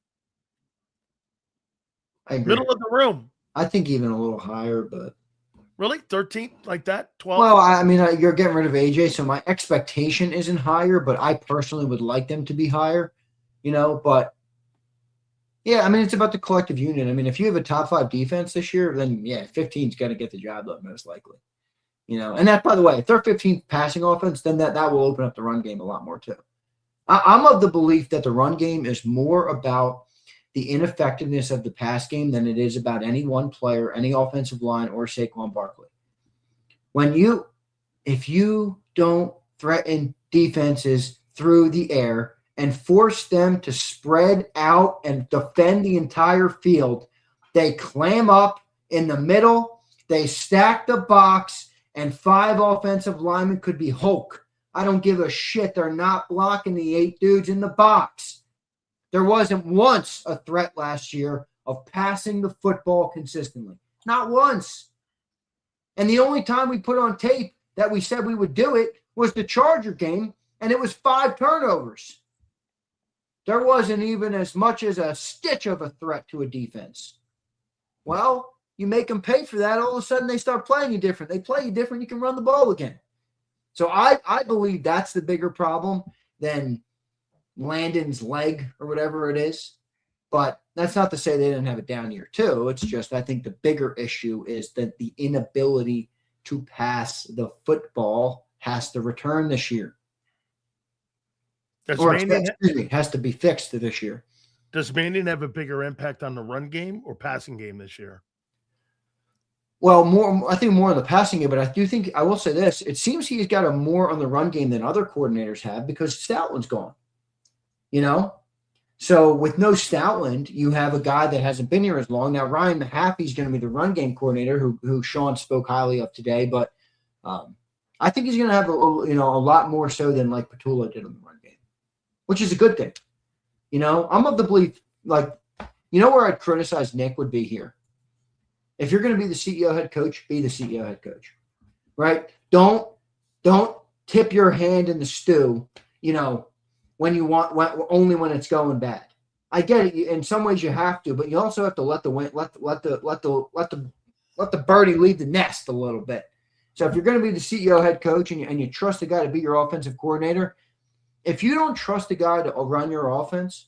I agree. Middle of the room. I think even a little higher, but Really? 13th like that? 12th? well, I mean, you're getting rid of AJ, so my expectation isn't higher, but I personally would like them to be higher, but yeah, I mean, it's about the collective unit. I mean, if you have a top 5 defense this year, then yeah, 15's got to get the job done most likely. And that, by the way, if they're 15th passing offense, then that will open up the run game a lot more too. I'm of the belief that the run game is more about the ineffectiveness of the pass game than it is about any one player, any offensive line, or Saquon Barkley. If you don't threaten defenses through the air and force them to spread out and defend the entire field, they clam up in the middle, they stack the box, and 5 offensive linemen could be Hulk. I don't give a shit. They're not blocking the 8 dudes in the box. There wasn't once a threat last year of passing the football consistently. Not once. And the only time we put on tape that we said we would do it was the Charger game, and it was 5 turnovers. There wasn't even as much as a stitch of a threat to a defense. Well, you make them pay for that, all of a sudden they start playing you different. They play you different, you can run the ball again. So I believe that's the bigger problem than Landon's leg or whatever it is. But that's not to say they didn't have a down year too. It's just I think the bigger issue is that the inability to pass the football has to return this year. Has to be fixed this year. Does Mannion have a bigger impact on the run game or passing game this year? Well, I think more on the passing game, but I will say this. It seems he's got a more on the run game than other coordinators have because Stoutland's gone. So with no Stoutland, you have a guy that hasn't been here as long. Now, Ryan Mahaffey's going to be the run game coordinator who Sean spoke highly of today, but I think he's going to have a lot more so than like Petula did on the run game, which is a good thing. I'm of the belief, where I'd criticize Nick would be here. If you're going to be the CEO head coach, be the CEO head coach, right? Don't tip your hand in the stew, when you only when it's going bad. I get it. In some ways you have to, but you also have to let the birdie leave the nest a little bit. So if you're going to be the CEO head coach and you trust the guy to be your offensive coordinator, if you don't trust the guy to run your offense,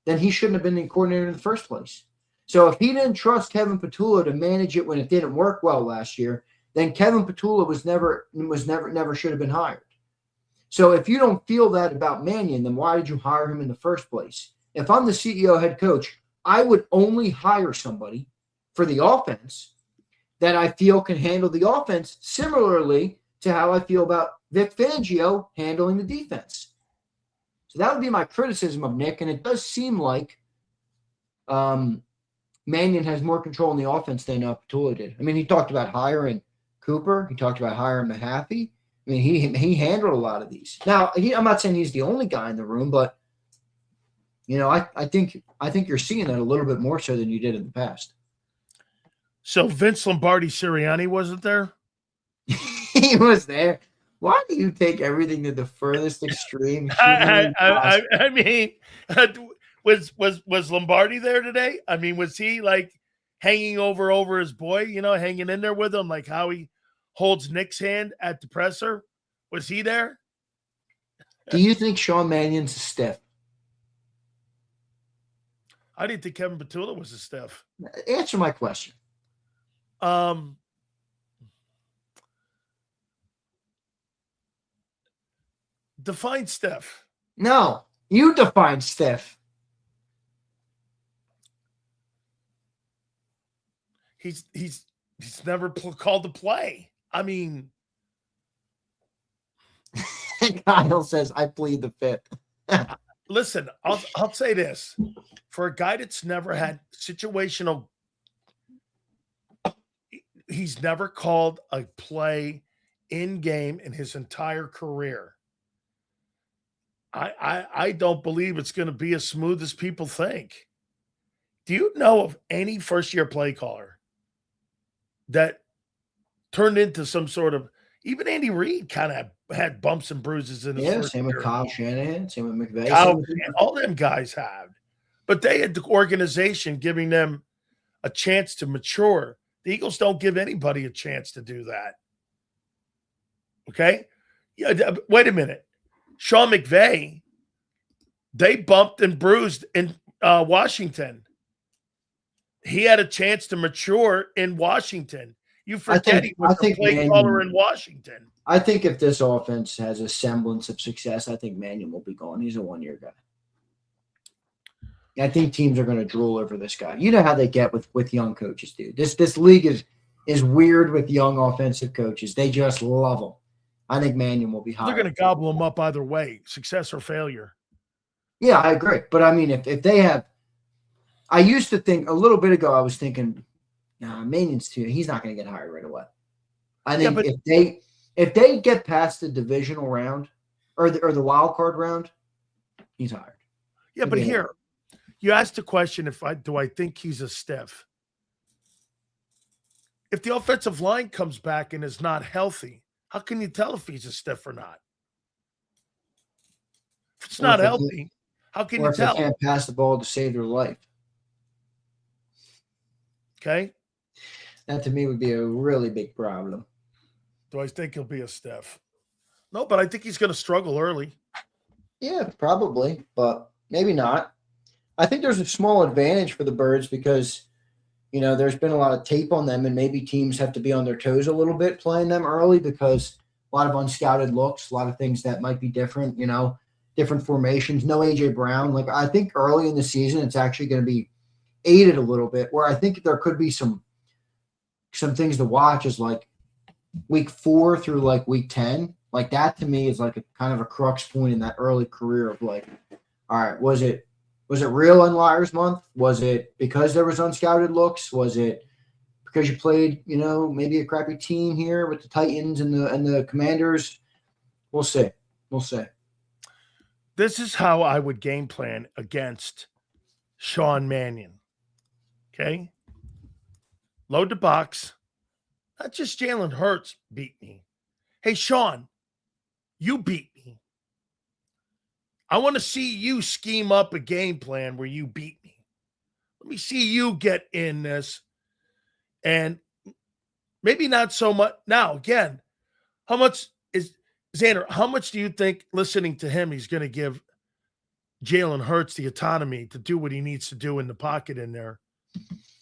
then he shouldn't have been the coordinator in the first place. So if he didn't trust Kevin Petula to manage it when it didn't work well last year, then Kevin Petula never should have been hired. So if you don't feel that about Mannion, then why did you hire him in the first place? If I'm the CEO head coach, I would only hire somebody for the offense that I feel can handle the offense similarly to how I feel about Vic Fangio handling the defense. So that would be my criticism of Nick, and it does seem like Mannion has more control in the offense than Petula did. I mean, he talked about hiring Cooper. He talked about hiring Mahaffey. I mean, he handled a lot of these. Now, I'm not saying he's the only guy in the room, but I think you're seeing that a little bit more so than you did in the past. So Vince Lombardi Sirianni wasn't there? He was there. Why do you take everything to the furthest extreme? I mean, was Lombardi there today? I mean, was he like hanging over his boy, hanging in there with him, like how he holds Nick's hand at the presser? Was he there? Do you think Sean Mannion's a stiff? I didn't think Kevin Petula was a stiff. Answer my question. Define stiff. No, you define stiff. He's never called to play. I mean, Kyle says, I plead the fifth. Listen, I'll say this. For a guy that's never had situational, he's never called a play in game in his entire career. I don't believe it's going to be as smooth as people think. Do you know of any first-year play caller that turned into some sort of, even Andy Reid kind of had bumps and bruises in his first same year. with Kyle Shanahan, same with McVay. All them guys have. But they had the organization giving them a chance to mature. The Eagles don't give anybody a chance to do that. Okay? Yeah, wait a minute. Sean McVay, they bumped and bruised in Washington. He had a chance to mature in Washington. You forget he was a play caller in Washington. I think if this offense has a semblance of success, I think Mannion will be gone. He's a one-year guy. I think teams are going to drool over this guy. You know how they get with young coaches, dude. This league is weird with young offensive coaches. They just love them. I think Mannion will be high. They're going to gobble them up either way, success or failure. Yeah, I agree. But, I mean, if they have – I used to think – a little bit ago I was thinking, Mannion's too – he's not going to get hired right away. I think if they get past the divisional round or the wild card round, he's hired. Yeah, but here, you asked the question, do I think he's a stiff? If the offensive line comes back and is not healthy, how can you tell if he's a stiff or not? If it's not healthy, how can you tell? They can't pass the ball to save their life. Okay. That to me would be a really big problem. Do I think he'll be a stiff? No, but I think he's going to struggle early. Yeah, probably, but maybe not. I think there's a small advantage for the Birds because, there's been a lot of tape on them and maybe teams have to be on their toes a little bit playing them early because a lot of unscouted looks, a lot of things that might be different, different formations. No A.J. Brown. Like, I think early in the season it's actually going to be aided a little bit where I think there could be some things to watch is like week 4 through like week 10. Like that to me is like a kind of a crux point in that early career of like, all right, was it real in Liars Month? Was it because there was unscouted looks? Was it because you played, maybe a crappy team here with the Titans and the Commanders? We'll see. We'll see. This is how I would game plan against Sean Mannion. Okay? Load the box. Not just Jalen Hurts beat me. Hey, Sean, you beat me. I want to see you scheme up a game plan where you beat me. Let me see you get in this. And maybe not so much. Now, again, how much is Zander, how much do you think listening to him, he's going to give Jalen Hurts the autonomy to do what he needs to do in the pocket in there?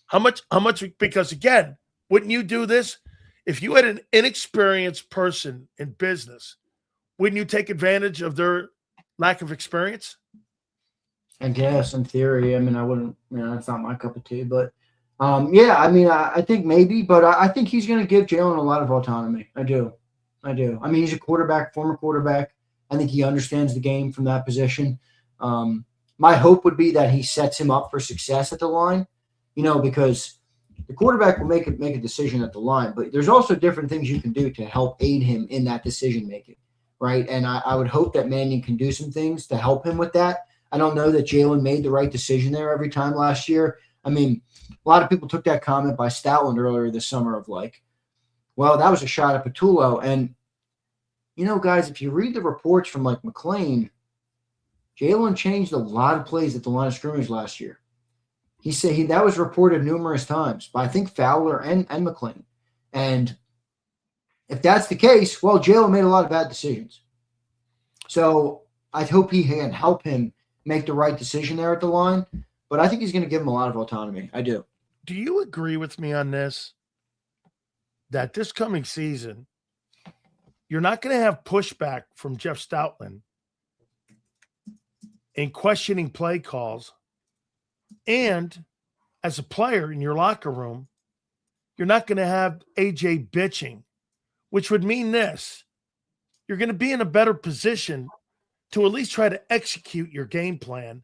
How much? Because again, wouldn't you do this? If you had an inexperienced person in business, wouldn't you take advantage of their lack of experience? I guess in theory. I mean, I wouldn't, it's not my cup of tea, but I think maybe, but I think he's going to give Jalen a lot of autonomy. I do. I mean, he's a former quarterback. I think he understands the game from that position. My hope would be that he sets him up for success at the line, because the quarterback will make a decision at the line, but there's also different things you can do to help aid him in that decision making. Right. And I would hope that Mannion can do some things to help him with that. I don't know that Jalen made the right decision there every time last year. I mean, a lot of people took that comment by Stoutland earlier this summer of like, well, that was a shot at Patullo. And, guys, if you read the reports from like McLean, Jalen changed a lot of plays at the line of scrimmage last year. He said that was reported numerous times by I think Fowler and McLean. And if that's the case, well, Jalen made a lot of bad decisions. So I hope he can help him make the right decision there at the line. But I think he's going to give him a lot of autonomy. I do. Do you agree with me on this? That this coming season, you're not going to have pushback from Jeff Stoutland in questioning play calls. And as a player in your locker room, you're not going to have AJ bitching, which would mean this. You're going to be in a better position to at least try to execute your game plan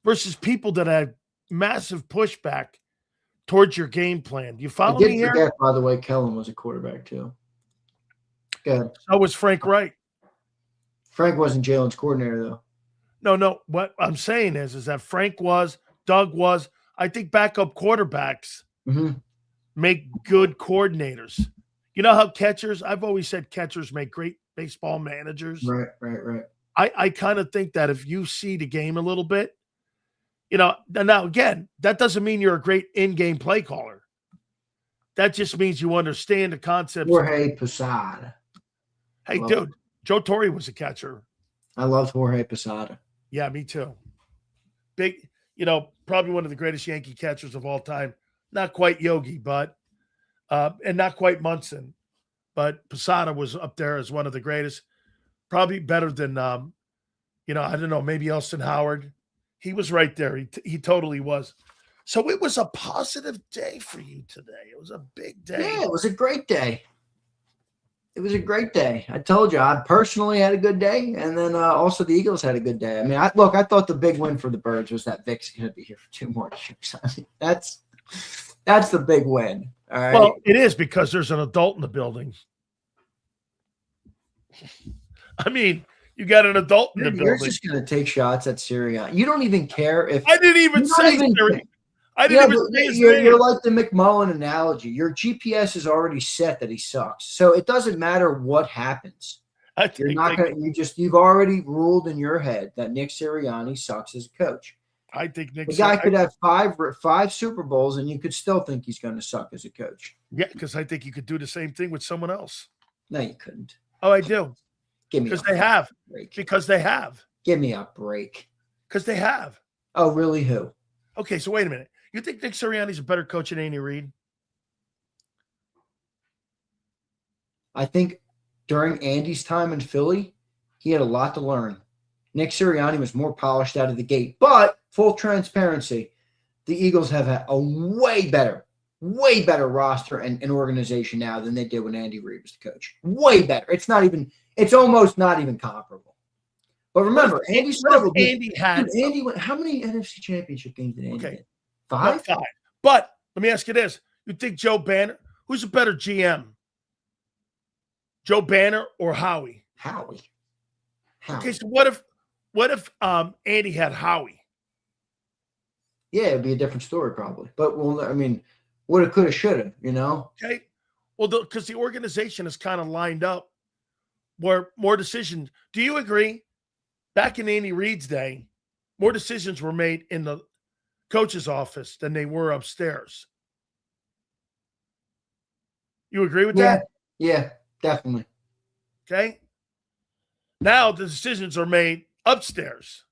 versus people that have massive pushback towards your game plan. Do you follow me here? Forget, by the way, Kellen was a quarterback too. Good. So was Frank Wright. Frank wasn't Jalen's coordinator, though. No. What I'm saying is that Frank was, Doug was. I think backup quarterbacks make good coordinators. You know how catchers, I've always said catchers make great baseball managers. Right. I kind of think that if you see the game a little bit, Now again, that doesn't mean you're a great in-game play caller. That just means you understand the concepts. Jorge Posada. Hey, dude, Joe Torre was a catcher. I loved Jorge Posada. Yeah, me too. Big, probably one of the greatest Yankee catchers of all time. Not quite Yogi, but and not quite Munson, but Posada was up there as one of the greatest. Probably better than, I don't know, maybe Elston Howard. He was right there. He totally was. So it was a positive day for you today. It was a big day. Yeah, it was a great day. It was a great day. I told you, I personally had a good day, and then also the Eagles had a good day. I mean, I thought the big win for the Birds was that Vic's going to be here for 2 more years. I mean, that's the big win. All right. Well, it is because there's an adult in the building. I mean, you got an adult in the building. You're just going to take shots at Sirianni. You don't even care if I didn't even say Sirianni. You're like the McMullen analogy. Your GPS is already set that he sucks, so it doesn't matter what happens. You're not going. You've already ruled in your head that Nick Sirianni sucks as a coach. I think the guy could have five Super Bowls, and you could still think he's going to suck as a coach. Yeah, because I think you could do the same thing with someone else. No, you couldn't. Oh, I do. Give me because they have. Because they have. Give me a break. Because they have. Oh, really? Who? Okay, so wait a minute. You think Nick Sirianni's a better coach than Andy Reid? I think during Andy's time in Philly, he had a lot to learn. Nick Sirianni was more polished out of the gate. But full transparency, the Eagles have a way better roster and organization now than they did when Andy Reid was the coach. Way better. It's almost not even comparable. But remember, Andy struggled. Andy went, how many NFC Championship games did Andy get? 5? 5. But let me ask you this. You think Joe Banner, who's a better GM? Joe Banner or Howie? Howie. Okay, so what if Andy had Howie? Yeah, it'd be a different story probably. But woulda, coulda, shoulda, Okay. Well, because the organization is kind of lined up where more decisions. Do you agree? Back in Andy Reid's day, more decisions were made in the coach's office than they were upstairs. You agree with that? Yeah, definitely. Okay. Now the decisions are made upstairs.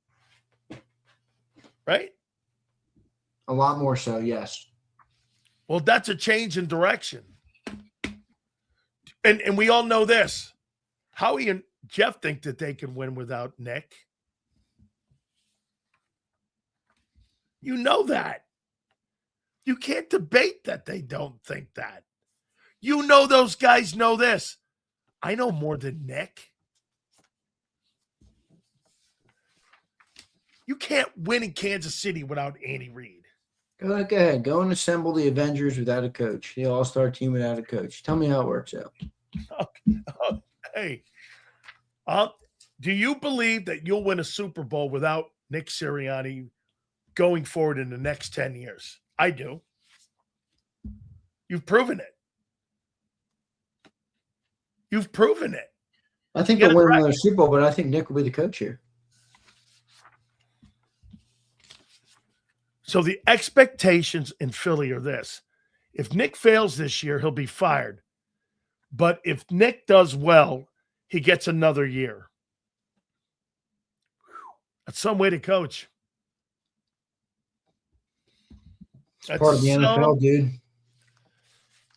Right? A lot more so, yes. Well, that's a change in direction. And we all know this. Howie and Jeff think that they can win without Nick. You know that. You can't debate that they don't think that. You know those guys know this. I know more than Nick. You can't win in Kansas City without Andy Reid. Go ahead. Go and assemble the Avengers without a coach. The All-Star team without a coach. Tell me how it works out. Hey, do you believe that you'll win a Super Bowl without Nick Sirianni going forward in the next 10 years? I do. You've proven it. You've proven it. I think they'll win another Super Bowl, but I think Nick will be the coach here. So the expectations in Philly are this. If Nick fails this year, he'll be fired. But if Nick does well, he gets another year. That's some way to coach. That's part of the NFL, dude.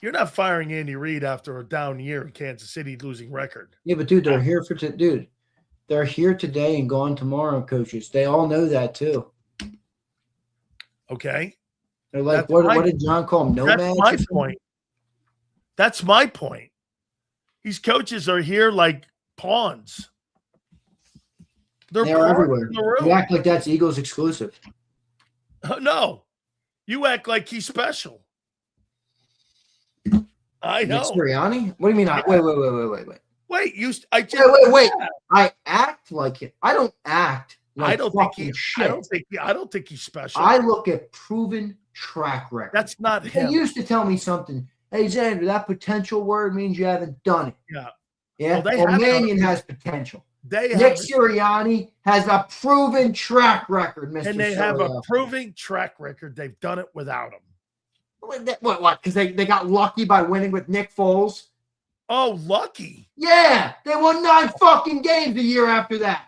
You're not firing Andy Reid after a down year in Kansas City losing record. Yeah, but dude, they're here they're here today and gone tomorrow, coaches. They all know that too. Okay. They're like, what did John call them? Nomads? That's my point. That's my point. These coaches are here like pawns. They're everywhere. You act like that's Eagles exclusive. No. You act like he's special. I know. Nick Sirianni? What do you mean? Yeah. Wait. Wait. I act like it. I don't act like I don't think he's special. I look at proven track record. That's not him. They used to tell me something. Hey, Zander, that potential word means you haven't done it. Yeah. Yeah. Well, Mannion has potential. Nick Sirianni has a proven track record, Mr. And they Sileo. have a proven track record. They've done it without him. What? Because they got lucky by winning with Nick Foles? Oh, lucky. Yeah, they won 9 fucking games a year after that.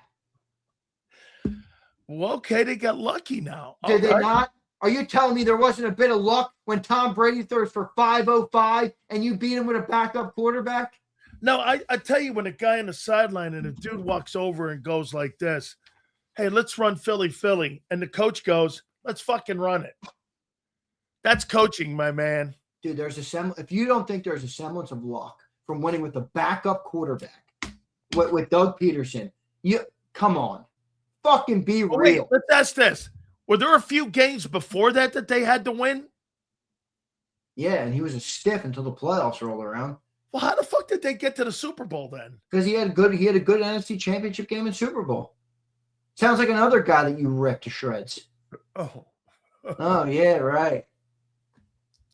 Well, okay, they got lucky now. Did they not? Are you telling me there wasn't a bit of luck when Tom Brady throws for 505 and you beat him with a backup quarterback? No, I tell you, when a guy on the sideline and a dude walks over and goes like this, hey, let's run Philly, and the coach goes, let's fucking run it. That's coaching, my man. Dude, there's a semblance. If you don't think there's a semblance of luck from winning with the backup quarterback with Doug Peterson, you come on. Fucking be real. Wait, let's ask this. Were there a few games before that they had to win? Yeah, and he was a stiff until the playoffs rolled around. Well, how the fuck did they get to the Super Bowl then? Because he had a good NFC Championship game in Super Bowl. Sounds like another guy that you ripped to shreds. Oh. Oh, yeah, right.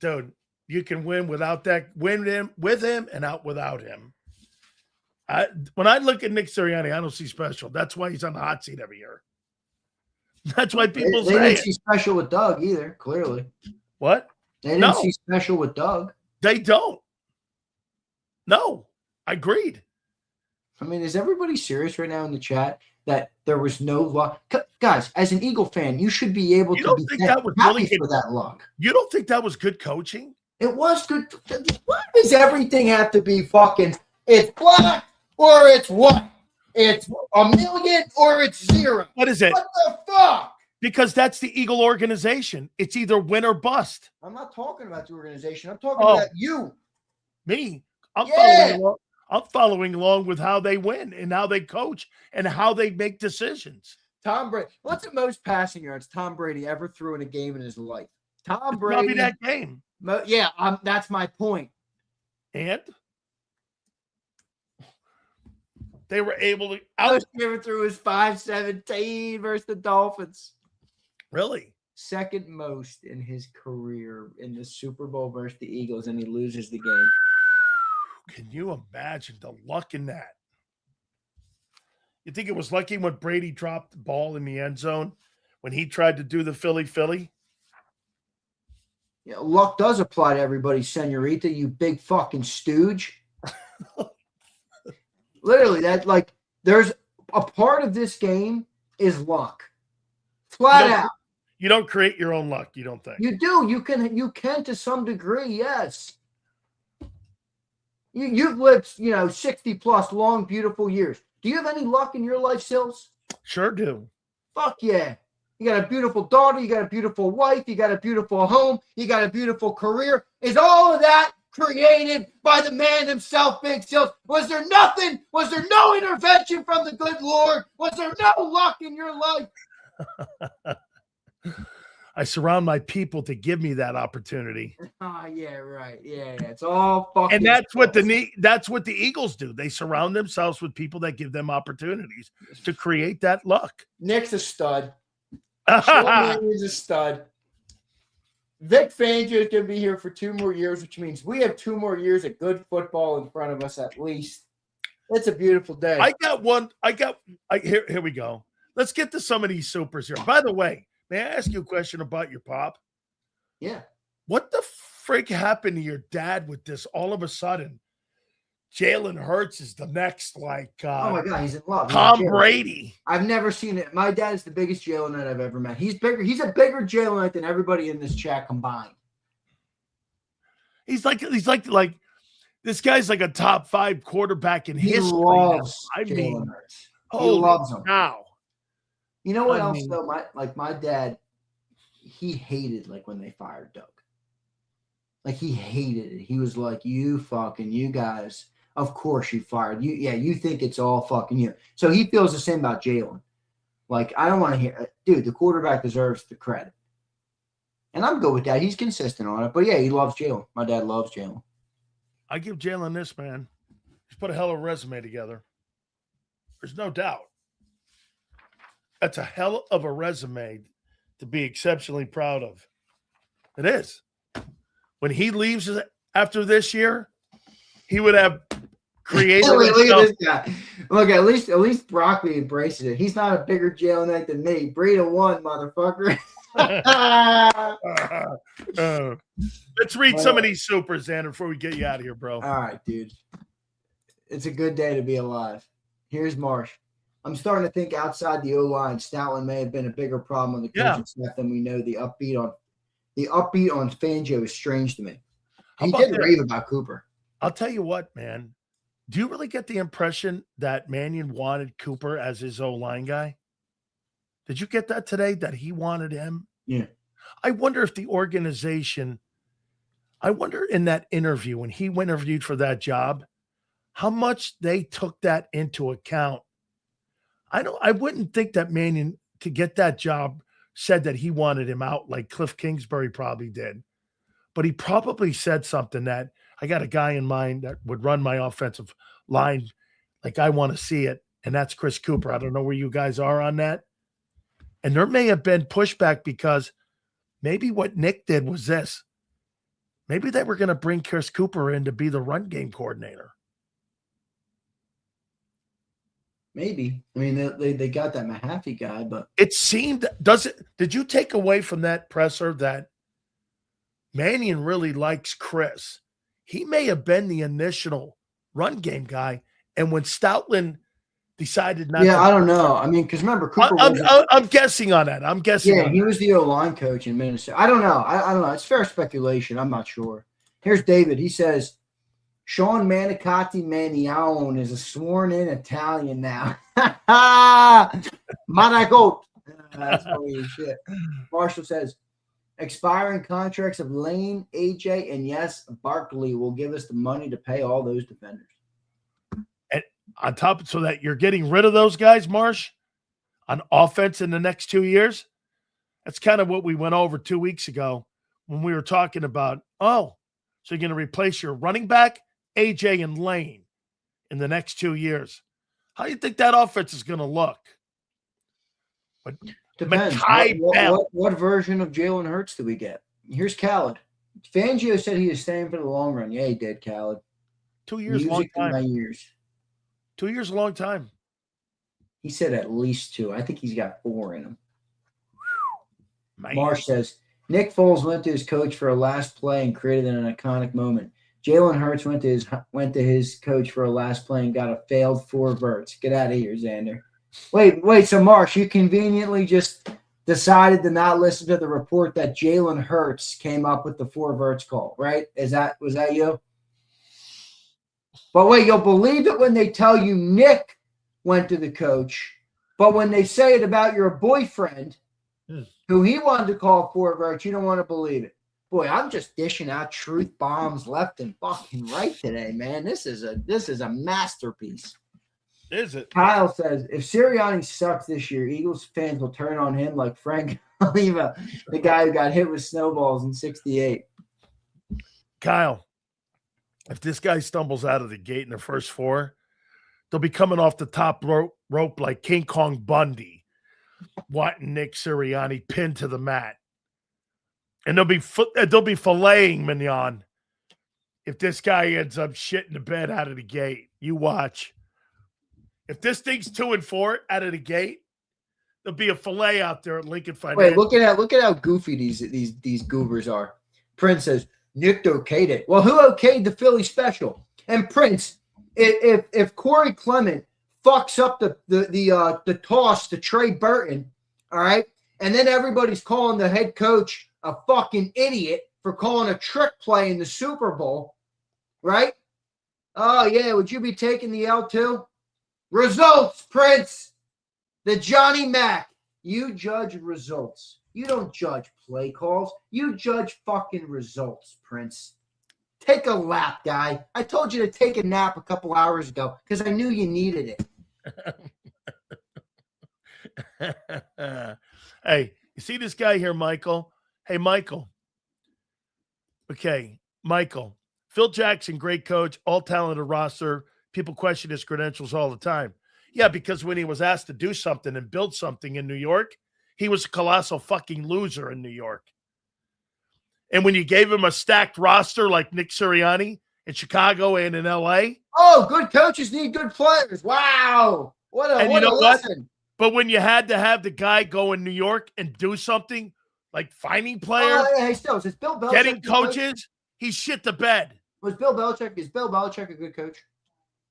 Dude, you can win without that, win him with him and out without him. When I look at Nick Sirianni, I don't see special. That's why he's on the hot seat every year. That's why people they didn't see special with Doug either, clearly. What? They didn't see special with Doug. They don't. No, I agreed. I mean, is everybody serious right now in the chat that there was no luck? Guys, as an Eagle fan, you should be able to be happy for that luck. You don't think that was good coaching? It was good. Why does everything have to be fucking, it's black or it's white? It's $1 million or it's 0. What is it? What the fuck? Because that's the Eagle organization. It's either win or bust. I'm not talking about the organization. I'm talking about you. Me? I'm following along with how they win and how they coach and how they make decisions. Tom Brady. What's the most passing yards Tom Brady ever threw in a game in his life? Tom Brady. Probably that game. Yeah, that's my point. And they were able to Most ever threw his 517 versus the Dolphins. Really? Second most in his career in the Super Bowl versus the Eagles, and he loses the game. Can you imagine the luck in that? You think it was lucky when Brady dropped the ball in the end zone when he tried to do the Philly? Yeah, luck does apply to everybody, senorita, you big fucking stooge. Literally, there's a part of this game is luck. Flat out. You don't create your own luck, you don't think? You do. You can to some degree, yes. You've lived, 60 plus long, beautiful years. Do you have any luck in your life, Sills? Sure do. Fuck yeah. You got a beautiful daughter. You got a beautiful wife. You got a beautiful home. You got a beautiful career. Is all of that created by the man himself, Big Sills? Was there nothing? Was there no intervention from the good Lord? Was there no luck in your life? I surround my people to give me that opportunity. Yeah, right. Yeah, it's all fucking. And that's what the Eagles do. They surround themselves with people that give them opportunities to create that luck. Nick's a stud. He's a stud. Vic Fangio is going to be here for 2 more years, which means we have 2 more years of good football in front of us at least. It's a beautiful day. Here we go. Let's get to some of these supers here. By the way, may I ask you a question about your pop? Yeah. What the freak happened to your dad with this? All of a sudden, Jalen Hurts is the next, oh my God, he's in love. Tom Brady. I've never seen it. My dad is the biggest Jalen I've ever met. He's bigger. He's a bigger Jalen than everybody in this chat combined. He's like this guy's like a top 5 quarterback in history. Loves Jalen Hurts. He loves him. Wow. You know what else though? My dad, he hated when they fired Doug. He hated it. He was like, you guys, of course you fired. You think it's all fucking you. So he feels the same about Jalen. I don't want to hear, dude, the quarterback deserves the credit. And I'm good with that. He's consistent on it. But yeah, he loves Jalen. My dad loves Jalen. I give Jalen this, man. He's put a hell of a resume together. There's no doubt. That's a hell of a resume to be exceptionally proud of. It is. When he leaves after this year, he would have creator. Look at this guy. Look, at least Broccoli embraces it. He's not a bigger jail knight than me. Breed of one, motherfucker. Let's read some of these supers, Zander, before we get you out of here, bro. All right, dude. It's a good day to be alive. Here's Marsh. I'm starting to think outside the O-line, Stoutland may have been a bigger problem on the coaching staff than we know. The upbeat on Fangio is strange to me. He did rave about Cooper. I'll tell you what, man. Do you really get the impression that Mannion wanted Cooper as his O-line guy? Did you get that today, that he wanted him? Yeah. I wonder if the organization, in that interview, when he interviewed for that job, how much they took that into account. I wouldn't think that Mannion, to get that job, said that he wanted him out like Cliff Kingsbury probably did. But he probably said something that, I got a guy in mind that would run my offensive line like I want to see it, and that's Chris Cooper. I don't know where you guys are on that. And there may have been pushback because maybe what Nick did was this. Maybe they were going to bring Chris Cooper in to be the run game coordinator. Maybe. I mean, they got that Mahaffey guy, but it seemed, did you take away from that presser that Mannion really likes Chris? He may have been the initial run game guy, and when Stoutland decided not to. I don't know. I mean, because remember, Cooper I'm guessing on that. I'm guessing. Yeah, he was the O-line coach in Minnesota. I don't know. I don't know. It's fair speculation. I'm not sure. Here's David. He says, Sean Manicotti Mannion is a sworn-in Italian now. Manigot. That's funny as shit. Marshall says, expiring contracts of Lane, AJ, and yes, Barkley will give us the money to pay all those defenders. And on top, so that you're getting rid of those guys, Marsh, on offense in the next 2 years. That's kind of what we went over 2 weeks ago when we were talking about, so you're going to replace your running back, AJ, and Lane in the next 2 years. How do you think that offense is going to look? But depends. What version of Jalen Hurts do we get? Here's Khaled. Fangio said he was staying for the long run. Yeah, he did, Khaled. 2 years, long time. My years. 2 years, a long time. He said at least 2. I think he's got 4 in him. Man. Marsh says, Nick Foles went to his coach for a last play and created an iconic moment. Jalen Hurts went to his coach for a last play and got a failed 4 verts. Get out of here, Zander. Wait. So, Marsh, you conveniently just decided to not listen to the report that Jalen Hurts came up with the 4 verts call, right? Was that you? But wait, you'll believe it when they tell you Nick went to the coach, but when they say it about your boyfriend, who he wanted to call 4 verts, you don't want to believe it. Boy, I'm just dishing out truth bombs left and fucking right today, man. This is a masterpiece. Is it? Kyle says, if Sirianni sucks this year, Eagles fans will turn on him like Frank Oliva, the guy who got hit with snowballs in '68. Kyle, if this guy stumbles out of the gate in the first 4, they'll be coming off the top rope like King Kong Bundy, wanting Nick Sirianni pinned to the mat. And they'll be filleting Mannion if this guy ends up shitting the bed out of the gate. You watch. If this thing's 2-4 out of the gate, there'll be a fillet out there at Lincoln Financial. Wait, look at how goofy these goobers are. Prince says Nick okayed it. Well, who okayed the Philly special? And Prince, if Corey Clement fucks up the toss to Trey Burton, all right, and then everybody's calling the head coach a fucking idiot for calling a trick play in the Super Bowl, right? Oh, yeah, would you be taking the L too? Results, Prince. The Johnny Mac. You judge results. You don't judge play calls. You judge fucking results, Prince. Take a lap, guy. I told you to take a nap a couple hours ago because I knew you needed it. Hey, you see this guy here, Michael? Hey, Michael. Okay, Michael. Phil Jackson, great coach, all-talented roster. People question his credentials all the time. Yeah, because when he was asked to do something and build something in New York, he was a colossal fucking loser in New York. And when you gave him a stacked roster like Nick Sirianni in Chicago and in LA. Oh, good coaches need good players. Wow. What a lesson. But when you had to have the guy go in New York and do something like finding players, hey, Stills, is Bill Belichick getting coaches, he shit the bed. Is Bill Belichick a good coach?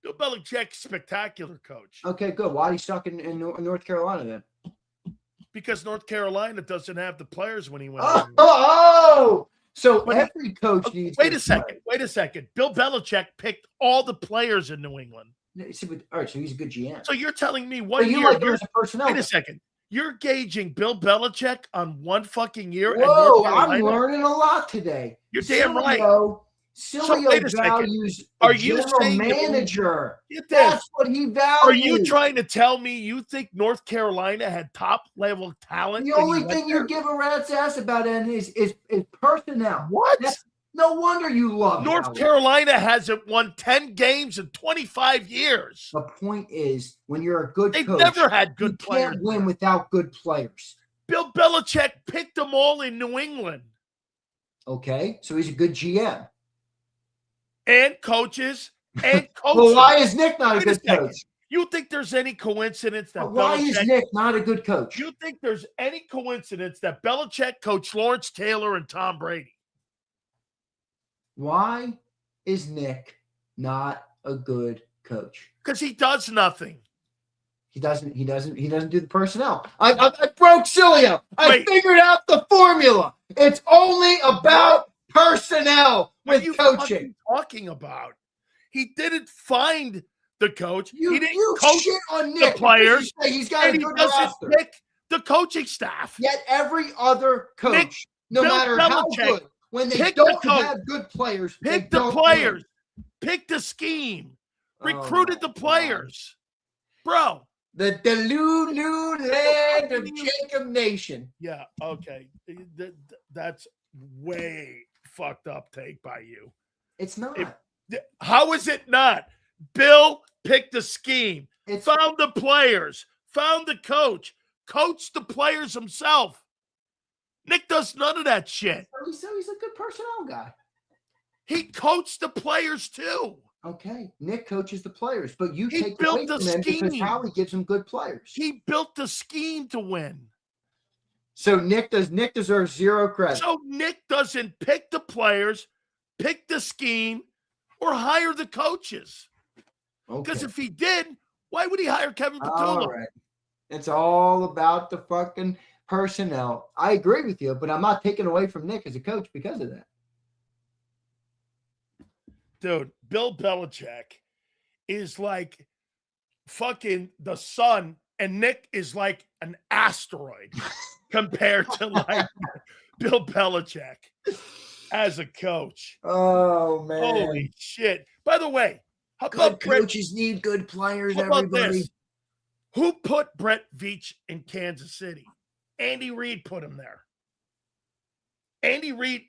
Bill Belichick, spectacular coach. Okay, good. Why are you stuck in North Carolina then? Because North Carolina doesn't have the players when he went. So every coach needs. Wait a second. Bill Belichick picked all the players in New England. All right, so he's a good GM. So you're telling me year's a personnel. Wait a second. You're gauging Bill Belichick on one fucking year. Whoa, I'm learning a lot today. You're damn right. Sileo values a general manager. That's what he values. Are you trying to tell me you think North Carolina had top-level talent? The only thing you give a rat's ass about it is personnel. What? No wonder you love North Carolina hasn't won 10 games in 25 years. The point is, when you're a good coach, they've never had good players. You can't win without good players. Bill Belichick picked them all in New England. Okay, so he's a good GM. And coaches. Well, why is Nick not a good coach? You think there's any coincidence that why is Nick not a good coach? You think there's any coincidence that Belichick coached Lawrence Taylor and Tom Brady? Why is Nick not a good coach? Because he does nothing. He doesn't do the personnel. I broke Sileo. I figured out the formula. It's only about personnel with coaching. Talking about? He didn't find the coach. He didn't coach shit on Nick. the players. He's got a good roster. Pick the coaching staff. Yet every other coach, no matter how good, when they don't have good players, pick the players. Pick the scheme. Recruited the players. Bro. The Lulu land of Jacob Nation. Yeah, okay. That's way fucked up take by you. It's not. How is it not? Bill picked the scheme, found the players, found the coach, coached the players himself. Nick does none of that shit. So he's a good personnel guy. He coached the players too. Okay, Nick coaches the players, but you he take built away the from them scheme because Howie gives them good players. He built the scheme to win. So Nick deserves zero credit. So Nick doesn't pick the players, pick the scheme, or hire the coaches. Because if he did, why would he hire Kevin Petula? All right. It's all about the fucking personnel. I agree with you, but I'm not taking away from Nick as a coach because of that. Dude, Bill Belichick is like fucking the sun, and Nick is like an asteroid compared to like Bill Belichick as a coach. Oh, man. Holy shit. By the way, how good about coaches need good players, how about everybody. This? Who put Brett Veach in Kansas City? Andy Reid put him there. Andy Reid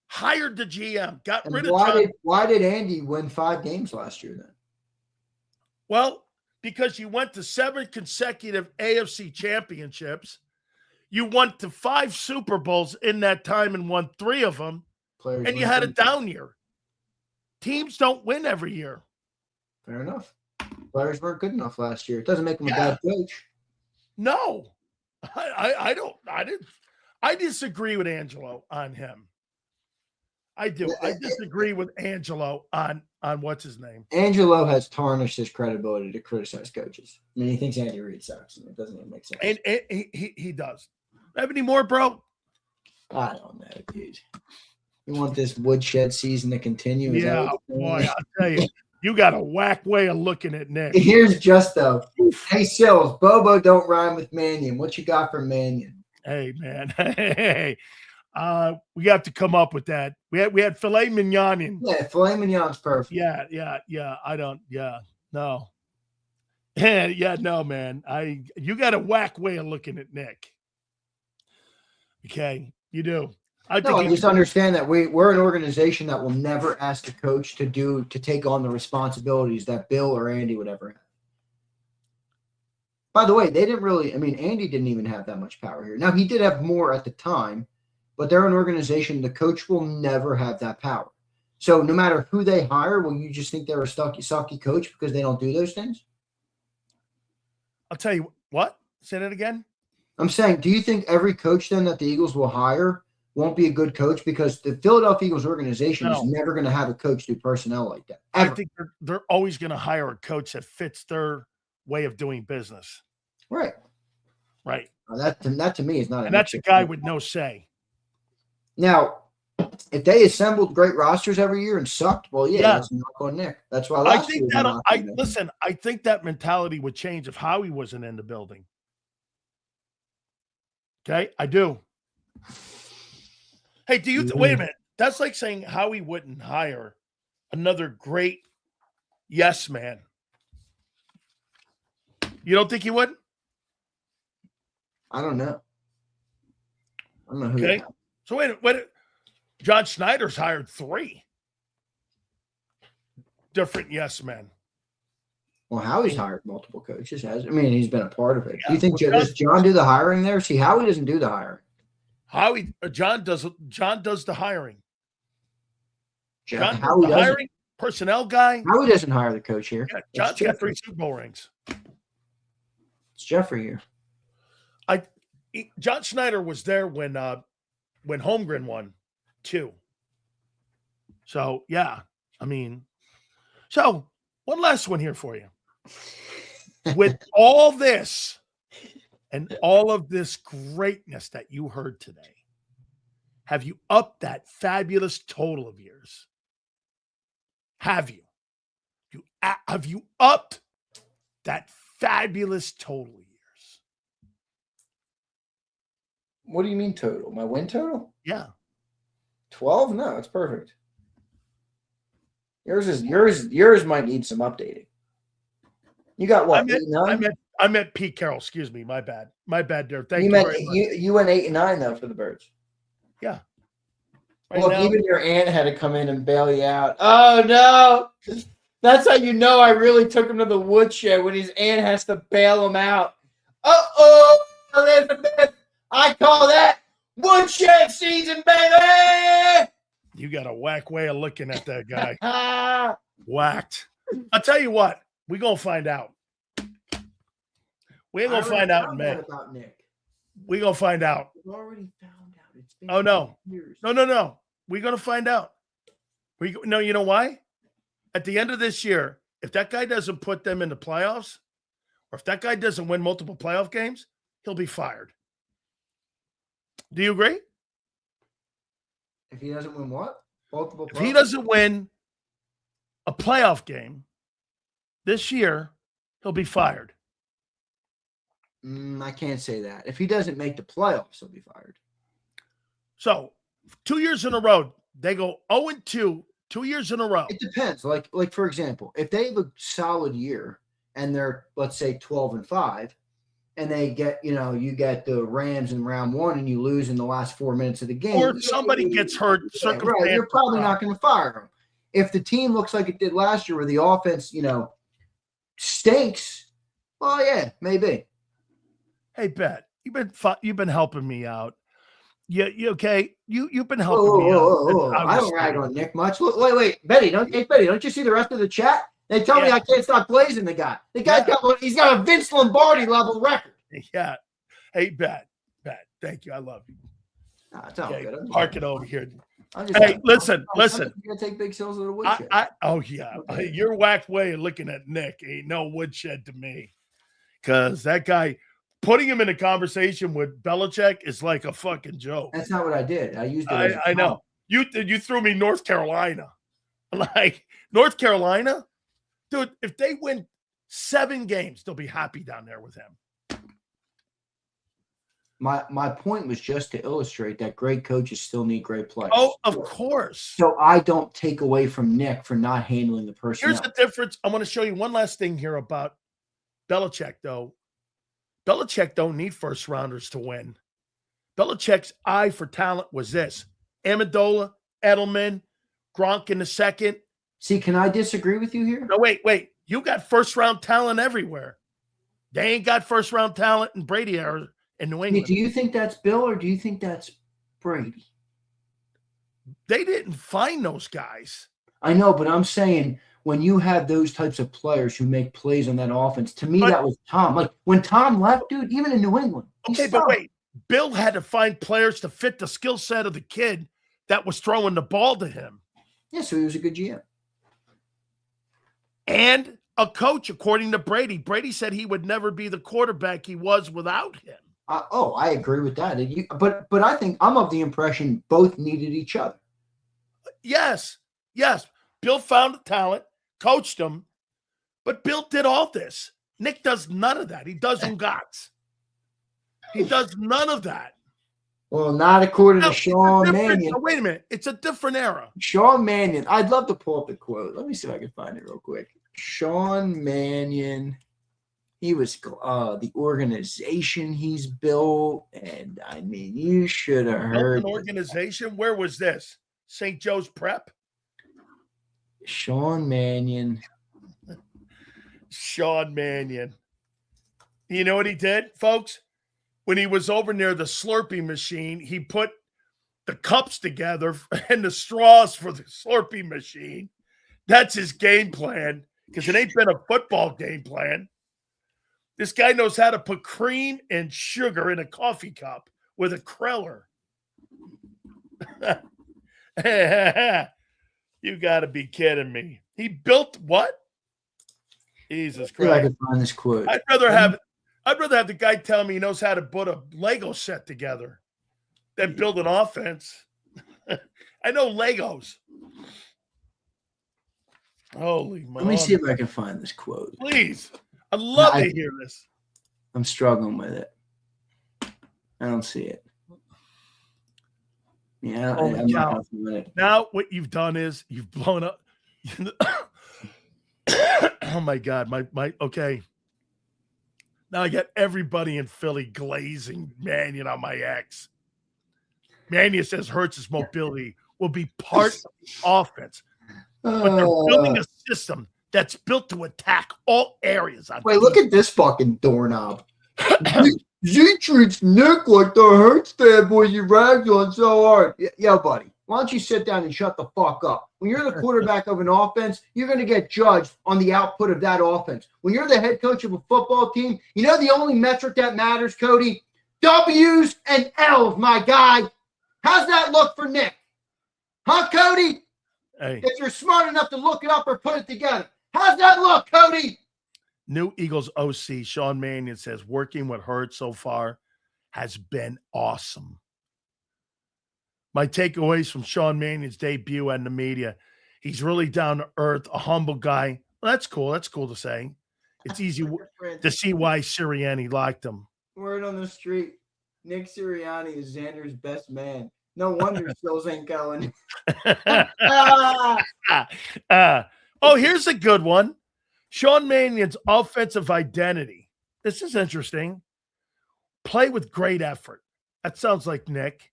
hired the GM, got rid of John. Why did Andy win 5 games last year then? Well, because you went to 7 consecutive AFC championships. You went to 5 Super Bowls in that time and won 3 of them. And you had a down year. Teams don't win every year. Fair enough. Players weren't good enough last year. It doesn't make them a bad coach. No. I disagree with Angelo on him. I do. I disagree with Angelo on what's his name. Angelo has tarnished his credibility to criticize coaches. I mean, he thinks Andy Reid sucks, and it doesn't even make sense. And he does. Have any more, bro? I don't know, dude. You want this woodshed season to continue? Yeah, boy, I'll tell you. You got a whack way of looking at Nick. Here's Justo. Hey, Sills, Bobo don't rhyme with Mannion. What you got for Mannion? Hey, man. Hey. We have to come up with that. We had filet mignon in. Yeah, filet mignon's perfect. Yeah. No. No, man. You got a whack way of looking at Nick. Okay, you do. I just understand that we're an organization that will never ask the coach to take on the responsibilities that Bill or Andy would ever have. By the way, Andy didn't even have that much power here. Now, he did have more at the time, but they're an organization, the coach will never have that power. So no matter who they hire, will you just think they're a sucky coach because they don't do those things? I'll tell you what. Say that again. I'm saying, do you think every coach then that the Eagles will hire won't be a good coach because the Philadelphia Eagles organization is never going to have a coach do personnel like that? Ever. I think they're always going to hire a coach that fits their way of doing business. Right. Right. That to me is not. And that's a guy with no say. Now, if they assembled great rosters every year and sucked, well, yeah. That's knock on Nick. That's why I think that I think that mentality would change if Howie wasn't in the building. Okay, I do. Hey, do you wait a minute? That's like saying Howie wouldn't hire another great yes man. You don't think he would? I don't know. I don't know who. Okay, so wait. John Schneider's hired 3 different yes men. Well, Howie's hired multiple coaches. He's been a part of it. Yeah, do you think does John do the hiring there? See, Howie doesn't do the hiring. John does the hiring. John Howie the hiring personnel guy. Howie doesn't hire the coach here. Yeah, John's got 3 Super Bowl rings. It's Jeffrey here. John Schneider was there when Holmgren won 2. So yeah, so one last one here for you. With all this and all of this greatness that you heard today, have you upped that fabulous total of yours? Have you? Have you upped that fabulous total of yours? What do you mean total? My win total? Yeah. 12? No, it's perfect. Yours might need some updating. You got what? 8-9? I meant Pete Carroll. Excuse me. My bad. My bad there. Thank you. You went 8-9 though for the Birds. Yeah. Look, even your aunt had to come in and bail you out. Oh no. That's how you know I really took him to the woodshed when his aunt has to bail him out. Uh-oh. There's a myth. I call that woodshed season, baby. You got a whack way of looking at that guy. Whacked. I'll tell you what. We're going to find out. We're going to find out in May. About Nick. We're going to find out. We've already found out. It's been years. No. We're going to find out. No, you know why? At the end of this year, if that guy doesn't put them in the playoffs, or if that guy doesn't win multiple playoff games, he'll be fired. Do you agree? If he doesn't win what? Multiple playoff? If he doesn't win a playoff game this year, he'll be fired. I can't say that. If he doesn't make the playoffs, he'll be fired. So, 2 years in a row, they go 0-2, 2 years in a row. It depends. Like for example, if they have a solid year and they're, let's say, 12-5, and they get, you get the Rams in round 1 and you lose in the last 4 minutes of the game. Or if somebody gets hurt, right, you're probably not going to fire them. If the team looks like it did last year where the offense, stinks, well, yeah, maybe. Hey, Bet, you've been helping me out. You okay? You've been helping me out. I don't rag on Nick much. Look, wait, Betty, don't you see the rest of the chat? They tell me I can't stop blazing the guy. The guy's he's got a Vince Lombardi level record. Yeah. Hey, Bet, thank you. I love you. It's all good. Park it over here. Hey, listen. You gotta take big sales of the woodshed. Okay. Your whack way of looking at Nick ain't no woodshed to me. Because that guy, putting him in a conversation with Belichick is like a fucking joke. That's not what I did. I used it. I know. You threw me North Carolina. Like, North Carolina? Dude, if they win 7 games, they'll be happy down there with him. My point was just to illustrate that great coaches still need great players. Oh, of course. So I don't take away from Nick for not handling the personnel. Here's the difference. I want to show you one last thing here about Belichick, though. Belichick don't need first rounders to win. Belichick's eye for talent was this: Amendola, Edelman, Gronk in the second. See, can I disagree with you here? No, wait. You got first round talent everywhere. They ain't got first round talent in Brady era in New England. Do you think that's Bill or do you think that's Brady? They didn't find those guys. I know, but I'm saying when you have those types of players who make plays on that offense, to me, that was Tom. Like when Tom left, dude, even in New England. Okay, but wait. Bill had to find players to fit the skill set of the kid that was throwing the ball to him. Yeah, so he was a good GM. And a coach, according to Brady. Brady said he would never be the quarterback he was without him. I agree with that. But I think I'm of the impression both needed each other. Yes. Bill found the talent, coached him, but Bill did all this. Nick does none of that. He does ungats. He does none of that. Well, not according to Sean Mannion. No, wait a minute. It's a different era. Sean Mannion. I'd love to pull up the quote. Let me see if I can find it real quick. Sean Mannion. He was the organization he's built. And, I mean, you should have heard. An organization? Where was this? St. Joe's Prep? Sean Mannion. Sean Mannion. You know what he did, folks? When he was over near the Slurpee machine, he put the cups together and the straws for the Slurpee machine. That's his game plan, because it ain't been a football game plan. This guy knows how to put cream and sugar in a coffee cup with a Kreller. You got to be kidding me. He built what? Jesus Christ. I could find this quote. I'd rather have the guy tell me he knows how to put a Lego set together than build an offense. I know Legos. Holy moly. Let me see if I can find this quote. Please. I'd love to hear this. I'm struggling with it. I don't see it. Yeah, I'm not with it. Now what you've done is you've blown up. Oh my God. My okay. Now I got everybody in Philly glazing Mannion on my ex. Mannion says Hurts' mobility will be part of the offense. But they're building a system that's built to attack all areas. Wait, look at this fucking doorknob. Z treats Nick like the Hurts fanboy you ragged on so hard. Yeah, buddy. Why don't you sit down and shut the fuck up? When you're the quarterback of an offense, you're going to get judged on the output of that offense. When you're the head coach of a football team, you know the only metric that matters, Cody? W's and L's, my guy. How's that look for Nick? Huh, Cody? Hey. If you're smart enough to look it up or put it together. How's that look, Cody? New Eagles OC Sean Mannion says working with Hurts so far has been awesome. My takeaways from Sean Mannion's debut in the media: he's really down to earth, a humble guy. Well, that's cool. That's cool to say. It's easy to see why Sirianni liked him. Word on the street: Nick Sirianni is Zander's best man. No wonder Sills ain't going. Here's a good one. Sean Mannion's offensive identity. This is interesting. Play with great effort. That sounds like Nick.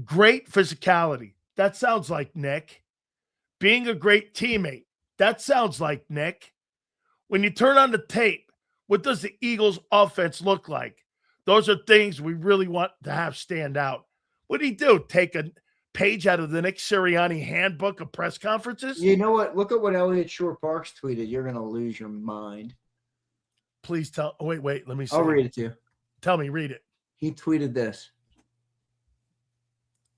Great physicality. That sounds like Nick. Being a great teammate. That sounds like Nick. When you turn on the tape, what does the Eagles offense look like? Those are things we really want to have stand out. What did he do? Take a page out of the Nick Sirianni handbook of press conferences? You know what? Look at what Elliott Shore-Parks tweeted. You're going to lose your mind. Please tell. Oh, wait. Let me see. I'll read it to you. Tell me. Read it. He tweeted this.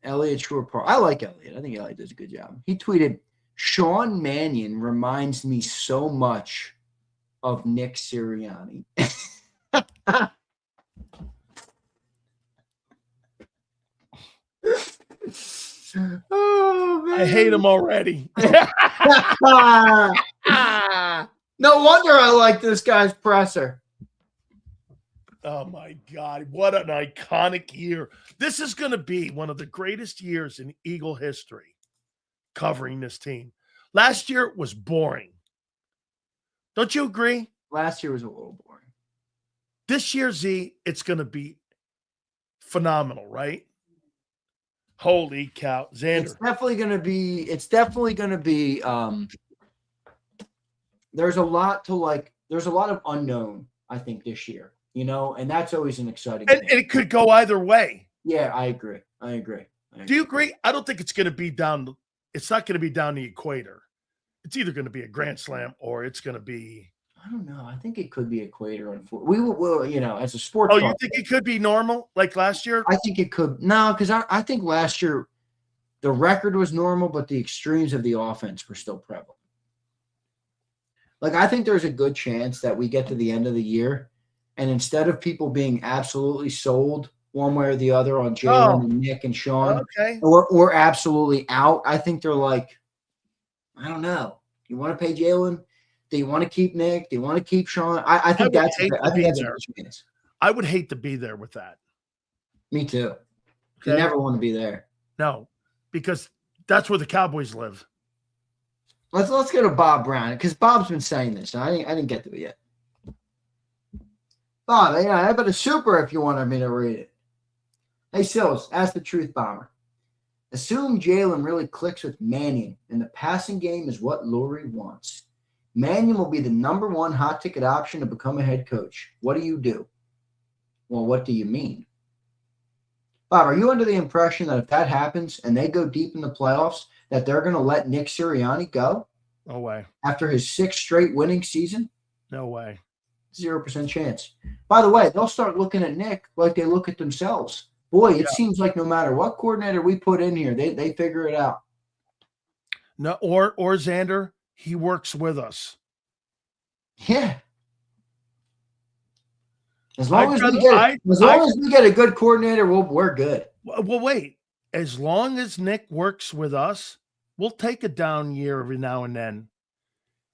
Elliott Shore-Parks. I like Elliott. I think Elliott does a good job. He tweeted, Sean Mannion reminds me so much of Nick Sirianni. Oh, man. I hate him already. No wonder I like this guy's presser. Oh, my God. What an iconic year. This is going to be one of the greatest years in Eagle history covering this team. Last year was boring. Don't you agree? Last year was a little boring. This year, Z, it's going to be phenomenal, right? Holy cow. Zander. It's definitely going to be there's a lot to like. There's a lot of unknown, I think, this year, you know, and that's always an exciting thing. And it could go either way. Yeah, I agree. Do you agree? I don't think it's going to be down. It's not going to be down the equator. It's either going to be a grand slam or it's going to be. I don't know. I think it could be equator. We will, as a sports. Oh, you think it could be normal like last year? I think it could. No, because I think last year the record was normal, but the extremes of the offense were still prevalent. Like, I think there's a good chance that we get to the end of the year, and instead of people being absolutely sold one way or the other on Jalen and Nick and Sean, or absolutely out, I think they're like, I don't know. You want to pay Jalen? Do you want to keep Nick? Do you want to keep Sean? I think that's a good chance. I would hate to be there with that. Me too. Okay. You never want to be there. No, because that's where the Cowboys live. Let's go to Bob Brown, because Bob's been saying this. And I didn't get to it yet. Bob, I have a super if you wanted me to read it. Hey, Sills, ask the truth bomber. Assume Jalen really clicks with Mannion, and the passing game is what Lurie wants. Mannion will be the number one hot ticket option to become a head coach. What do you do? Well, what do you mean? Bob, are you under the impression that if that happens and they go deep in the playoffs, that they're going to let Nick Sirianni go? No way. After his 6th straight winning season? No way. 0% chance. By the way, they'll start looking at Nick like they look at themselves. Boy, it seems like no matter what coordinator we put in here, they figure it out. No, or Zander, he works with us. Yeah. As long as we get a good coordinator, we're good. Well, wait. As long as Nick works with us, we'll take a down year every now and then.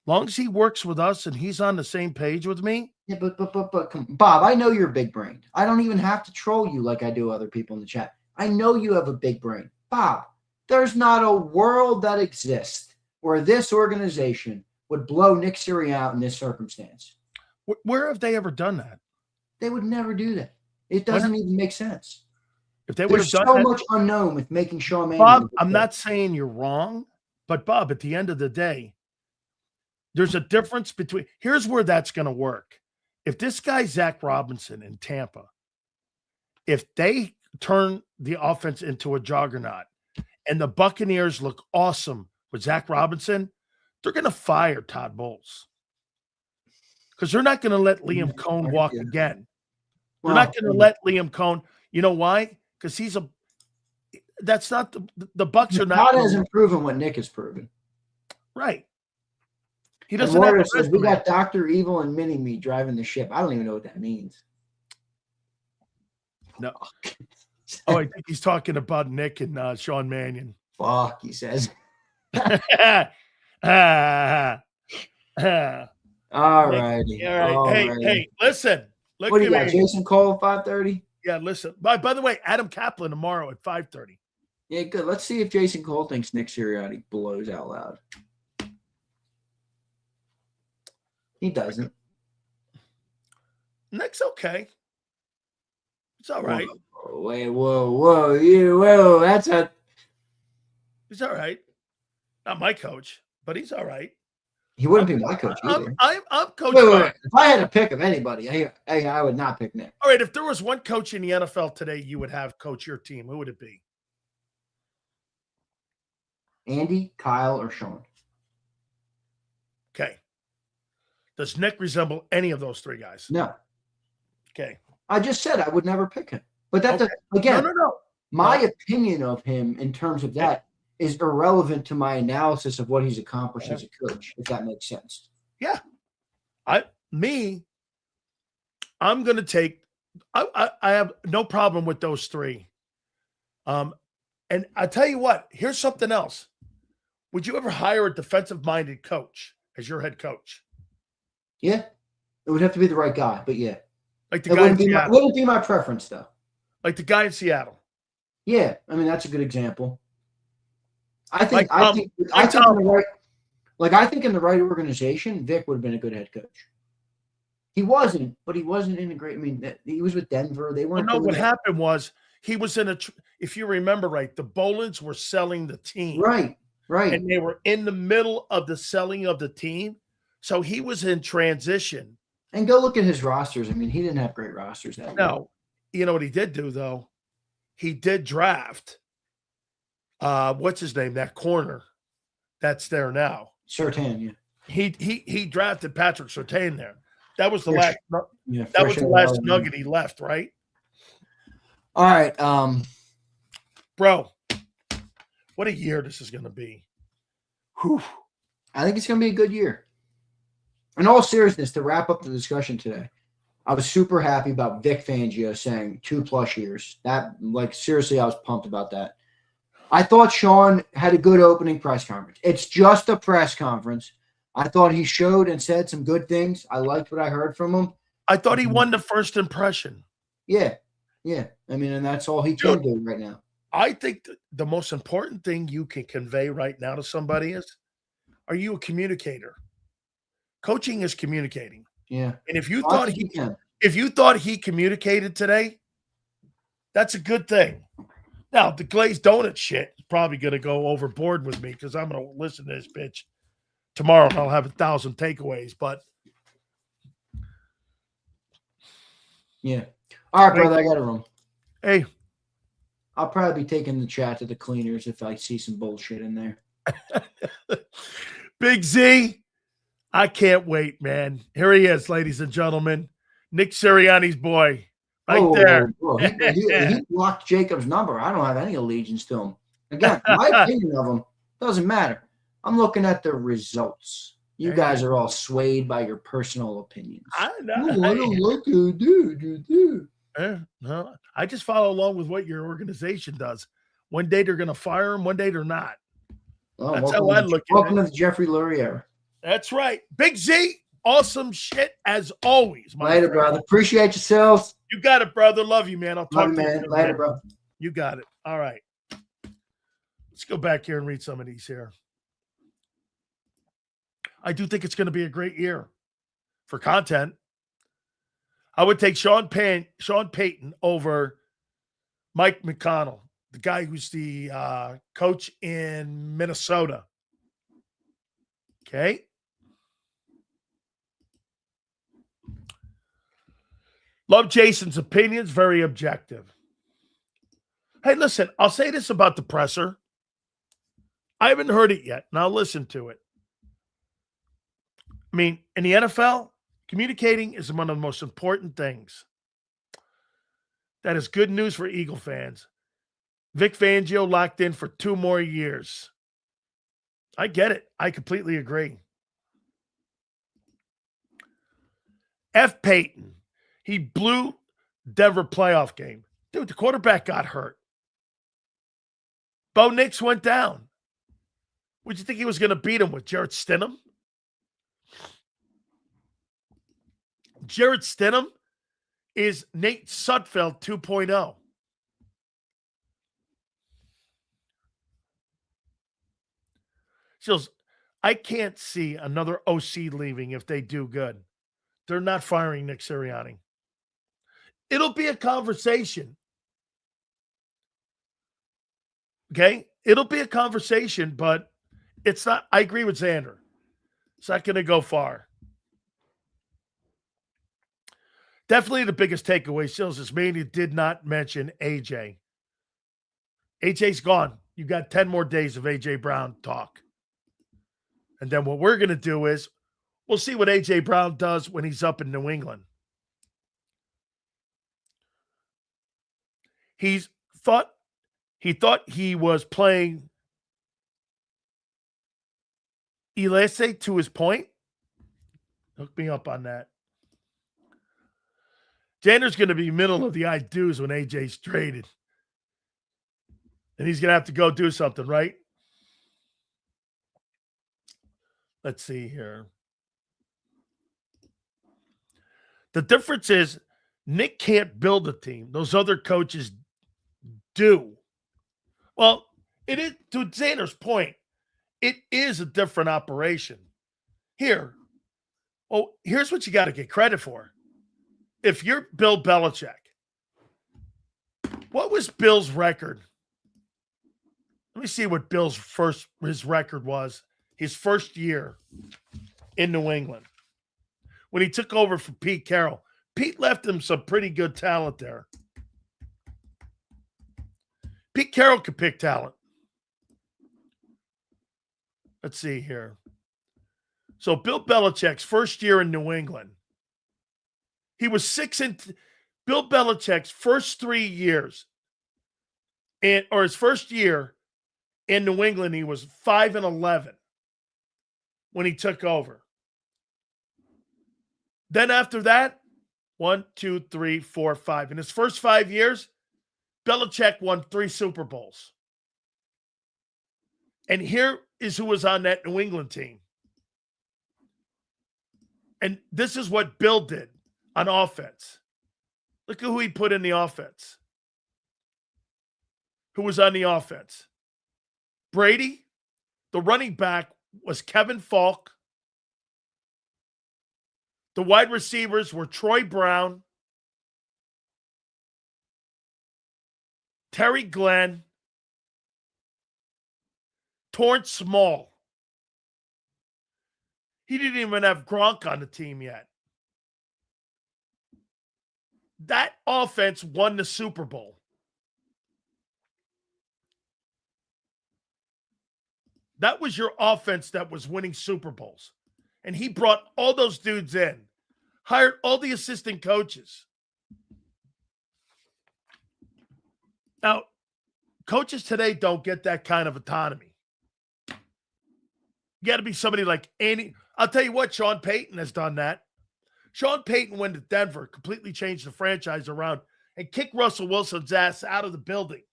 As long as he works with us and he's on the same page with me. Yeah, but Bob, I know you're big brained. I don't even have to troll you like I do other people in the chat. I know you have a big brain. Bob, there's not a world that exists where this organization would blow Nick Sirianni out in this circumstance. Where have they ever done that? They would never do that. It doesn't even make sense. If they would have done so much unknown with making Sean Mannion. Bob, I'm not saying you're wrong, but Bob, at the end of the day, there's a difference between. Here's where that's going to work. If this guy Zach Robinson in Tampa, if they turn the offense into a juggernaut, and the Buccaneers look awesome with Zach Robinson, they're going to fire Todd Bowles because they're not going to let Liam Cohn walk again. They're not going to let Liam Cohn. You know why? Because that's not the Bucs are not. Todd hasn't proven what Nick has proven. Right. He doesn't have says we got Dr. Evil and Mini-Me driving the ship. I don't even know what that means. No. Oh, I think he's talking about Nick and Sean Mannion. Fuck, he says. All righty. Hey, listen. What do you got, Jason Cole, 5:30? Yeah, listen. By the way, Adam Kaplan tomorrow at 5:30. Yeah, good. Let's see if Jason Cole thinks Nick Sirianni blows out loud. He doesn't. Nick's okay. It's all right. Whoa. That's a. He's all right. Not my coach, but he's all right. He wouldn't be my coach either. I'm coach. Wait. If I had to pick of anybody, I would not pick Nick. All right. If there was one coach in the NFL today, you would have coach your team. Who would it be? Andy, Kyle, or Sean? Okay. Does Nick resemble any of those three guys? No. Okay. I just said I would never pick him. But that's again, no. My opinion of him in terms of that is irrelevant to my analysis of what he's accomplished as a coach, if that makes sense. Yeah. I'm going to take I have no problem with those three. And I tell you what, here's something else. Would you ever hire a defensive-minded coach as your head coach? Yeah. It would have to be the right guy, but yeah. Like the guy in Seattle. It wouldn't be my preference, though. Like the guy in Seattle. Yeah. I mean, that's a good example. I think in the right organization, Vic would have been a good head coach. He wasn't, but he wasn't in a great. I mean, he was with Denver. They weren't. Well, no, what happened was he was in if you remember right, the Bolins were selling the team. Right. And they were in the middle of the selling of the team, so he was in transition. And go look at his rosters. I mean, he didn't have great rosters that year. No, you know what he did do though? He did draft what's his name? That corner that's there now. Surtain, yeah. He drafted Patrick Surtain there. That was the Fresh- last. Yeah, That was fresh the out last of- nugget he left, right? All right. Bro, what a year this is going to be. Whew. I think it's going to be a good year. In all seriousness, to wrap up the discussion today, I was super happy about Vic Fangio saying 2+ years. That, like, seriously, I was pumped about that. I thought Sean had a good opening press conference. It's just a press conference. I thought he showed and said some good things. I liked what I heard from him. I thought he won the first impression. Yeah. Yeah. I mean, and that's all he can do right now. I think the most important thing you can convey right now to somebody is, are you a communicator? Coaching is communicating. Yeah. And if you I think he can. if you thought he communicated today, that's a good thing. Now, the glazed donut shit is probably going to go overboard with me because I'm going to listen to this bitch tomorrow and I'll have 1,000 takeaways. But Yeah. All right, brother, I got to run. hey, I'll probably be taking the chat to the cleaners if I see some bullshit in there. Big Z, I can't wait, man. Here he is, ladies and gentlemen. Nick Sirianni's boy. Right there. Bro, he blocked Jacob's number. I don't have any allegiance to him. Again, my opinion of him doesn't matter. I'm looking at the results. You guys are all swayed by your personal opinions. I know. I don't like you, dude. No, I just follow along with what your organization does. One day they're going to fire him, one day they're not. Oh, That's how I look at it. Welcome to the Jeffrey Lurie era. That's right. Big Z, awesome shit as always. Later, brother. Appreciate yourselves. You got it, brother. Love you, man. I'll talk Love you, to you man. soon, Later, bro. You got it. All right. Let's go back here and read some of these here. I do think it's going to be a great year for content. I would take Sean Payton over Mike McConnell, the guy who's the coach in Minnesota. Okay. Love Jason's opinions, very objective. Hey, listen, I'll say this about the presser. I haven't heard it yet, and I'll listen to it. I mean, in the NFL, communicating is one of the most important things. That is good news for Eagle fans. Vic Fangio locked in for 2 more years. I get it. I completely agree. F. Payton. He blew Denver playoff game. Dude, the quarterback got hurt. Bo Nix went down. Would you think he was going to beat him with Jarrett Stidham? Jarrett Stidham is Nate Sudfeld 2.0. Sills, I can't see another OC leaving if they do good. They're not firing Nick Sirianni. It'll be a conversation. Okay? It'll be a conversation, but it's not. I agree with Zander. It's not going to go far. Definitely the biggest takeaway, Sills, is Mannion did not mention AJ. AJ's gone. You got 10 more days of AJ Brown talk. And then what we're going to do is we'll see what AJ Brown does when he's up in New England. He thought he was playing Elise to his point. Hook me up on that. Zander's going to be middle of the I-do's when AJ's traded. And he's going to have to go do something, right? Let's see here. The difference is Nick can't build a team. Those other coaches do. Well, it is, to Zander's point, it is a different operation. Here's what you got to get credit for. If you're Bill Belichick, what was Bill's record? Let me see what his record was his first year in New England. When he took over for Pete Carroll. Pete left him some pretty good talent there. Pete Carroll could pick talent. Let's see here. So Bill Belichick's first year in New England, he was Bill Belichick's first 3 years, or his first year in New England, he was 5-11 when he took over. Then after that, 1, 2, 3, 4, 5. In his first 5 years, Belichick won 3 Super Bowls. And here is who was on that New England team. And this is what Bill did on offense. Look at who he put in the offense. Who was on the offense? Brady. The running back was Kevin Falk. The wide receivers were Troy Brown, Terry Glenn, Torrance Small. He didn't even have Gronk on the team yet. That offense won the Super Bowl. That was your offense that was winning Super Bowls. And he brought all those dudes in, hired all the assistant coaches. Now, coaches today don't get that kind of autonomy. You got to be somebody like Andy. I'll tell you what, Sean Payton has done that. Sean Payton went to Denver, completely changed the franchise around, and kicked Russell Wilson's ass out of the building.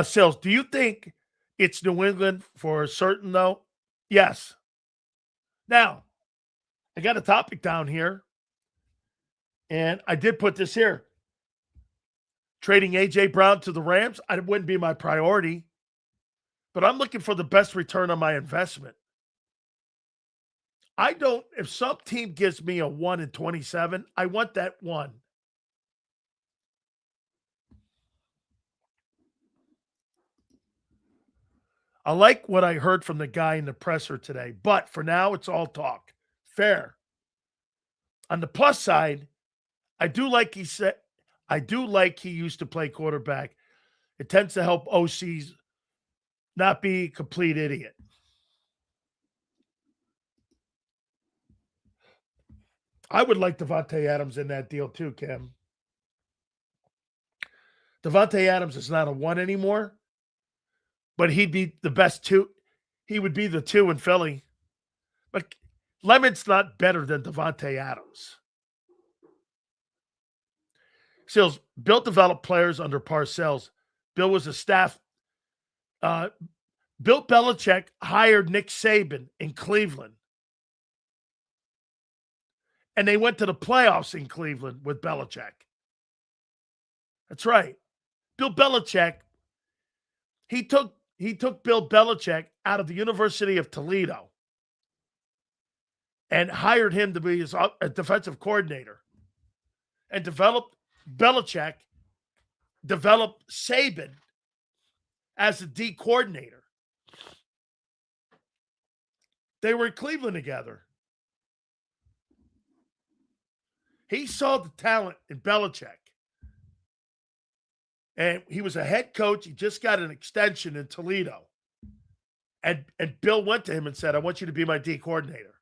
Sills, do you think it's New England for certain, though? Yes. Now, I got a topic down here, and I did put this here. Trading A.J. Brown to the Rams, it wouldn't be my priority, but I'm looking for the best return on my investment. If some team gives me a 1-27, I want that one. I like what I heard from the guy in the presser today, but for now, it's all talk. Fair. On the plus side, I do like he used to play quarterback. It tends to help OCs not be a complete idiot. I would like Davante Adams in that deal too, Kim. Davante Adams is not a 1 anymore, but he'd be the best 2. He would be the 2 in Philly. But Lemon's not better than Davante Adams. Sills, Bill developed players under Parcells. Bill was a staff. Bill Belichick hired Nick Saban in Cleveland. And they went to the playoffs in Cleveland with Belichick. That's right. Bill Belichick, he took Bill Belichick out of the University of Toledo and hired him to be his defensive coordinator. And Belichick developed Saban as a D coordinator. They were in Cleveland together. He saw the talent in Belichick. And he was a head coach. He just got an extension in Toledo. And Bill went to him and said, I want you to be my D coordinator.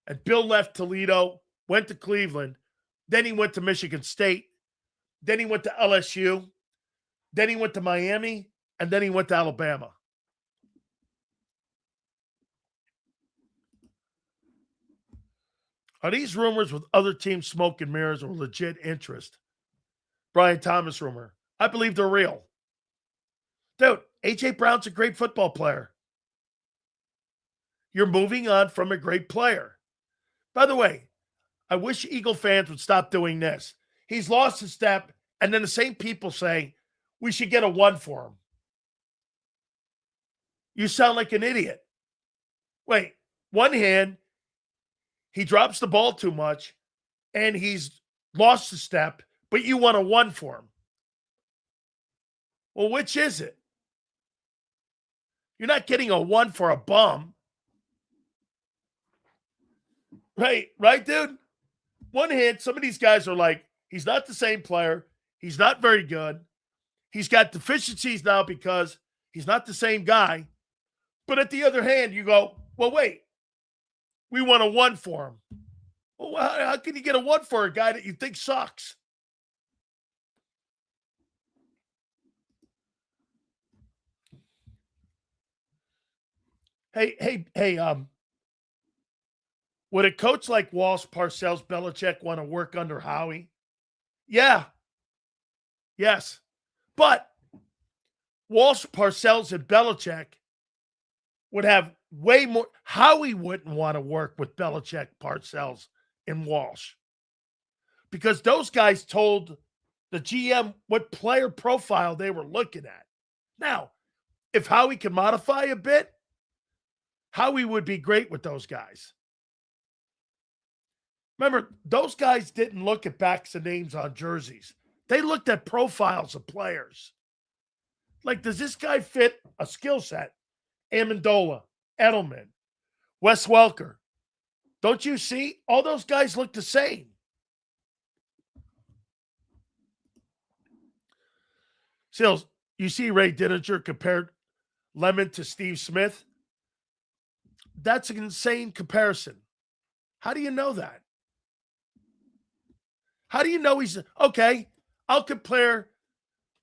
And Bill left Toledo, went to Cleveland. Then he went to Michigan State. Then he went to LSU. Then he went to Miami. And then he went to Alabama. Are these rumors with other teams smoke and mirrors or legit interest? Brian Thomas rumor. I believe they're real. Dude, A.J. Brown's a great football player. You're moving on from a great player. By the way, I wish Eagle fans would stop doing this. He's lost his step, and then the same people say, we should get a 1 for him. You sound like an idiot. Wait, one hand, he drops the ball too much, and he's lost a step, but you want a 1 for him. Well, which is it? You're not getting a 1 for a bum. Right, dude? One hand, some of these guys are like, he's not the same player. He's not very good. he's got deficiencies now because he's not the same guy. But at the other hand, you go, well, wait, we want a 1 for him. Well, how can you get a 1 for a guy that you think sucks? Hey, would a coach like Walsh, Parcells, Belichick want to work under Howie? Yeah. Yes. But Walsh, Parcells, and Belichick would have way more. Howie wouldn't want to work with Belichick, Parcells, and Walsh because those guys told the GM what player profile they were looking at. Now, if Howie can modify a bit, Howie would be great with those guys. Remember, those guys didn't look at backs and names on jerseys. They looked at profiles of players. Like, does this guy fit a skill set? Amendola, Edelman, Wes Welker. Don't you see? All those guys look the same. Sills, you see Ray Dininger compared Lemon to Steve Smith? That's an insane comparison. How do you know that? How do you know he's okay? I'll compare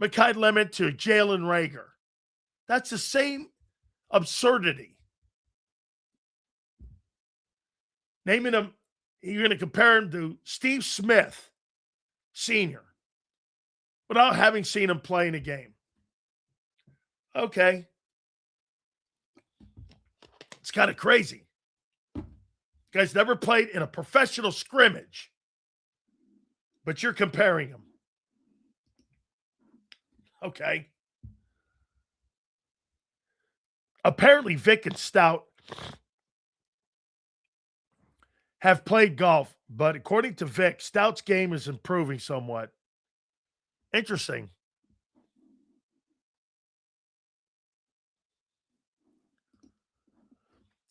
Mekhi Lemon to Jalen Reagor. That's the same absurdity. Naming him, you're going to compare him to Steve Smith, Sr., without having seen him play in a game. Okay. It's kind of crazy. Guy's never played in a professional scrimmage, but you're comparing him. Okay. Apparently, Vic and Stout have played golf, but according to Vic, Stout's game is improving somewhat. Interesting.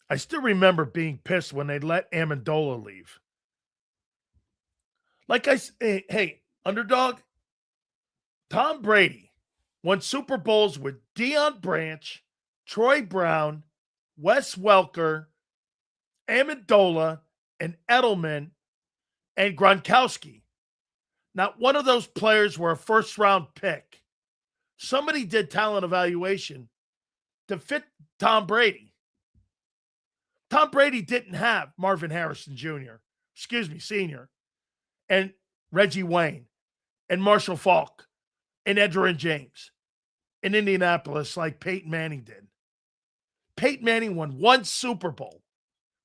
I still remember being pissed when they let Amendola leave. Like I say, hey, underdog, Tom Brady won Super Bowls with Deion Branch, Troy Brown, Wes Welker, Amendola, and Edelman, and Gronkowski. Not one of those players were a first-round pick. Somebody did talent evaluation to fit Tom Brady. Tom Brady didn't have Marvin Harrison Sr., and Reggie Wayne, and Marshall Faulk, and Edgerrin James in Indianapolis like Peyton Manning did. Peyton Manning won 1 Super Bowl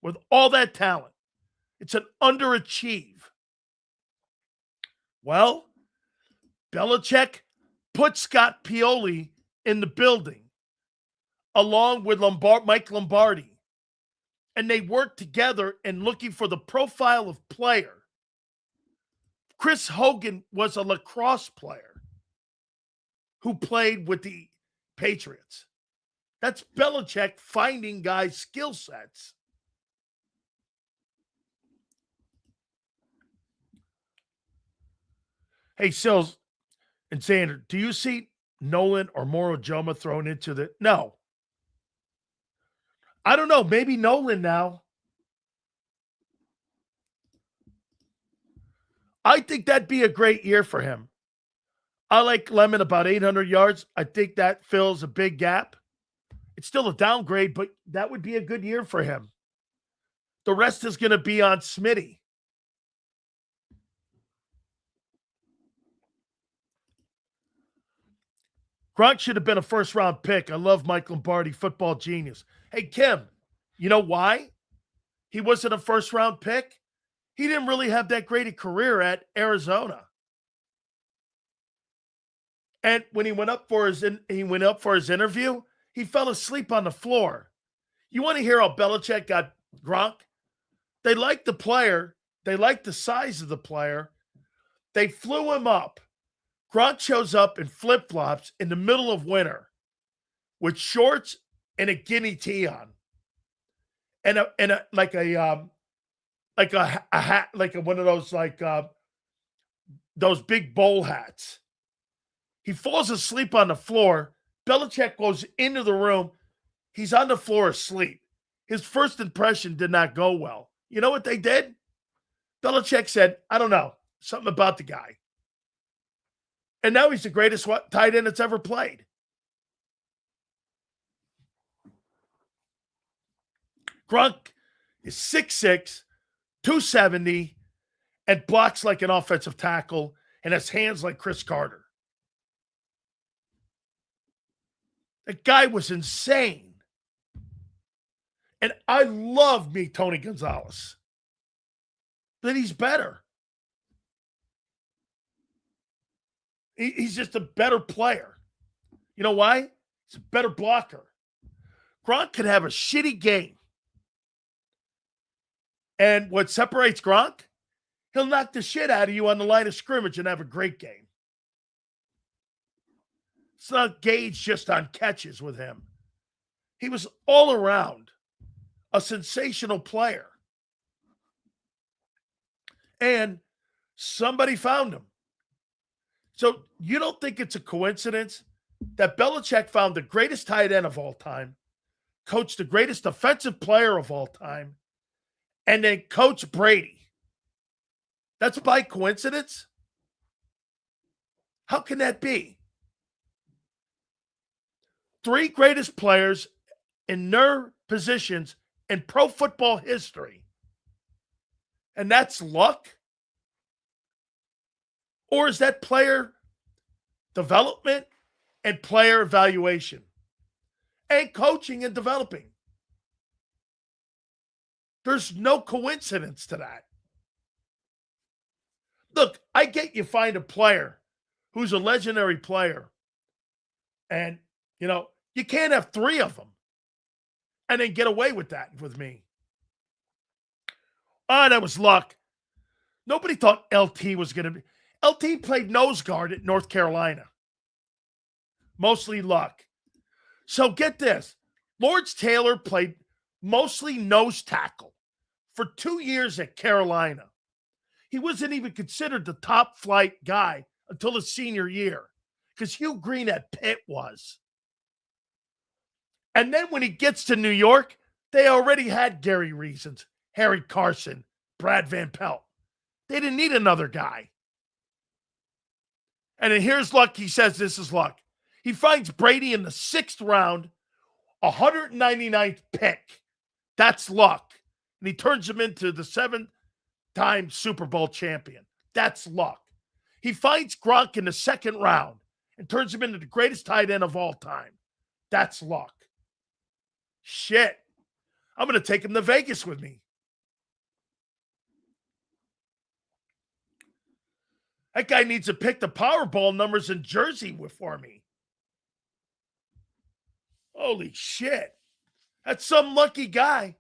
with all that talent. It's an underachieve. Well, Belichick put Scott Pioli in the building along with Mike Lombardi. And they worked together in looking for the profile of player. Chris Hogan was a lacrosse player who played with the Patriots. That's Belichick finding guys' skill sets. Hey, Sills and Zander, do you see Nolan or Moro Joma thrown into the... No. I don't know. Maybe Nolan now. I think that'd be a great year for him. I like Lemon about 800 yards. I think that fills a big gap. It's still a downgrade, but that would be a good year for him. The rest is going to be on Smitty. Gronk should have been a first-round pick. I love Mike Lombardi, football genius. Hey, Kim, you know why he wasn't a first-round pick? He didn't really have that great a career at Arizona. And when he went up for his interview, he fell asleep on the floor. You want to hear how Belichick got Gronk? They liked the player. They liked the size of the player. They flew him up. Gronk shows up in flip-flops in the middle of winter with shorts and a guinea tee on, and a hat, like one of those those big bowl hats. He falls asleep on the floor. Belichick goes into the room. He's on the floor asleep. His first impression did not go well. You know what they did? Belichick said, I don't know, something about the guy. And now he's the greatest tight end that's ever played. Gronk is 6'6", 270, and blocks like an offensive tackle and has hands like Chris Carter. The guy was insane. And I love me Tony Gonzalez. But he's better. He's just a better player. You know why? He's a better blocker. Gronk could have a shitty game. And what separates Gronk? He'll knock the shit out of you on the line of scrimmage and have a great game. It's not gauged just on catches with him. He was all around a sensational player. And somebody found him. So you don't think it's a coincidence that Belichick found the greatest tight end of all time, coached the greatest offensive player of all time, and then coached Brady? That's by coincidence? How can that be? Three greatest players in their positions in pro football history. And that's luck? Or is that player development and player evaluation and coaching and developing? There's no coincidence to that. Look, I get you find a player who's a legendary player and, you know, you can't have three of them and then get away with that with me. Oh, that was luck. Nobody thought LT was going to be. LT played nose guard at North Carolina. Mostly luck. So get this. Lawrence Taylor played mostly nose tackle for 2 years at Carolina. He wasn't even considered the top flight guy until his senior year because Hugh Green at Pitt was. And then when he gets to New York, they already had Gary Reasons, Harry Carson, Brad Van Pelt. They didn't need another guy. And then here's luck. He says this is luck. He finds Brady in the 6th round, 199th pick. That's luck. And he turns him into the 7-time Super Bowl champion. That's luck. He finds Gronk in the 2nd round and turns him into the greatest tight end of all time. That's luck. Shit. I'm going to take him to Vegas with me. That guy needs to pick the Powerball numbers in Jersey for me. Holy shit. That's some lucky guy.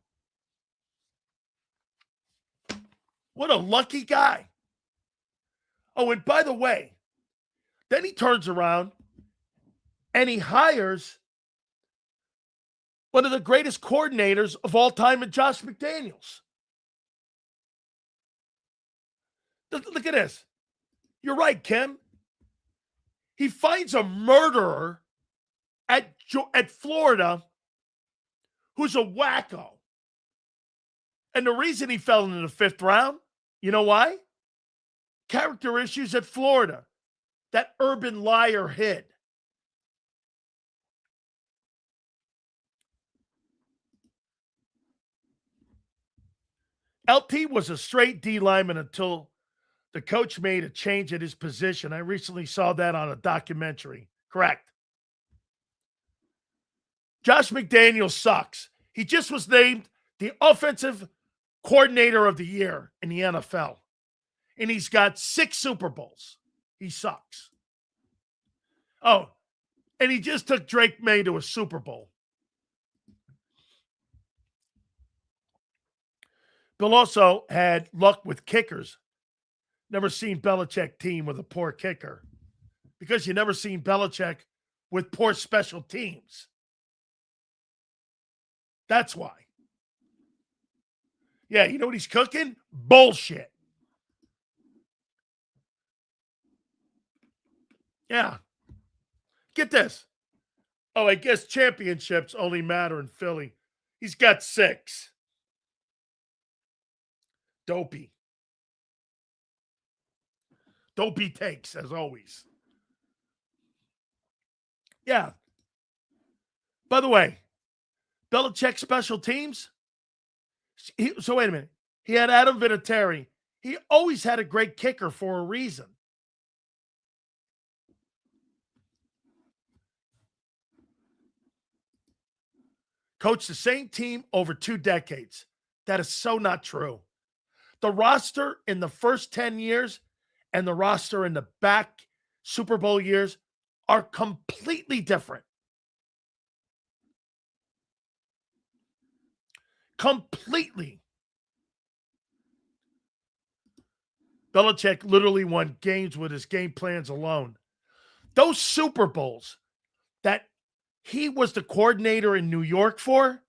What a lucky guy. Oh, and by the way, then he turns around and he hires one of the greatest coordinators of all time in Josh McDaniels. Look at this. You're right, Kim. He finds a murderer at Florida who's a wacko. And the reason he fell into the 5th round, you know why? Character issues at Florida. That urban liar hid. LT was a straight D lineman until the coach made a change at his position. I recently saw that on a documentary. Correct. Josh McDaniels sucks. He just was named the offensive coordinator of the year in the NFL. And he's got 6 Super Bowls. He sucks. Oh, and he just took Drake May to a Super Bowl. Bill also had luck with kickers. Never seen Belichick team with a poor kicker because you never seen Belichick with poor special teams. That's why. Yeah, you know what he's cooking? Bullshit. Yeah. Get this. Oh, I guess championships only matter in Philly. He's got 6. Dopey. Dopey takes, as always. Yeah. By the way, Belichick special teams. So wait a minute. He had Adam Vinatieri. He always had a great kicker for a reason. Coached the same team over 2 decades. That is so not true. The roster in the first 10 years and the roster in the back Super Bowl years are completely different. Completely. Belichick literally won games with his game plans alone. Those Super Bowls that he was the coordinator in New York for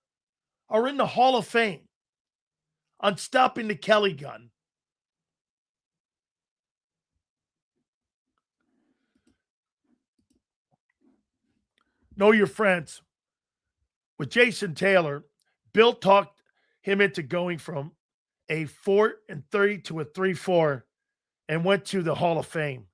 are in the Hall of Fame on stopping the Kelly gun. Know your friends. With Jason Taylor, Bill talked him into going from a 4-30 to a 3-4 and went to the Hall of Fame.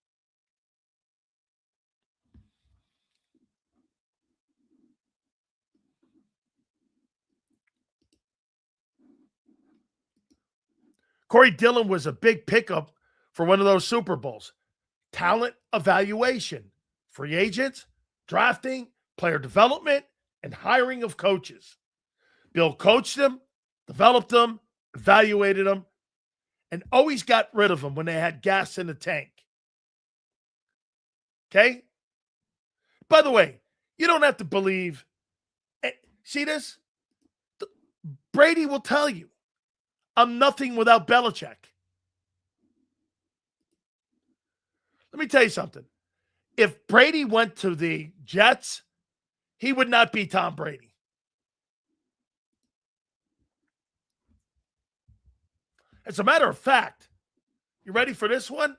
Corey Dillon was a big pickup for one of those Super Bowls. Talent evaluation, free agents, drafting, player development, and hiring of coaches. Bill coached them, developed them, evaluated them, and always got rid of them when they had gas in the tank. Okay? By the way, you don't have to believe. See this? Brady will tell you, I'm nothing without Belichick. Let me tell you something. If Brady went to the Jets, he would not be Tom Brady. As a matter of fact, you ready for this one?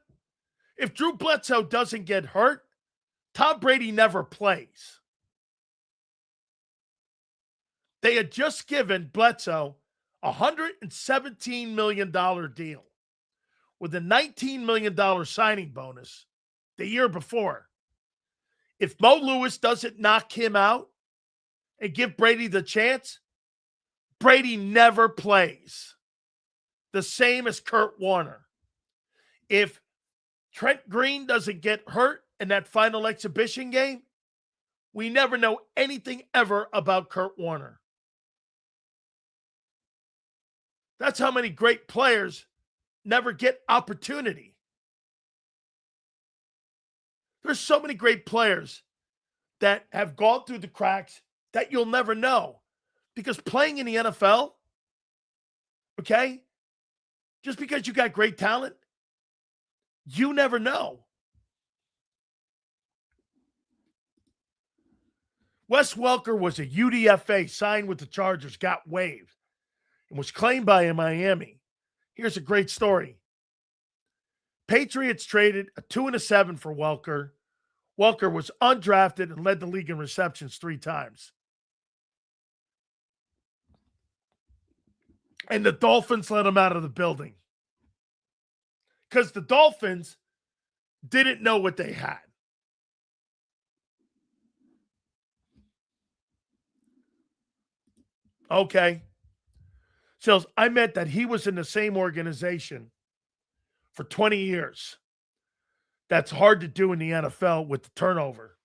If Drew Bledsoe doesn't get hurt, Tom Brady never plays. They had just given Bledsoe a $117 million deal with a $19 million signing bonus the year before. If Mo Lewis doesn't knock him out and give Brady the chance, Brady never plays. The same as Kurt Warner. If Trent Green doesn't get hurt in that final exhibition game, we never know anything ever about Kurt Warner. That's how many great players never get opportunity. There's so many great players that have gone through the cracks that you'll never know. Because playing in the NFL, okay, just because you got great talent, you never know. Wes Welker was a UDFA, signed with the Chargers, got waived, and was claimed by Miami. Here's a great story. Patriots traded a 2 and a 7 for Welker. Welker was undrafted and led the league in receptions 3 times. And the Dolphins let him out of the building. Because the Dolphins didn't know what they had. Okay. So I meant that he was in the same organization for 20 years. That's hard to do in the NFL with the turnover.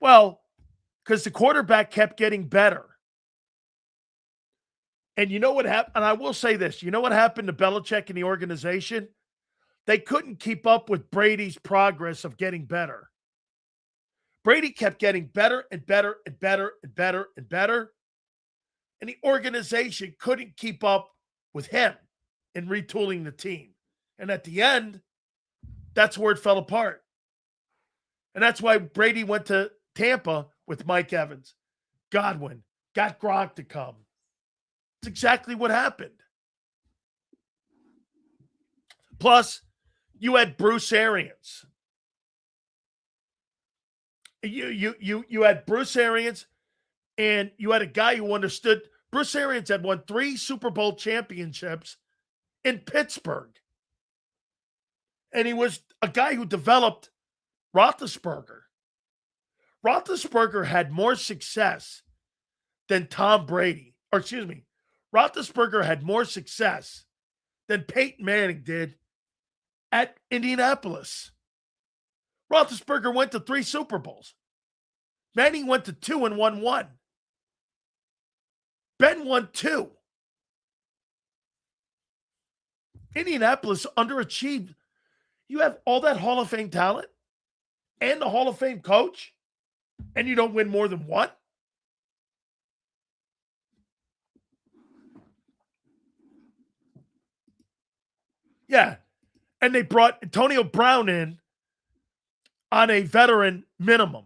Well, because the quarterback kept getting better. And you know what happened? And I will say this. You know what happened to Belichick and the organization? They couldn't keep up with Brady's progress of getting better. Brady kept getting better and better and better and better and better. And the organization couldn't keep up with him in retooling the team. And at the end, that's where it fell apart. And that's why Brady went to Tampa with Mike Evans. Godwin got Gronk to come. It's exactly what happened. Plus, you had Bruce Arians. You had Bruce Arians, and you had a guy who understood. Bruce Arians had won 3 Super Bowl championships in Pittsburgh. And he was a guy who developed Roethlisberger. Roethlisberger had more success than Tom Brady. Or excuse me, Roethlisberger had more success than Peyton Manning did at Indianapolis. Roethlisberger went to 3 Super Bowls. Manning went to 2 and won 1. Ben won 2. Indianapolis underachieved. You have all that Hall of Fame talent and the Hall of Fame coach, and you don't win more than 1? Yeah. And they brought Antonio Brown in on a veteran minimum.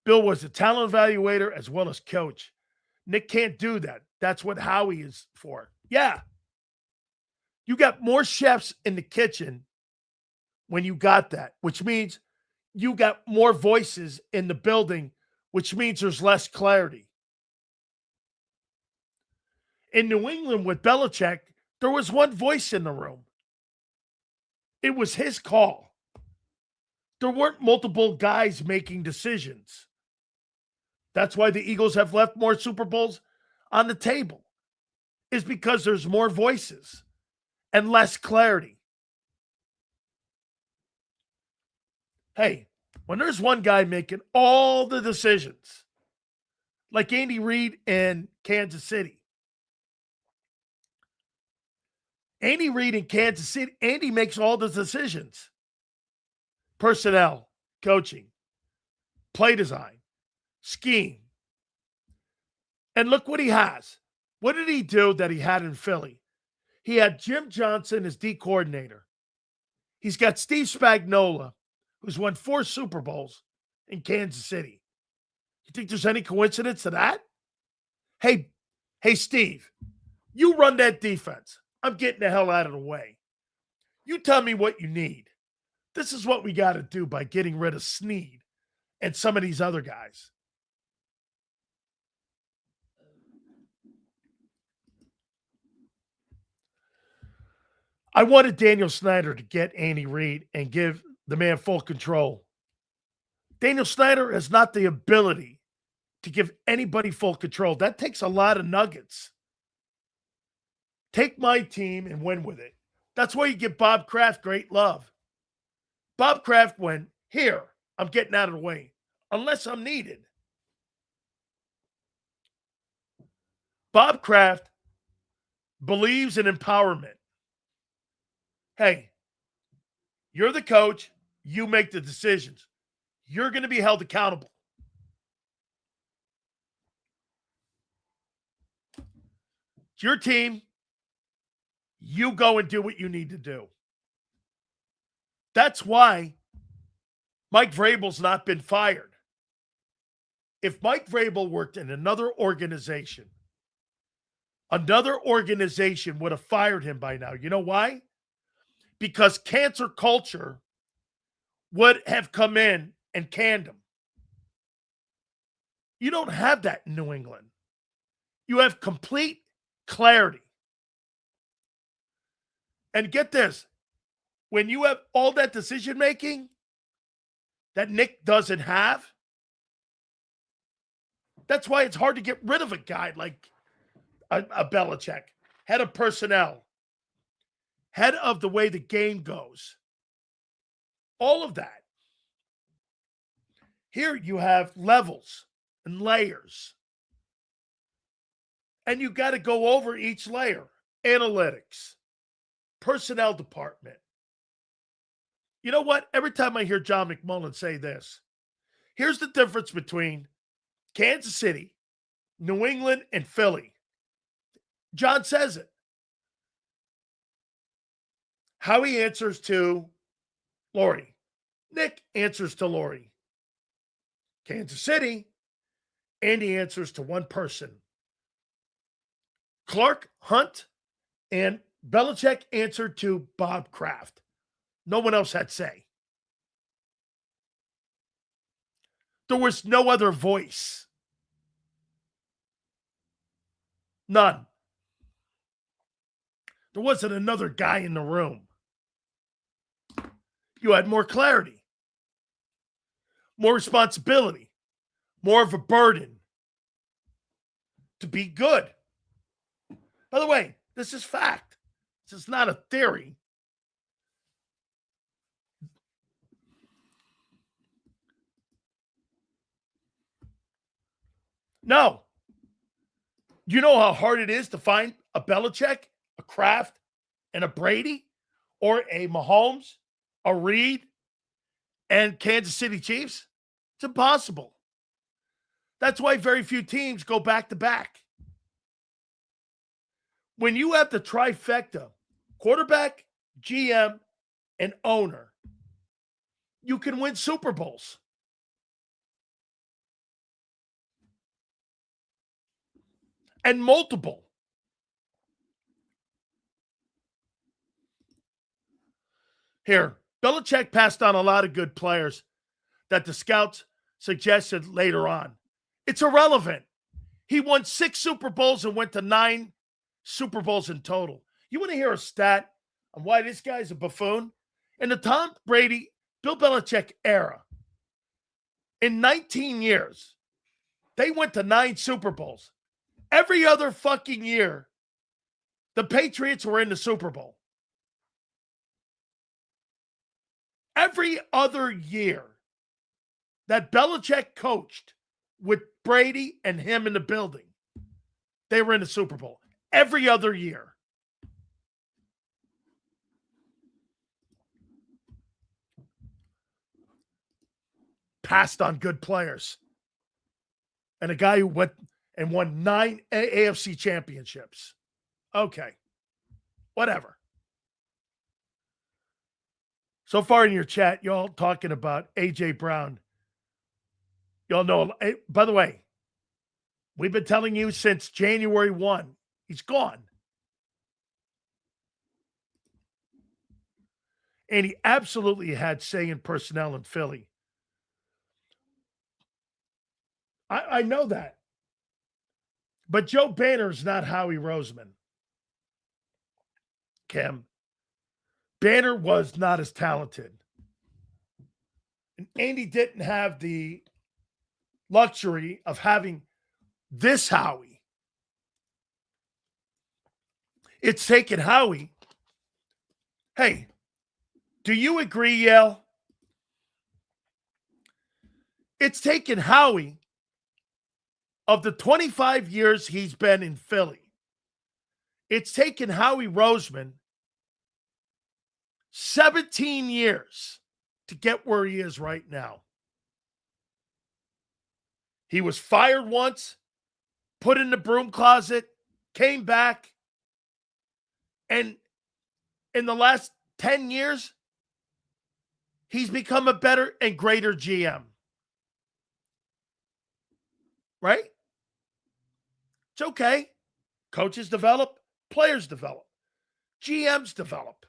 Bill was a talent evaluator as well as coach. Nick can't do that. That's what Howie is for. Yeah. You got more chefs in the kitchen when you got that, which means you got more voices in the building, which means there's less clarity. In New England with Belichick, there was one voice in the room. It was his call. There weren't multiple guys making decisions. That's why the Eagles have left more Super Bowls on the table, is because there's more voices and less clarity. Hey, when there's one guy making all the decisions, like Andy Reid in Kansas City. Andy Reid in Kansas City, Andy makes all the decisions. Personnel, coaching, play design, scheme. And look what he has. What did he do that he had in Philly? He had Jim Johnson as D coordinator. He's got Steve Spagnuolo, who's won 4 Super Bowls in Kansas City. You think there's any coincidence to that? Hey, Steve, you run that defense. I'm getting the hell out of the way. You tell me what you need. This is what we got to do by getting rid of Snead and some of these other guys. I wanted Daniel Snyder to get Andy Reid and give the man full control. Daniel Snyder has not the ability to give anybody full control. That takes a lot of nuggets. Take my team and win with it. That's why you give Bob Kraft great love. Bob Kraft went, here, I'm getting out of the way, unless I'm needed. Bob Kraft believes in empowerment. Hey, you're the coach. You make the decisions. You're going to be held accountable. It's your team. You go and do what you need to do. That's why Mike Vrabel's not been fired. If Mike Vrabel worked in another organization would have fired him by now. You know why? Because cancer culture would have come in and canned him. You don't have that in New England. You have complete clarity. And get this, when you have all that decision making that Nick doesn't have, that's why it's hard to get rid of a guy like a Belichick, head of personnel, head of the way the game goes. All of that. Here you have levels and layers. And you got to go over each layer. Analytics, personnel department. You know what? Every time I hear John McMullen say this, here's the difference between Kansas City, New England, and Philly. John says it. Howie answers to Laurie. Nick answers to Laurie. Kansas City, Andy answers to one person. Clark, Hunt, and Belichick answered to Bob Kraft. No one else had say. There was no other voice. None. There wasn't another guy in the room. You had more clarity, more responsibility, more of a burden to be good. By the way, this is fact. This is not a theory. No. You know how hard it is to find a Belichick, a Kraft, and a Brady, or a Mahomes, a Reed, and Kansas City Chiefs? It's impossible. That's why very few teams go back to back. When you have the trifecta, quarterback, GM, and owner, you can win Super Bowls. And multiple. Here, Belichick passed on a lot of good players that the scouts suggested later on. It's irrelevant. He won 6 Super Bowls and went to 9 Super Bowls in total. You want to hear a stat on why this guy's a buffoon? In the Tom Brady, Bill Belichick era, in 19 years, they went to 9 Super Bowls. Every other fucking year, the Patriots were in the Super Bowl. Every other year that Belichick coached with Brady and him in the building, they were in the Super Bowl. Every other year. Passed on good players. And a guy who went and won 9 AFC championships. Okay. Whatever. So far in your chat, y'all talking about A.J. Brown. Y'all know, by the way, we've been telling you since January 1, he's gone. And he absolutely had say in personnel in Philly. I know that. But Joe Banner is not Howie Roseman. Kim. Banner was not as talented. And Andy didn't have the luxury of having this Howie. It's taken Howie. Hey, do you agree, Yale? It's taken Howie, of the 25 years he's been in Philly, it's taken Howie Roseman 17 years to get where he is right now. He was fired once, put in the broom closet, came back, and in the last 10 years, he's become a better and greater GM. Right? It's okay. Coaches develop, players develop, GMs develop.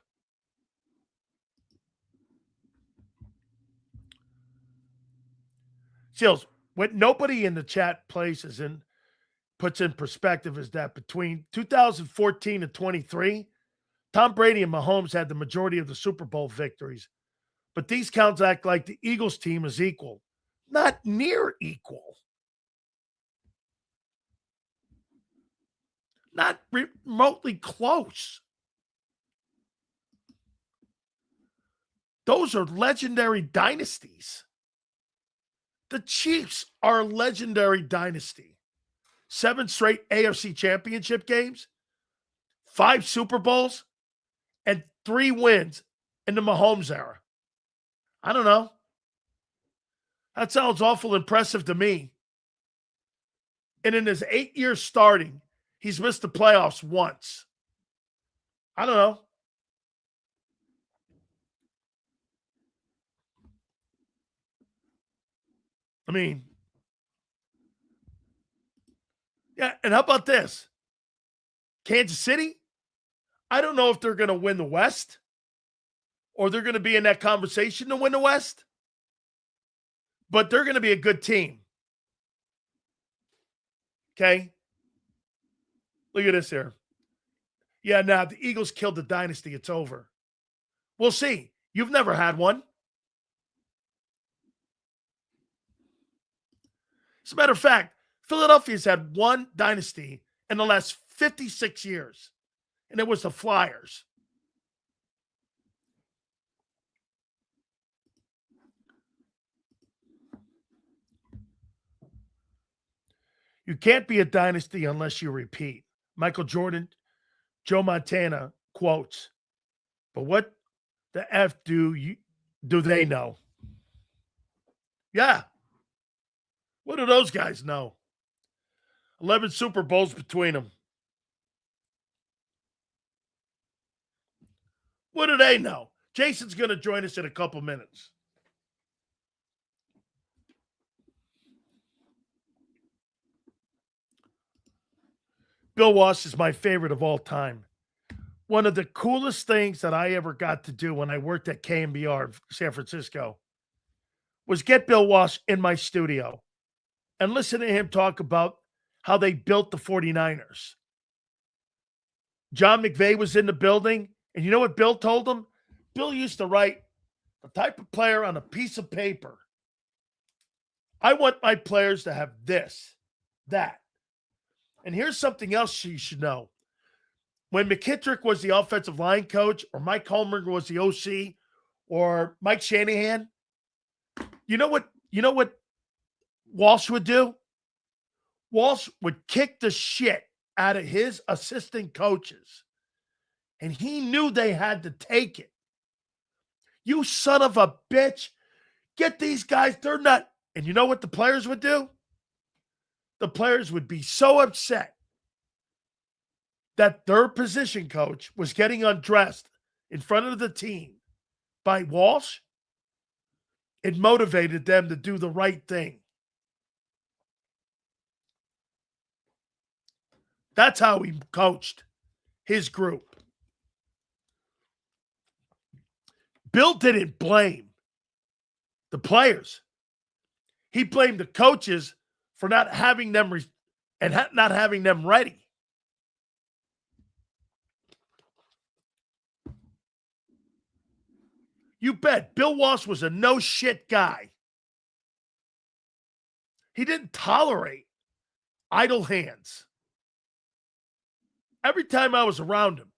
Seals, what nobody in the chat places and puts in perspective is that between 2014 and 23, Tom Brady and Mahomes had the majority of the Super Bowl victories. But these counts act like the Eagles team is equal. Not near equal. Not remotely close. Those are legendary dynasties. The Chiefs are a legendary dynasty. 7 straight AFC championship games, 5 Super Bowls, and 3 wins in the Mahomes era. I don't know. That sounds awful impressive to me. And in his 8 years starting, he's missed the playoffs once. I don't know. I mean, yeah, and how about this? Kansas City? I don't know if they're going to win the West or they're going to be in that conversation to win the West, but they're going to be a good team. Okay? Look at this here. Yeah, now the Eagles killed the dynasty. It's over. We'll see. You've never had one. As a matter of fact, Philadelphia's had one dynasty in the last 56 years, and it was the Flyers. You can't be a dynasty unless you repeat. Michael Jordan, Joe Montana quotes, but what the F do they know? Yeah. What do those guys know? 11 Super Bowls between them. What do they know? Jason's going to join us in a couple minutes. Bill Walsh is my favorite of all time. One of the coolest things that I ever got to do when I worked at KMBR San Francisco was get Bill Walsh in my studio and listen to him talk about how they built the 49ers. John McVay was in the building, and you know what Bill told him? Bill used to write the type of player on a piece of paper. I want my players to have this, that. And here's something else you should know. When McKittrick was the offensive line coach, or Mike Holmgren was the OC, or Mike Shanahan, you know what Walsh would do? Walsh would kick the shit out of his assistant coaches. And he knew they had to take it. You son of a bitch. Get these guys. They're not. And you know what the players would do? The players would be so upset that their position coach was getting undressed in front of the team by Walsh. It motivated them to do the right thing. That's how he coached his group. Bill didn't blame the players. He blamed the coaches for not having them not having them ready. You bet. Bill Walsh was a no-shit guy. He didn't tolerate idle hands. Every time I was around him,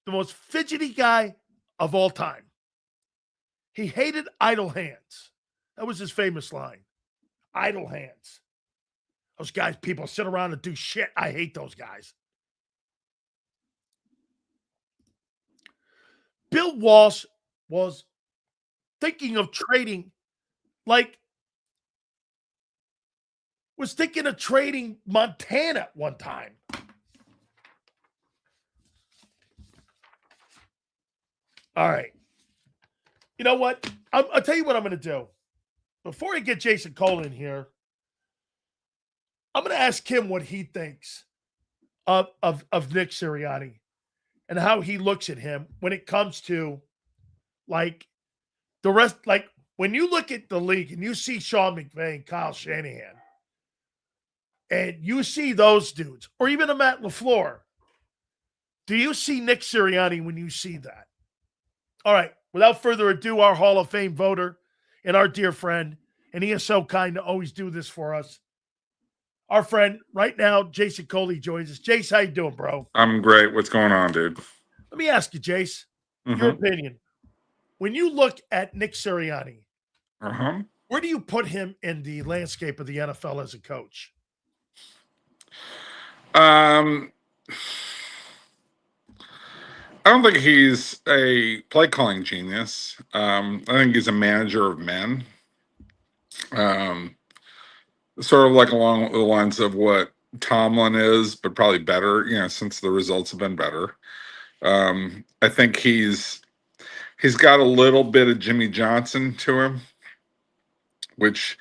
the most fidgety guy of all time. He hated idle hands. That was his famous line. Idle hands. Those guys, people sit around and do shit. I hate those guys. Bill Walsh was thinking of trading, was thinking of trading Montana one time. All right. You know what? I'll tell you what I'm going to do. Before I get Jason Cole in here, I'm going to ask him what he thinks of Nick Sirianni and how he looks at him when it comes to the rest. When you look at the league and you see Sean McVay and Kyle Shanahan, and you see those dudes, or even a Matt LaFleur, do you see Nick Sirianni when you see that? All right. Without further ado, our Hall of Fame voter and our dear friend, and he is so kind to always do this for us. Our friend right now, Jason Coley, joins us. Jace, how you doing, bro? I'm great. What's going on, dude? Let me ask you, Jace, your opinion. When you look at Nick Sirianni, where do you put him in the landscape of the NFL as a coach? I don't think he's a play calling genius. I think he's a manager of men. Sort of like along the lines of what Tomlin is, but probably better, since the results have been better. I think he's got a little bit of Jimmy Johnson to him, which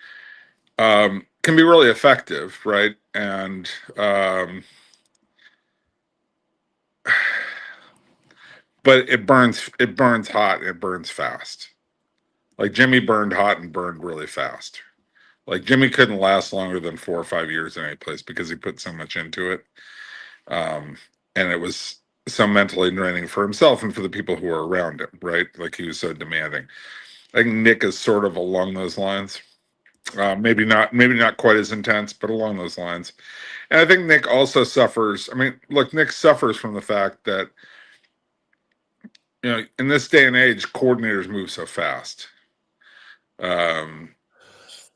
can be really effective, right? And but it burns hot and it burns fast. Like Jimmy burned hot and burned really fast. Like Jimmy couldn't last longer than 4 or 5 years in any place because he put so much into it. And it was so mentally draining for himself and for the people who were around him, right? Like he was so demanding. I think Nick is sort of along those lines. Maybe not quite as intense, but along those lines. And I think Nick also suffers. I mean, look, Nick suffers from the fact that, in this day and age, coordinators move so fast.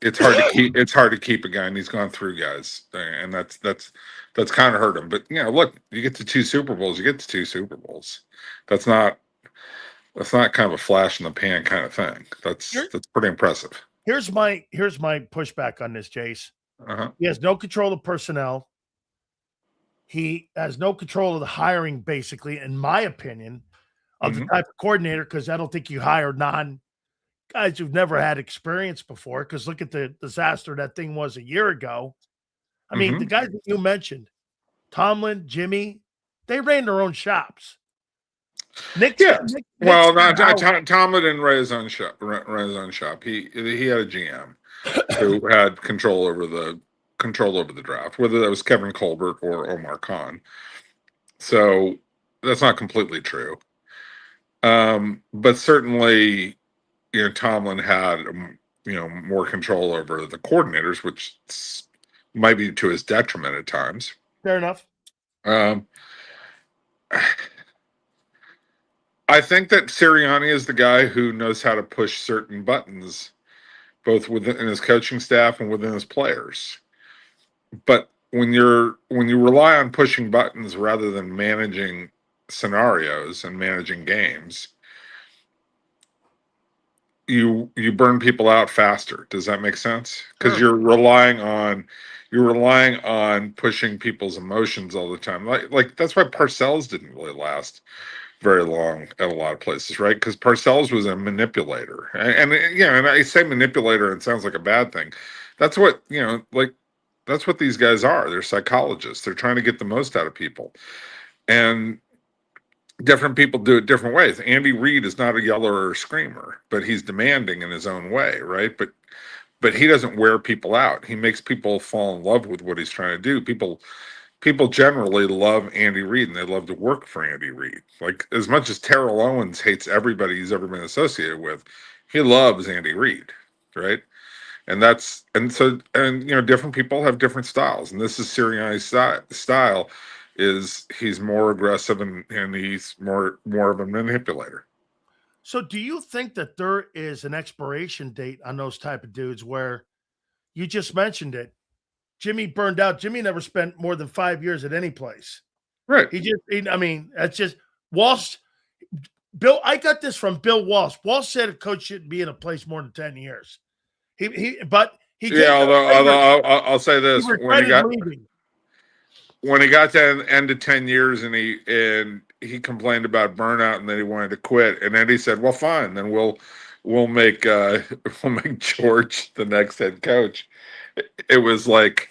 It's hard to keep a guy, and he's gone through guys, and that's kind of hurt him. But look, you get to 2 Super Bowls, you get to 2 Super Bowls. That's not kind of a flash in the pan kind of thing. That's pretty impressive. Here's my pushback on this, Jace. Uh-huh. He has no control of personnel. He has no control of the hiring, basically, in my opinion, of the type of coordinator, because I don't think you hire guys who've never had experience before, because look at the disaster that thing was a year ago. I mean, the guys that you mentioned, Tomlin, Jimmy, they ran their own shops. Tomlin didn't run his own shop. He had a GM who had control over the draft, whether that was Kevin Colbert or Omar Khan. So that's not completely true. But certainly, Tomlin had more control over the coordinators, which might be to his detriment at times. Fair enough. I think that Sirianni is the guy who knows how to push certain buttons, both within his coaching staff and within his players. But when you rely on pushing buttons rather than managing scenarios and managing games, you burn people out faster. Does that make sense? Because you're relying on pushing people's emotions all the time. Like that's why Parcells didn't really last very long at a lot of places, right? Because Parcells was a manipulator, and I say manipulator, and it sounds like a bad thing. That's what that's what these guys are. They're psychologists. They're trying to get the most out of people, and different people do it different ways. Andy Reid is not a yeller or screamer, but he's demanding in his own way, right? But he doesn't wear people out. He makes people fall in love with what he's trying to do. People generally love Andy Reid, and they love to work for Andy Reid. Like, as much as Terrell Owens hates everybody he's ever been associated with, he loves Andy Reid, right? And different people have different styles, and this is Sirianni's style. He's more aggressive and he's more of a manipulator. So do you think that there is an expiration date on those type of dudes where you just mentioned it? Jimmy burned out. Jimmy never spent more than 5 years at any place. Right. That's just Walsh. Bill, I got this from Bill Walsh. Walsh said a coach shouldn't be in a place more than 10 years. Although I'll say this: when he got to the end of 10 years and he complained about burnout and then he wanted to quit, and then he said, "Well, fine, then we'll make George the next head coach." It was like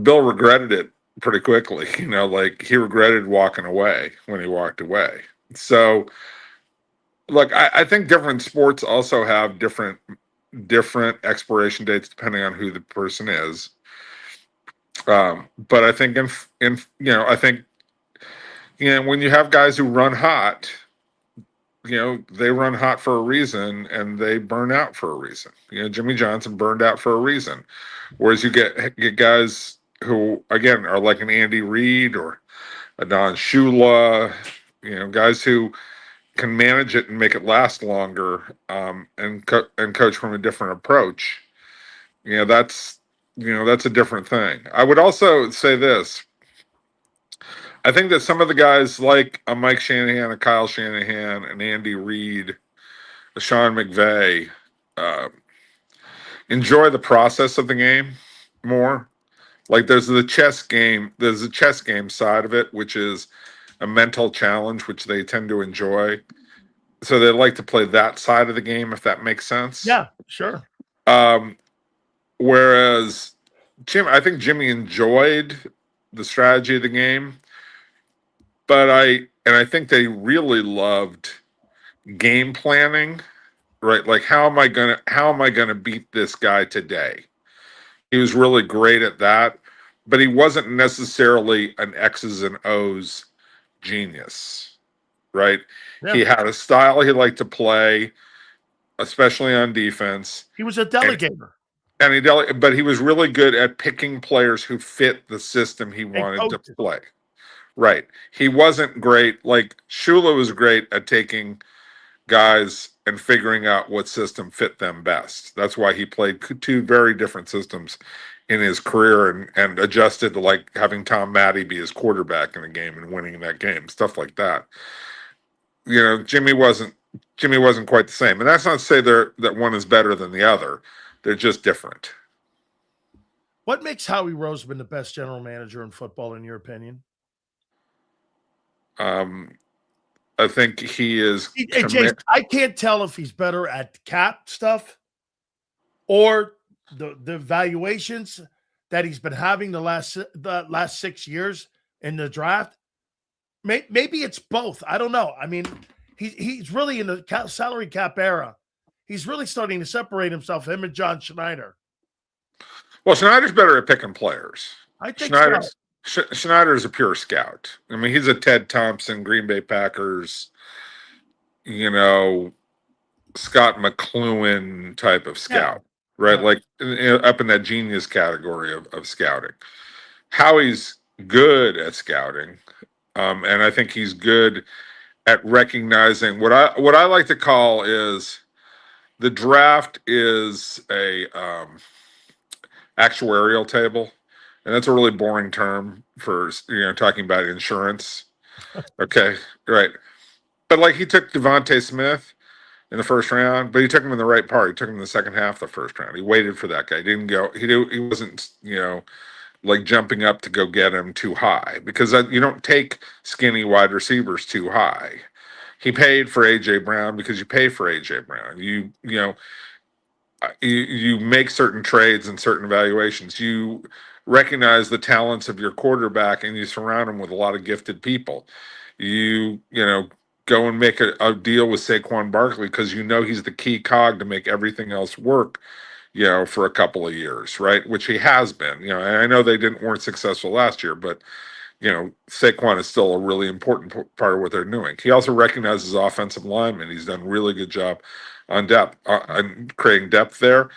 Bill regretted it pretty quickly, like he regretted walking away when he walked away. So, look, I think different sports also have different expiration dates depending on who the person is. But I think when you have guys who run hot, they run hot for a reason and they burn out for a reason. Jimmy Johnson burned out for a reason. Whereas you get guys who, again, are like an Andy Reid or a Don Shula, guys who can manage it and make it last longer, and coach from a different approach. That's a different thing. I would also say this. I think that some of the guys like a Mike Shanahan, a Kyle Shanahan, an Andy Reid, a Sean McVay, enjoy the process of the game more. Like there's a chess game side of it, which is a mental challenge, which they tend to enjoy. So they like to play that side of the game, if that makes sense. Yeah, sure. Whereas I think Jimmy enjoyed the strategy of the game. but I think they really loved game planning, right? Like how am I gonna beat this guy today? He was really great at that, but he wasn't necessarily an X's and O's genius, right? Yeah. He had a style he liked to play, especially on defense, He was a and delegator. but he was really good at picking players who fit the system he And wanted to coaches. play. Right. He wasn't great. Like Shula was great at taking guys and figuring out what system fit them best. That's why he played two very different systems in his career and adjusted to like having Tom Matty be his quarterback in a game and winning that game, stuff like that. You know, Jimmy wasn't quite the same. And that's not to say that one is better than the other. They're just different. What makes Howie Roseman the best general manager in football, in your opinion? I think he is. Hey, Jason, I can't tell if he's better at cap stuff or the valuations that he's been having the last 6 years in the draft. Maybe it's both. I don't know. I mean, he's really in the salary cap era. He's really starting to separate himself, him and John Schneider. Well, Schneider's better at picking players. I think so. Schneider's a pure scout. I mean, he's a Ted Thompson, Green Bay Packers, you know, Scott McLuhan type of scout, right? Like up in that genius category of scouting. Howie's good at scouting, and I think he's good at recognizing what I like to call is the draft is a actuarial table. And that's a really boring term for, talking about insurance. Okay, right. But like he took Devontae Smith in the first round, but he took him in the right part. He took him in the second half of the first round. He waited for that guy. He didn't go. He wasn't, like jumping up to go get him too high because you don't take skinny wide receivers too high. He paid for AJ Brown because you pay for AJ Brown. You make certain trades and certain evaluations. You recognize the talents of your quarterback and you surround him with a lot of gifted people. You go and make a deal with Saquon Barkley because he's the key cog to make everything else work, for a couple of years, right? Which he has been. And I know they weren't successful last year, but Saquon is still a really important part of what they're doing. He also recognizes offensive linemen. He's done a really good job on depth, on creating depth there.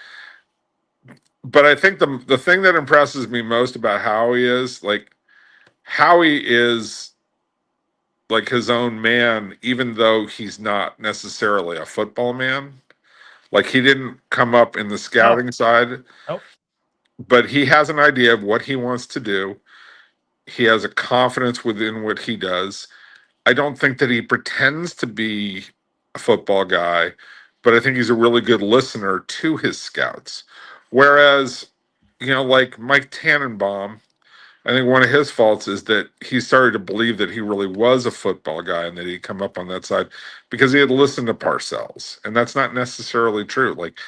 But I think the thing that impresses me most about Howie is like his own man, even though he's not necessarily a football man. Like he didn't come up in the scouting side, but he has an idea of what he wants to do. He has a confidence within what he does. I don't think that he pretends to be a football guy, but I think he's a really good listener to his scouts. Whereas, like Mike Tannenbaum, I think one of his faults is that he started to believe that he really was a football guy and that he'd come up on that side because he had listened to Parcells. And that's not necessarily true. Like,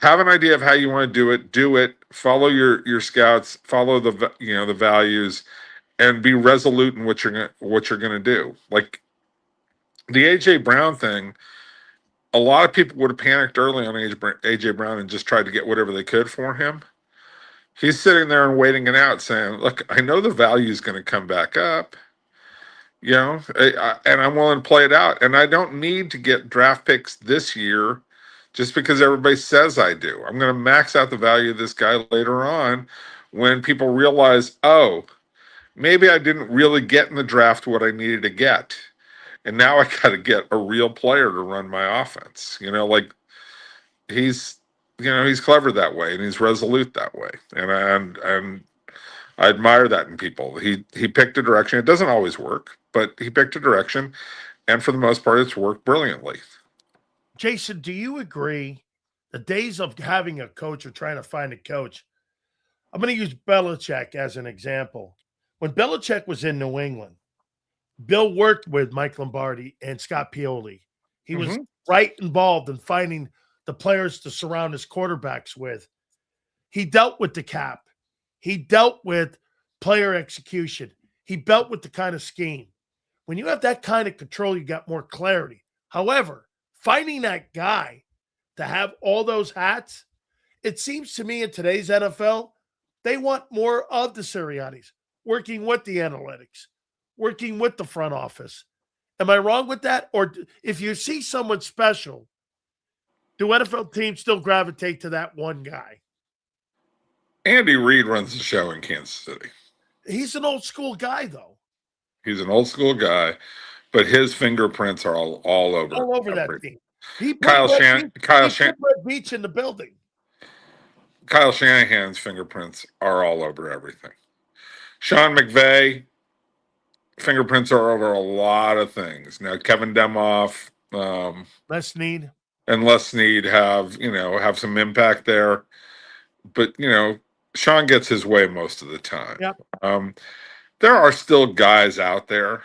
have an idea of how you want to do it, follow your scouts, follow the values, and be resolute in what you're going to do. Like the AJ Brown thing, a lot of people would have panicked early on AJ Brown and just tried to get whatever they could for him. He's sitting there and waiting it out, saying, "Look, I know the value is going to come back up, and I'm willing to play it out. And I don't need to get draft picks this year just because everybody says I do. I'm going to max out the value of this guy later on when people realize, oh, maybe I didn't really get in the draft what I needed to get. And now I got to get a real player to run my offense." Like he's clever that way and he's resolute that way. And I admire that in people. He picked a direction. It doesn't always work, but he picked a direction. And for the most part, it's worked brilliantly. Jason, do you agree the days of having a coach or trying to find a coach? I'm going to use Belichick as an example. When Belichick was in New England, Bill worked with Mike Lombardi and Scott Pioli. He was right involved in finding the players to surround his quarterbacks with. He dealt with the cap. He dealt with player execution. He built with the kind of scheme. When you have that kind of control, you got more clarity. However, finding that guy to have all those hats, it seems to me in today's NFL, they want more of the Siriannis, working with the analytics, working with the front office. Am I wrong with that? Or if you see someone special, do NFL teams still gravitate to that one guy? Andy Reid runs the show in Kansas City. He's an old school guy, though. He's an old school guy, but his fingerprints are all over. All over that team. He put Kyle Red Beach in the building. Kyle Shanahan's fingerprints are all over everything. Sean McVay, fingerprints are over a lot of things. Now, Kevin Demoff, Les Snead have some impact there. But, Sean gets his way most of the time. Yep. There are still guys out there.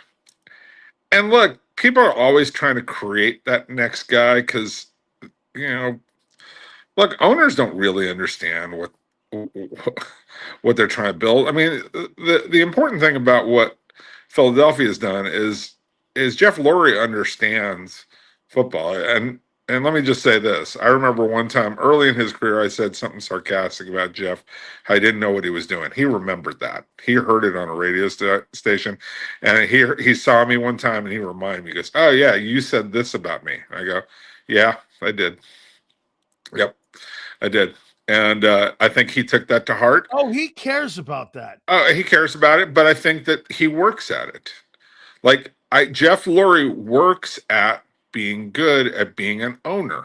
And look, people are always trying to create that next guy because, look, owners don't really understand what they're trying to build. I mean, the important thing about what Philadelphia has done is Jeff Lurie understands football. And let me just say this. I remember one time early in his career, I said something sarcastic about Jeff. I didn't know what he was doing. He remembered that. He heard it on a radio station. And he saw me one time and he reminded me, he goes, "Oh, yeah, you said this about me." I go, "Yeah, I did. Yep, I did." And I think he took that to heart. Oh, he cares about that. Oh, he cares about it, but I think that he works at it. Like, Jeff Lurie works at being good at being an owner,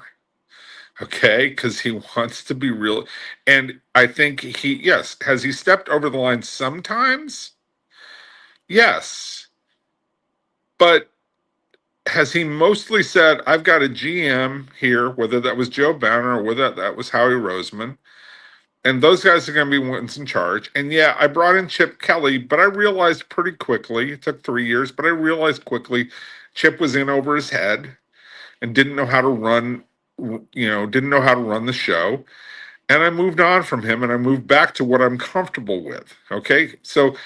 okay? Because he wants to be real. And I think has he stepped over the line sometimes? Yes. But has he mostly said, I've got a GM here, whether that was Joe Banner or whether that was Howie Roseman, and those guys are going to be ones in charge. And yeah, I brought in Chip Kelly, but I realized pretty quickly, it took 3 years, but I realized quickly Chip was in over his head and didn't know how to run the show. And I moved on from him and I moved back to what I'm comfortable with. Okay. So,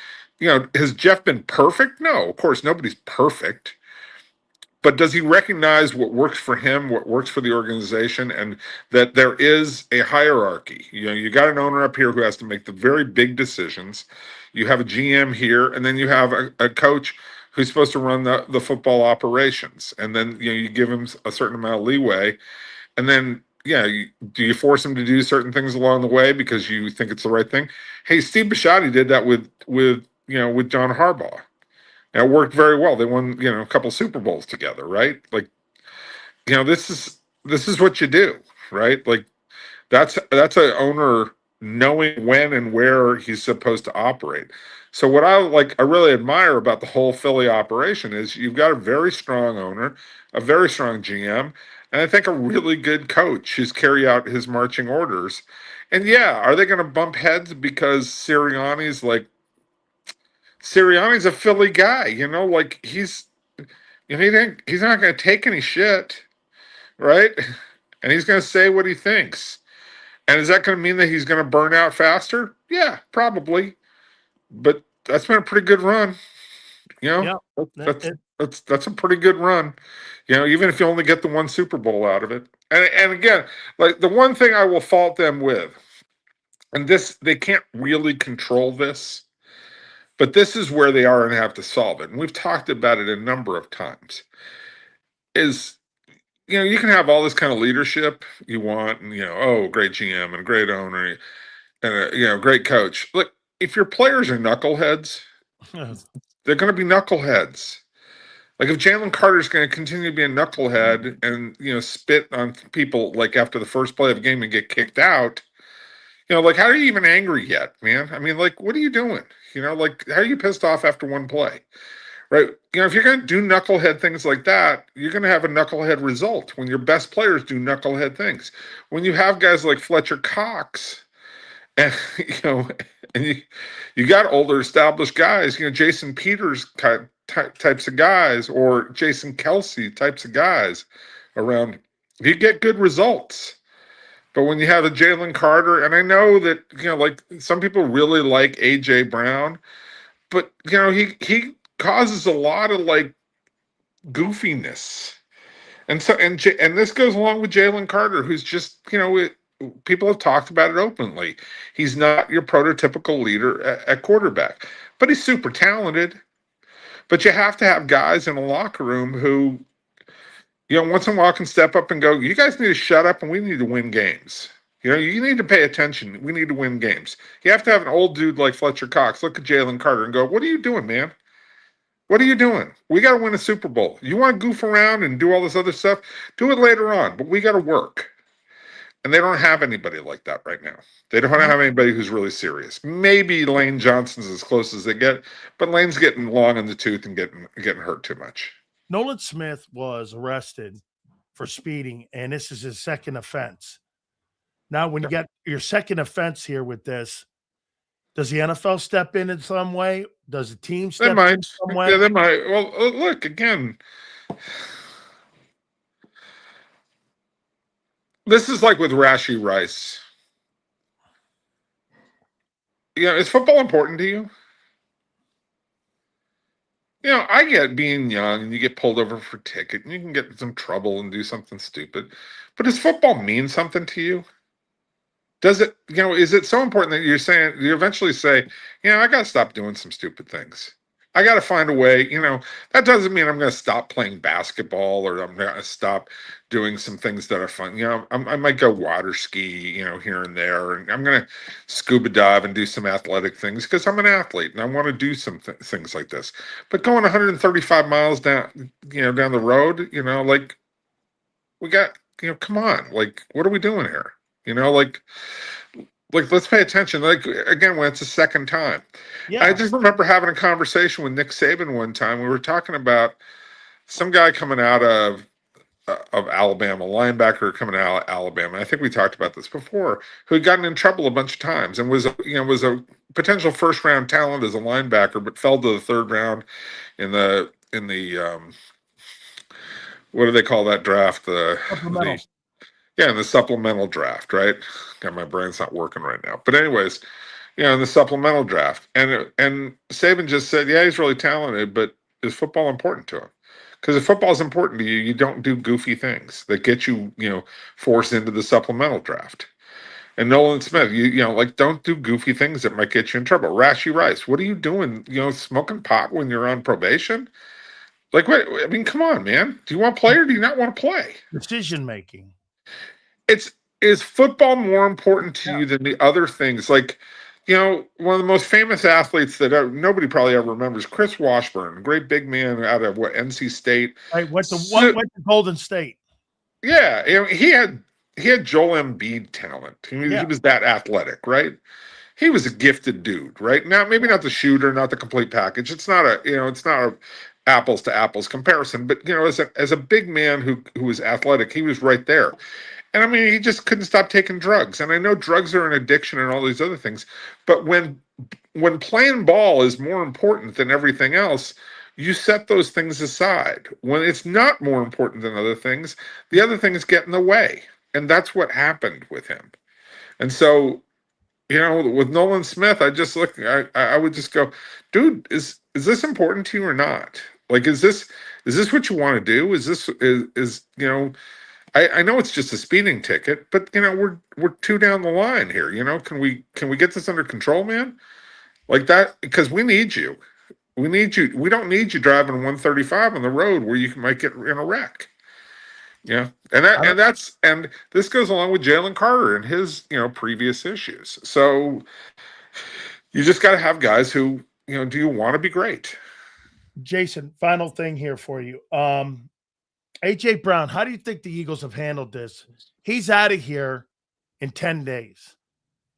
has Jeff been perfect? No, of course, nobody's perfect. But does he recognize what works for him, what works for the organization, and that there is a hierarchy? You got an owner up here who has to make the very big decisions. You have a GM here, and then you have a coach who's supposed to run the football operations. And then, you give him a certain amount of leeway. And then, do you force him to do certain things along the way because you think it's the right thing? Hey, Steve Bisciotti did that with John Harbaugh. And it worked very well. They won, a couple Super Bowls together, right? Like, this is what you do, right? Like, that's an owner knowing when and where he's supposed to operate. So what I really admire about the whole Philly operation is you've got a very strong owner, a very strong GM, and I think a really good coach who's carry out his marching orders. And yeah, are they going to bump heads because Sirianni's a Philly guy, he's not going to take any shit, right? And he's going to say what he thinks. And is that going to mean that he's going to burn out faster? Yeah, probably. But that's been a pretty good run. That's a pretty good run. Even if you only get the one Super Bowl out of it. And again, the one thing I will fault them with, and they can't really control this, but this is where they are and have to solve it. And we've talked about it a number of times. Is, you can have all this kind of leadership you want, and, great GM and great owner and a great coach. Look, if your players are knuckleheads, they're going to be knuckleheads. Like, if Jalen Carter's going to continue to be a knucklehead and, spit on people after the first play of a game and get kicked out, how are you even angry yet, man? I mean, what are you doing? How are you pissed off after one play? Right? If you're going to do knucklehead things like that, you're going to have a knucklehead result when your best players do knucklehead things. When you have guys like Fletcher Cox, and and you got older established guys, Jason Peters types of guys, or Jason Kelsey types of guys around, you get good results. But when you have a Jalen Carter, and I know that, some people really like A.J. Brown, but he causes a lot of like goofiness. And so, and this goes along with Jalen Carter, who's just, people have talked about it openly. He's not your prototypical leader at quarterback, but he's super talented. But you have to have guys in a locker room who, once in a while can step up and go, you guys need to shut up and we need to win games. You need to pay attention. We need to win games. You have to have an old dude like Fletcher Cox look at Jalen Carter and go, what are you doing, man? What are you doing? We got to win a Super Bowl. You want to goof around and do all this other stuff? Do it later on, but we got to work. And they don't have anybody like that right now. They don't have anybody who's really serious. Maybe Lane Johnson's as close as they get, but Lane's getting long in the tooth and getting hurt too much. Nolan Smith was arrested for speeding, and this is his second offense. Now, when you get your second offense here with this, does the NFL step in some way? Does the team step in some way? Yeah, they might. Well, look, again, this is like with Rashee Rice. Is football important to you? I get being young and you get pulled over for a ticket and you can get in some trouble and do something stupid. But does football mean something to you? Does it, is it so important that you eventually say, I got to stop doing some stupid things. I got to find a way, that doesn't mean I'm going to stop playing basketball or I'm going to stop doing some things that are fun. I might go water ski, here and there, and I'm going to scuba dive and do some athletic things because I'm an athlete and I want to do some things like this. But going 135 miles down, down the road, like we got, come on, like, what are we doing here? Like let's pay attention. Like again, when it's the second time. Yeah. I just remember having a conversation with Nick Saban one time. We were talking about some guy coming out of Alabama, linebacker coming out of Alabama. I think we talked about this before, who had gotten in trouble a bunch of times and was a potential first round talent as a linebacker, but fell to the third round in the what do they call that draft? In the supplemental draft, right? God, my brain's not working right now. But anyways, in the supplemental draft. And Saban just said, yeah, he's really talented, but is football important to him? Because if football is important to you, you don't do goofy things that get you, forced into the supplemental draft. And Nolan Smith, don't do goofy things that might get you in trouble. Rashee Rice, what are you doing? Smoking pot when you're on probation? Like, what? I mean, come on, man. Do you want to play or do you not want to play? Decision making. Is football more important to you than the other things? Like, one of the most famous athletes that nobody probably ever remembers, Chris Washburn, great big man out of NC State. Went to Golden State. Yeah, he had Joel Embiid talent. He was that athletic, right? He was a gifted dude, right? Now, maybe not the shooter, not the complete package. It's not a apples to apples comparison, but as a big man who was athletic, he was right there. And I mean, he just couldn't stop taking drugs. And I know drugs are an addiction and all these other things, but when playing ball is more important than everything else, you set those things aside. When it's not more important than other things, the other things get in the way. And that's what happened with him. And so, with Nolan Smith, I would just go, dude, is this important to you or not? Like, is this what you want to do? I know it's just a speeding ticket, but we're two down the line here. Can we get this under control, man? Like that, because we need you. We need you. We don't need you driving 135 on the road where you might get in a wreck. And this goes along with Jalen Carter and his previous issues. So you just got to have guys who do you want to be great? Jason, final thing here for you. AJ Brown, how do you think the Eagles have handled this? He's out of here in 10 days.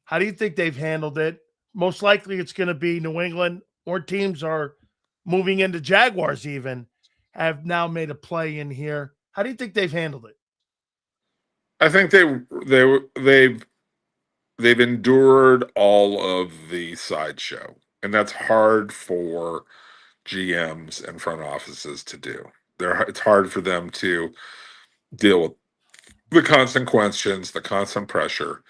How do you think they've handled it? Most likely it's going to be New England. More teams are moving into Jaguars even, have now made a play in here. How do you think they've handled it? I think they've endured all of the sideshow, and that's hard for GMs and front offices to do. It's hard for them to deal with the constant questions, the constant pressure,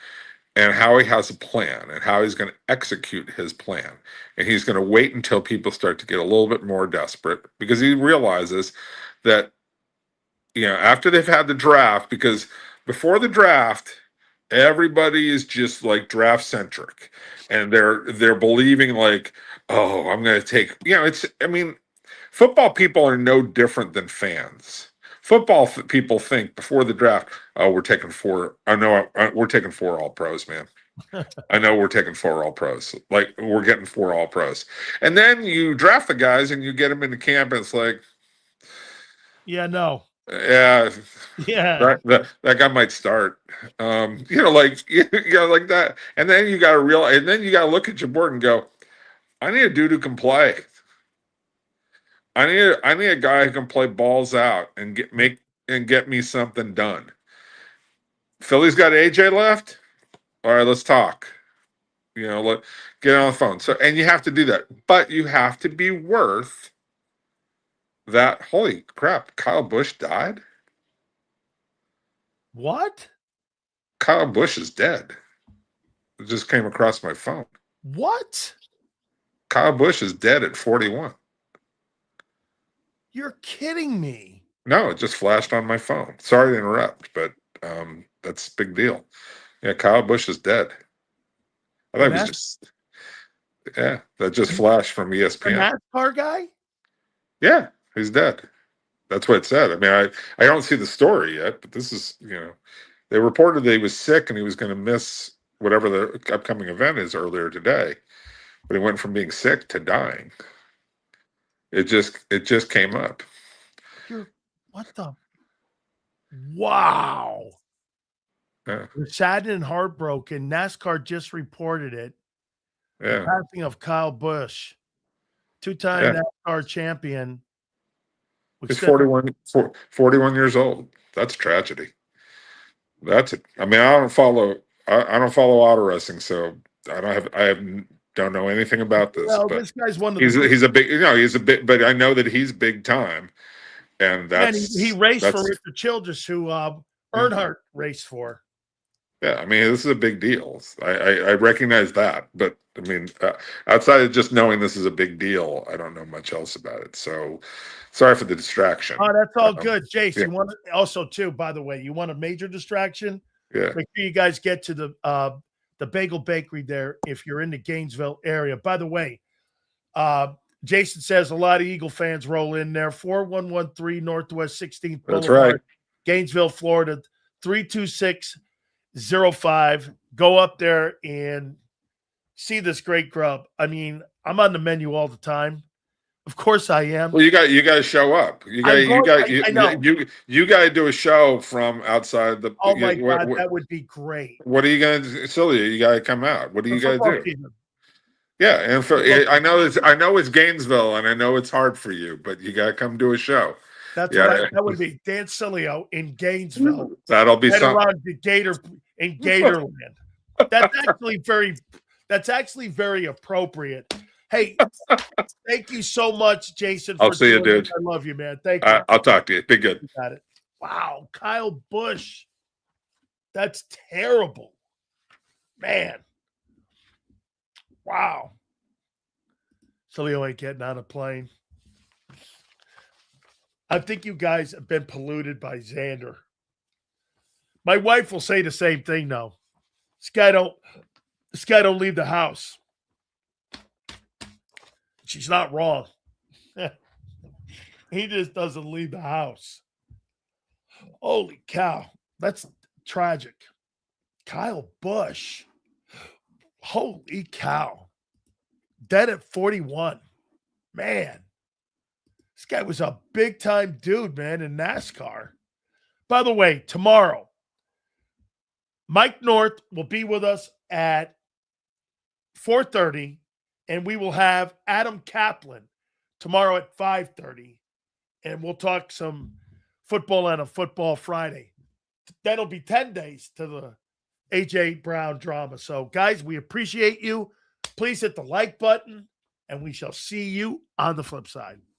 and how he has a plan and how he's going to execute his plan. And he's going to wait until people start to get a little bit more desperate, because he realizes that, after they've had the draft, because before the draft, everybody is just like draft centric, and they're believing like, oh, I'm going to take, football people are no different than fans. Football people think before the draft, oh, we're taking four. I know we're taking 4 all pros, man. I know we're taking 4 all pros. Like, we're getting 4 all pros. And then you draft the guys and you get them into camp, and it's like, Yeah, no. yeah, Yeah. that guy might start. Like like that. And then you got to realize, and then you got to look at your board and go, I need a dude who can play. I need a guy who can play balls out and get me something done. Philly's got AJ left. All right, let's talk. Let get on the phone. So, and you have to do that, but you have to be worth that. Holy crap! Kyle Busch died. What? Kyle Busch is dead. It just came across my phone. What? Kyle Busch is dead at 41. You're kidding me. No, it just flashed on my phone. Sorry to interrupt, but that's a big deal. Yeah, Kyle Busch is dead. I thought it was just, that just flashed from ESPN. The NASCAR guy? Yeah, he's dead. That's what it said. I mean, I don't see the story yet, but this is, they reported that he was sick and he was going to miss whatever the upcoming event is earlier today. But he went from being sick to dying. It just came up. What the? Wow. Yeah. We're saddened and heartbroken. NASCAR just reported it. Yeah. The passing of Kyle Busch, 2-time NASCAR champion. He's 41 years old. That's a tragedy. That's it. I mean, I don't follow auto racing, so I don't know anything about this. Well, but this guy's one of he's a big, but I know that he's big time, and he raced for Richard Childress, who Earnhardt raced for. Yeah, I mean, this is a big deal. I recognize that, but I mean, outside of just knowing this is a big deal, I don't know much else about it. So, sorry for the distraction. Oh, that's all good, Jace. You want also too, by the way, you want a major distraction? Yeah. Make sure you guys get to the Bagel Bakery there if you're in the Gainesville area. By the way, Jason says a lot of Eagle fans roll in there. 4113 Northwest 16th Boulevard, That's right. Gainesville, Florida, 32605. Go up there and see this great grub. I mean, I'm on the menu all the time. Of course I am. Well, you got to show up. You got to do a show from outside the. Oh my God, that would be great. What are you going to do, Sileo? You got to come out. What are you going to do? Yeah, and I know it's Gainesville, and I know it's hard for you, but you got to come do a show. That's right. That would be Dan Sileo in Gainesville. That'll be something. Around the Gatorland. That's actually very appropriate. Hey, thank you so much, Jason. I'll see you, dude. I love you, man. Thank you. I'll talk to you. Be good. You got it. Wow, Kyle Busch. That's terrible, man. Wow. Sileo ain't getting on a plane. I think you guys have been polluted by Zander. My wife will say the same thing though. This guy don't leave the house. She's not wrong. He just doesn't leave the house. Holy cow. That's tragic. Kyle Busch. Holy cow. Dead at 41. Man. This guy was a big-time dude, man, in NASCAR. By the way, tomorrow, Mike North will be with us at 4:30, and we will have Adam Kaplan tomorrow at 5:30, and we'll talk some football on a Football Friday. That'll be 10 days to the A.J. Brown drama. So, guys, we appreciate you. Please hit the like button, and we shall see you on the flip side.